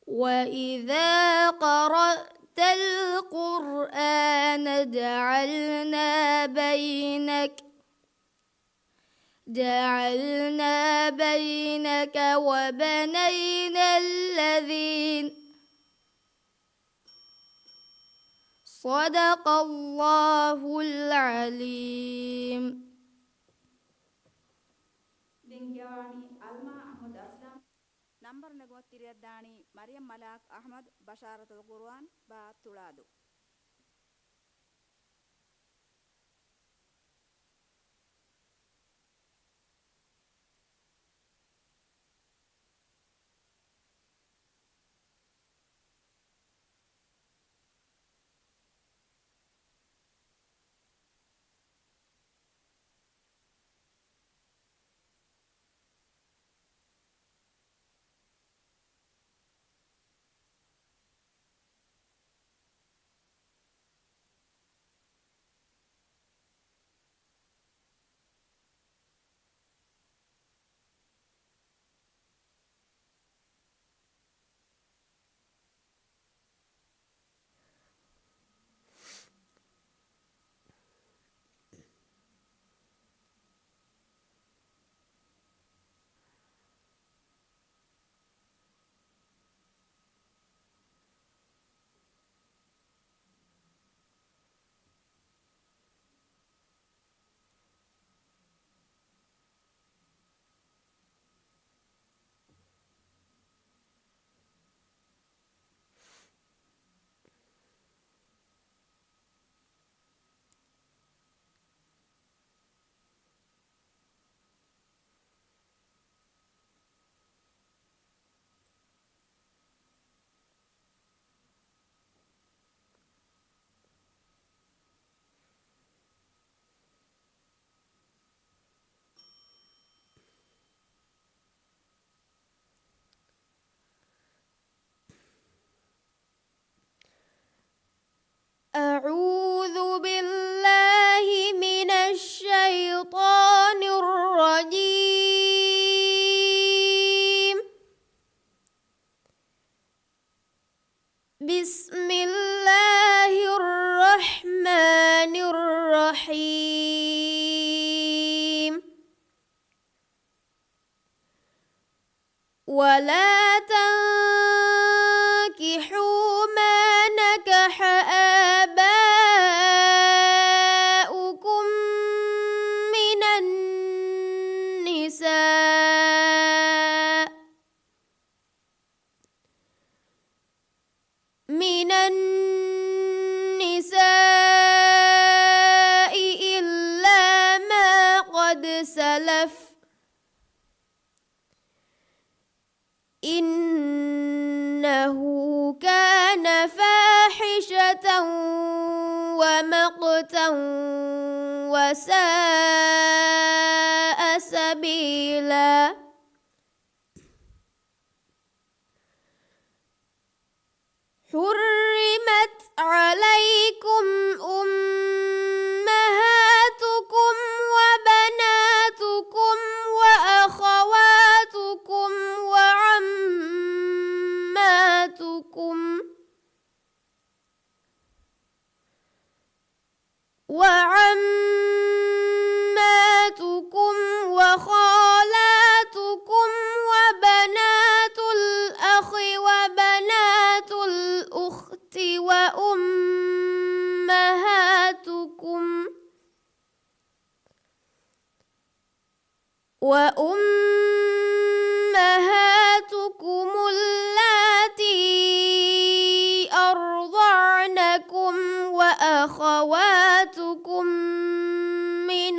وإذا قرأت القرآن جعلنا بينك وبين الذين صدق الله العليم. Dinkyawani Alma Ahmad Aslam. Number ನೆಗೊತ್ತಿರಿಯದ್ದಾಣಿ ಮರಿಯಂ ಮಲಾಕ್ ಅಹಮದ್ ಬಶಾರತುಲ್ ಕುರ್ಆನ್ ಬಾ ತುಳಾದು. أعوذ بالله من الشيطان الرجيم. بسم الله الرحمن الرحيم. ولا تنكحوا ما نكح آباؤكم من النساء إلا ما قد سلف إنه كان فاحشة ومقتا وساء سبيلا. حرمت عليكم أمهاتكم وبناتكم وأخواتكم وعماتكم وخالاتكم وبنات الأخ وبنات الأخت وأمهاتكم اللاتي أرضعنكم وأخواتكم من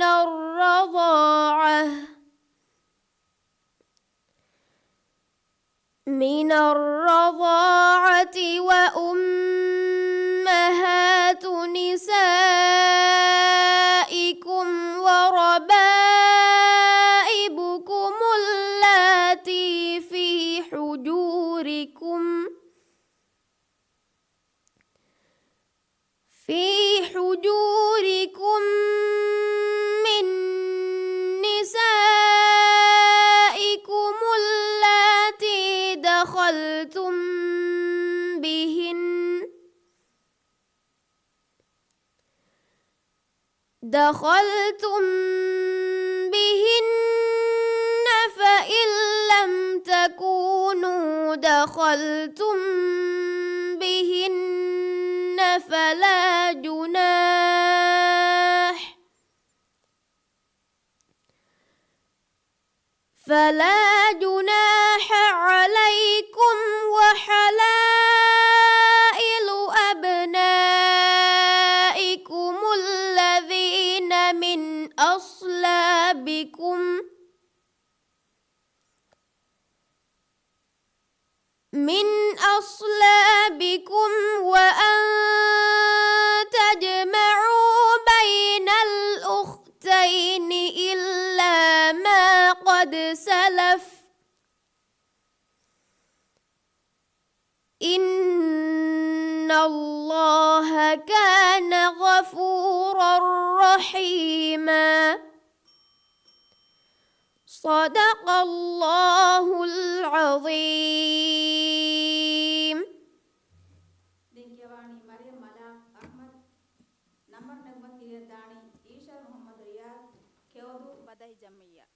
الرضاعة وأمهات نسائكم وربائبكم اللاتي في حجوركم من نسائكم اللاتي دخلتم بهن فإن لم تكونوا دخلتم بهن فلا جناح عليكم أصلابكم وأن تجمعوا بين الأختين إلا ما قد سلف إن الله كان غفورا رحيما. صدق الله العظيم. Dinkyawani Maryam Malak Ahmad Namar Nagmat Dani Isha Muhammad Riyad Kyodu Badai Jamia.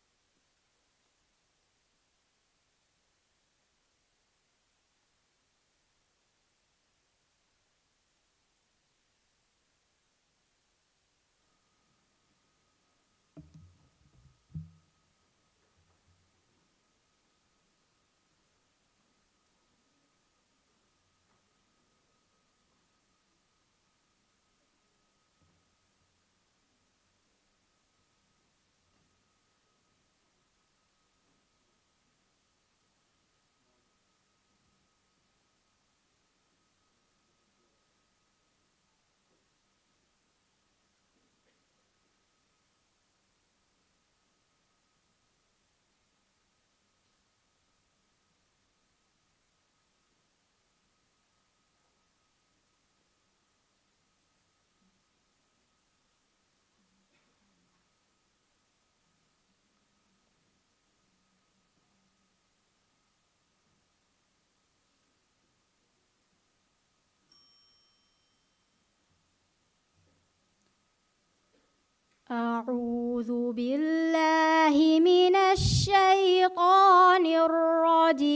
أعوذ بالله من الشيطان الرجيم.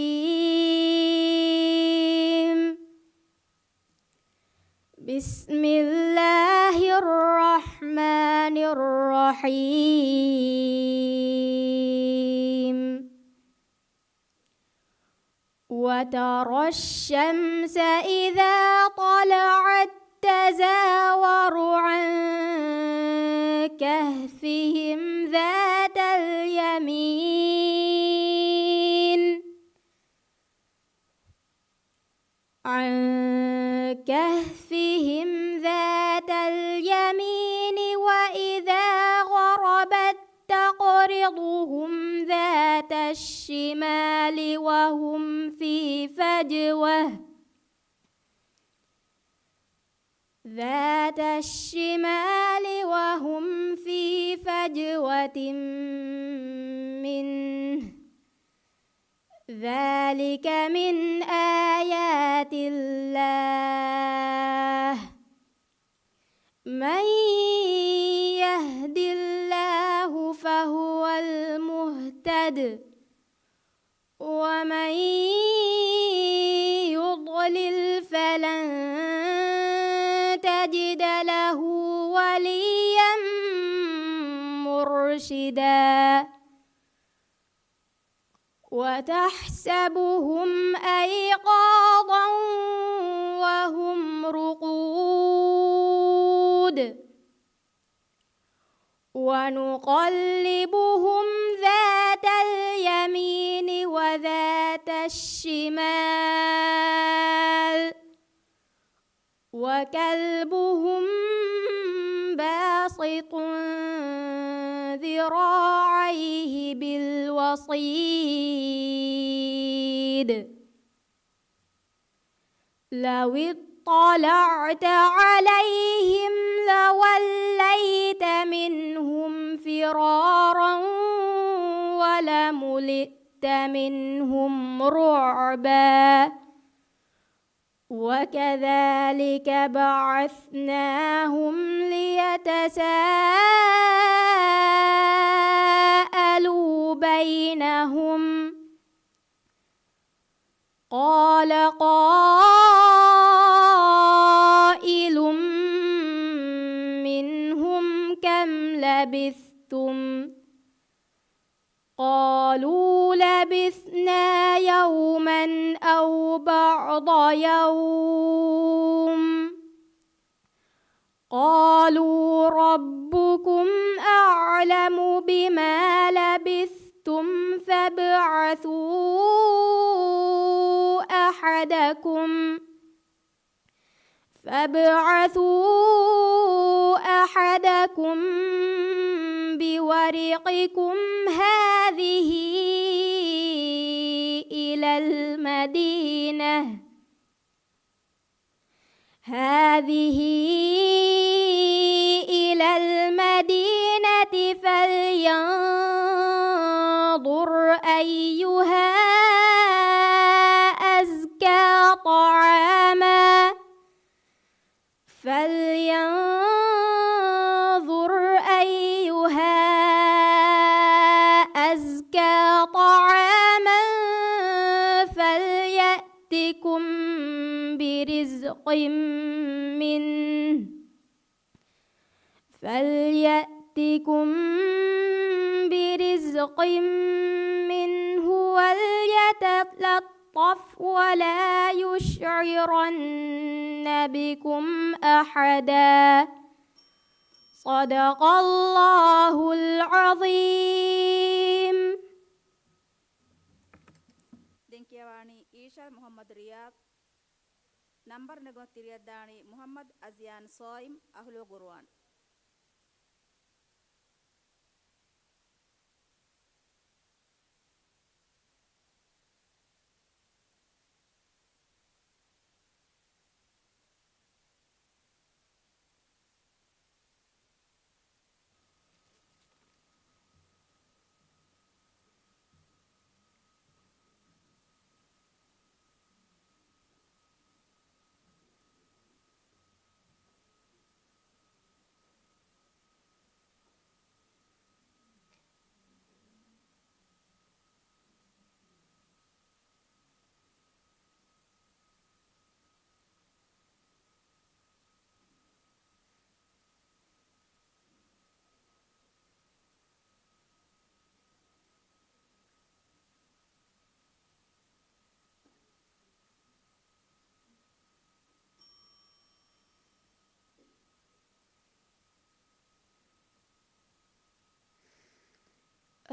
بسم الله الرحمن الرحيم. وترى الشمس إذا طلعت تزاور عن كهفهم ذات اليمين وإذا غربت تقرضهم ذات الشمال وهم في فجوة منه ذلك من آيات الله. من يهد الله فهو المهتد ومن يضلل فلن تجد له وليا مرشدا. وتحسبهم أيقاظا وهم رقود ونقلبهم ذات اليمين وذات الشمال وكلبهم باسط ذراعيه بالوصيد. لو اطلعت عليهم لوليت منهم فرارا ولملئت منهم رعبا. وكذلك بعثناهم ليتساءلوا بينهم قال قائل منهم كم لبثتم قالوا لبثنا يوما أو بعض يوم قالوا ربكم أعلم بما لبثتم فابعثوا أحدكم بورقكم هذه إلى المدينة فلينظر أيها أزكى طعاما فليأتكم برزق منه وليتلطف ولا يشعرن بكم أحدا. صدق الله العظيم. ದೆಂಕಿಯವಾಣಿ ಈಶಾ ಮೊಹಮ್ಮದ್ ರಿಯಾದ್ ನಂಬರ್ ನೆಗೊತ್ತಿರಿಯದ್ದಾಣಿ ಮೊಹಮ್ಮದ್ ಅಜಿಯಾನ್ ಸೋಯಿಮ್ ಅಹ್ಲು ಗುರ್ವಾನ್.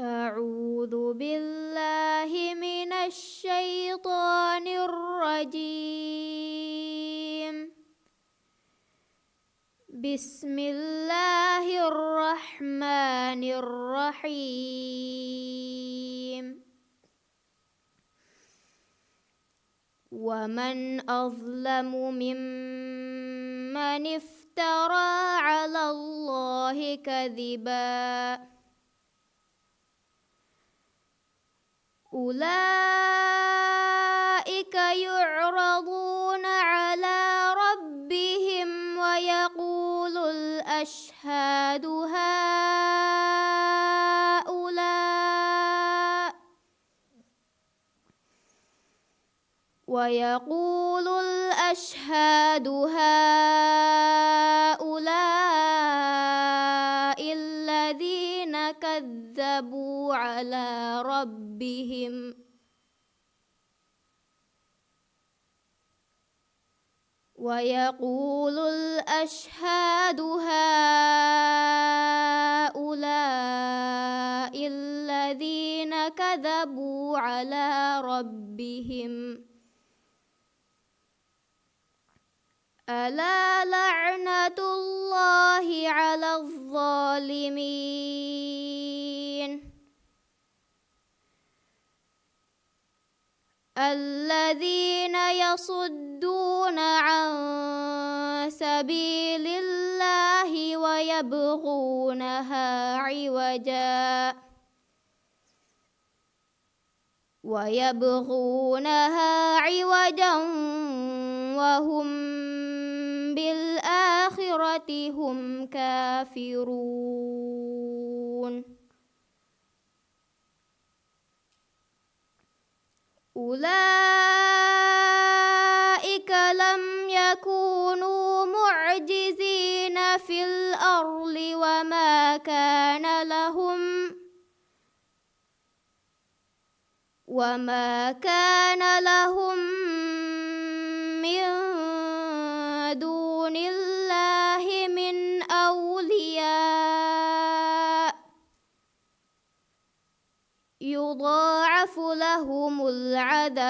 أعوذ بالله من الشيطان الرجيم. بسم الله الرحمن الرحيم. ومن أظلم ممن افترى على الله كذبا. أولئك يعرضون على ربهم ويقول الأشهاد هؤلاء الذين كذبوا على ربهم ويقول الأشهاد هؤلاء الذين كذبوا على ربهم ألا لعنة الله على الظالمين الذين يصدون عن سبيل الله ويبغونها عوجا وهم بالآخرة هم كافرون. أولئك لم يكونوا معجزين في الأرض وما كان لهم من دون الله من أولياء يضاعف لهم العذاب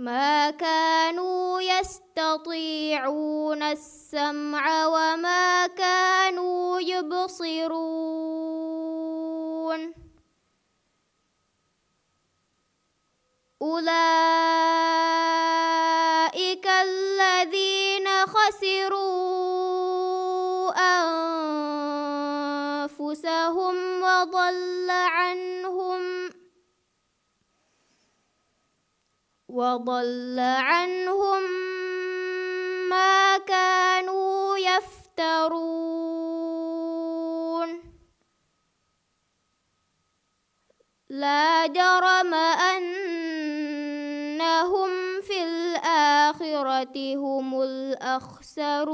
ما كانوا يستطيعون السمع وما كانوا يبصرون أولئك الذين خسروا أنفسهم وضل عنهم ما كانوا يفترون لا جرم أنهم في الآخرة هم الأخسرون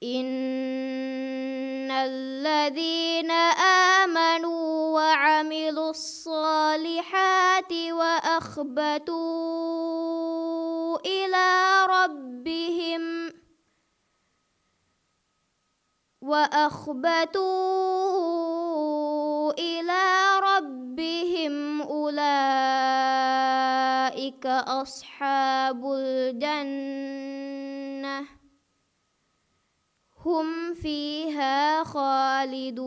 إن الذين آمنوا وعملوا الصالحات وأخبتوا إلى ربهم أولئك أصحاب الجنة هم فيها خالدون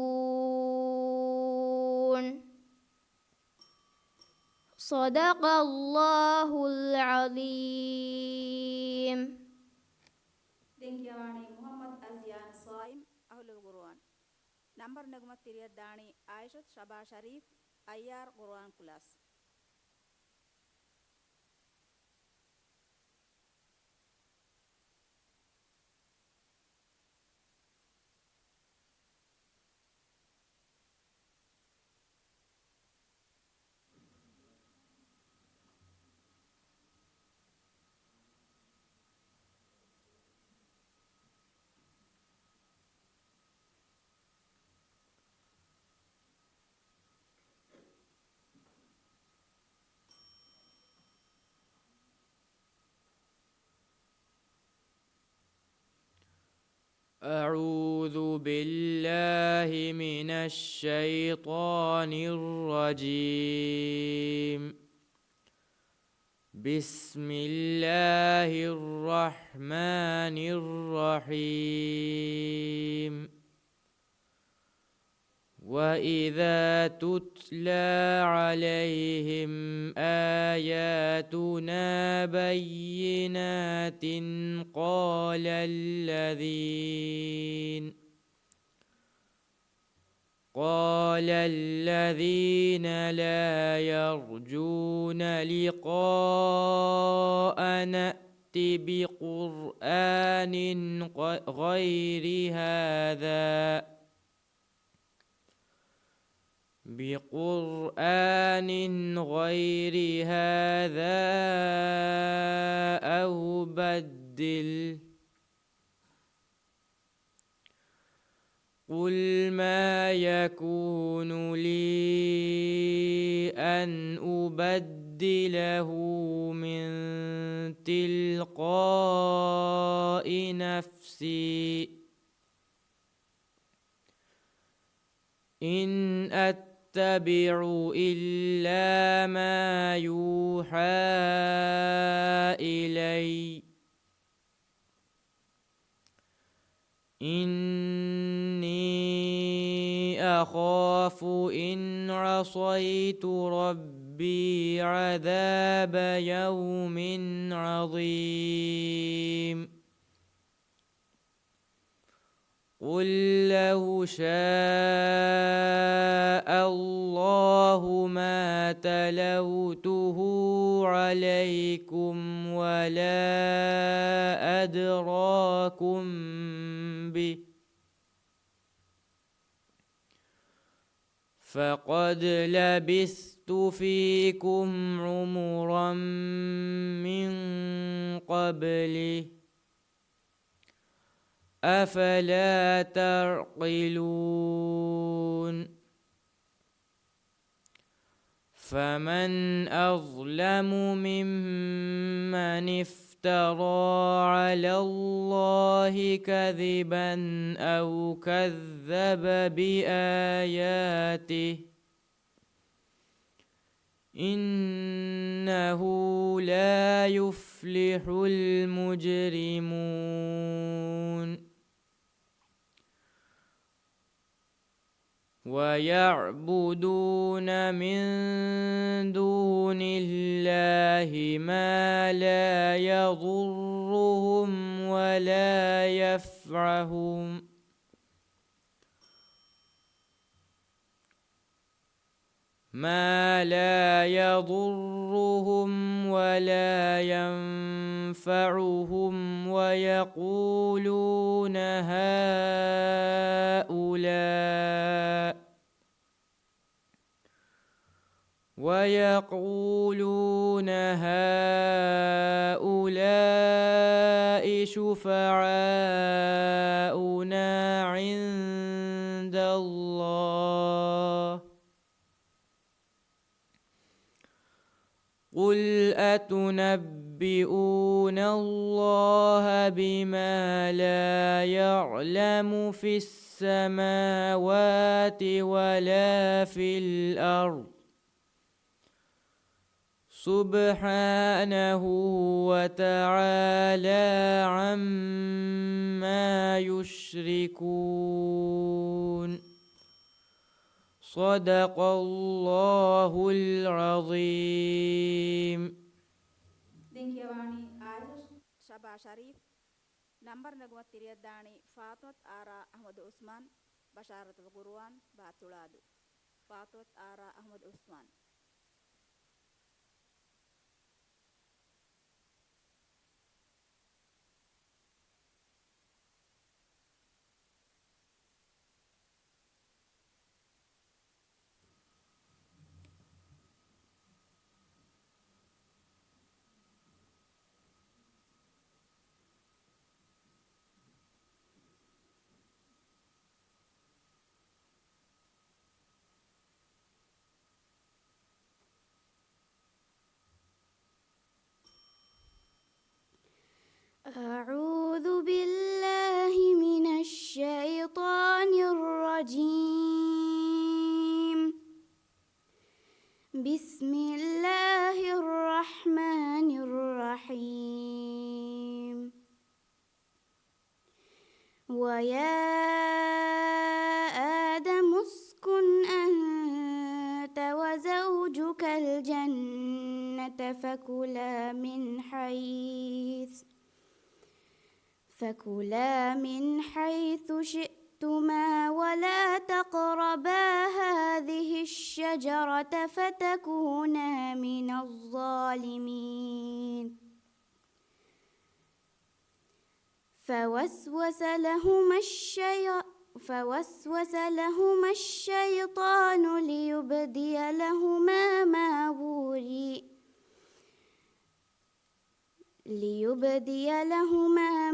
صدق الله العظيم. Dinkyawani Muhammad Azian Saim Ahlul Quran. Number Nagmat Tiriyad Dani Aishat Shaba Sharif Ayar Quran Class. أعوذ بالله من الشيطان الرجيم. بسم الله الرحمن الرحيم. وإذا تتلى عليهم آياتنا بينات قال الذين لا يرجون لقاءنا ائت بقرآن غير هذا أو بدل. قل ما يكون لي أن أبدله من تلقاء نفسي إن أتبع إلا ما يوحى إلي إني أخاف إن عصيت ربي عذاب يوم عظيم. قل لو شاء الله ما تلوته عليكم ولا أدراكم به فقد لبثت فيكم عمرا من قبله أفلا تعقلون. فمن أظلم ممن افترى على الله كذبا أو كذب بآياته إنه لا يفلح المجرمون ويعبدون من دون الله ما لا يضرهم ولا ينفعهم ويقولون هؤلاء شفعاؤنا عند الله قل أتنبئون الله بما لا يعلم في السماوات ولا في الأرض سبحانه وتعالى عما يشركون صدق الله العظيم. ദിങ്ക്യവാണി ആയുഷ് ഷബാ ഷരീഫ് നമ്പർ നഗമത് തിരിയദ്ദാണി ഫാത്വത് ആറ അഹമ്മദ് ഉസ്മാൻ ബഷാറത്ത് ഖുർആൻ ബാത്തുളാദു ഫാത്വത് ആറ അഹമ്മദ് ഉസ്മാൻ. أعوذ بالله من الشيطان الرجيم. بسم الله الرحمن الرحيم. ويا آدم اسكن أنت وزوجك الجنة فكلا من حيث شئتما ولا تقربا هذه الشجرة فتكونا من الظالمين. فوسوس لهما الشيطان ليبدي لهما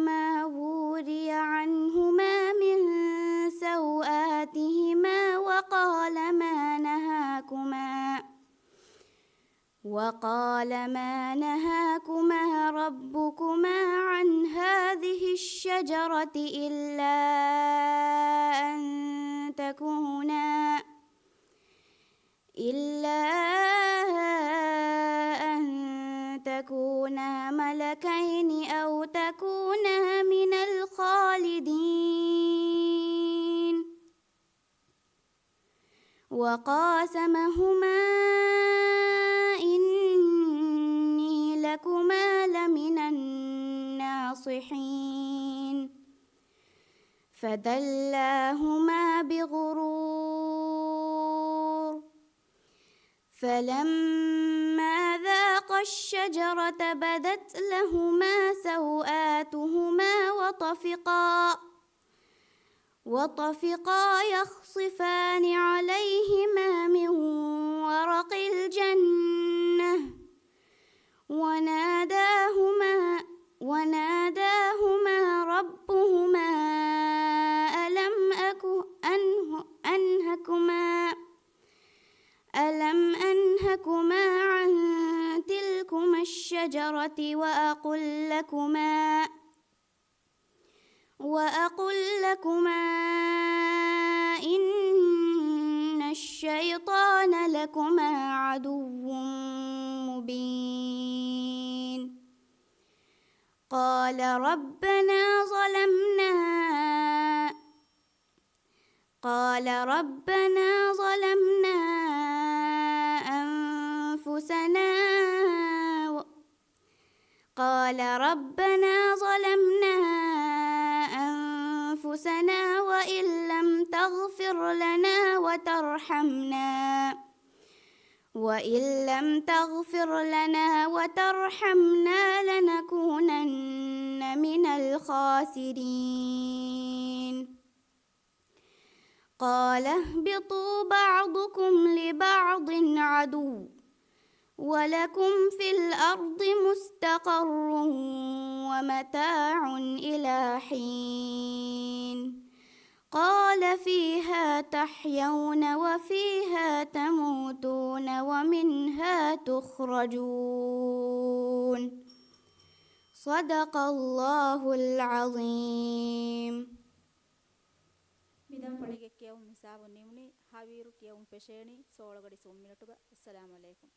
ما وري عنهما من سوآتهما وقال ما نهاكما ربكما عن هذه الشجرة إلا أن تكونا ملكين أو تكونا من الخالدين. وقاسمهما إني لكما لمن الناصحين. فدلاهما بغرور فلما ذاقا الشجرة بدت لهما سوآتهما وطفقا يخصفان عليهما من ورق الجنة وناداهما ربهما ألم أنهكما عن تلكما الشجرة وأقل لكما إن الشيطان لكما عدو مبين قال ربنا ظلمنا أنفسنا وإن لم تغفر لنا وترحمنا لنكونن من الخاسرين قال اهبطوا بعضكم لبعض عدو ولكم في الأرض مستقر ومتاع إلى حين قال فيها تحيون وفيها تموتون ومنها تخرجون صدق الله العظيم. Midam palige kiyum misabu nimni haviru kiyum pesheni soolagadi 1 minute ga assalamu alaikum.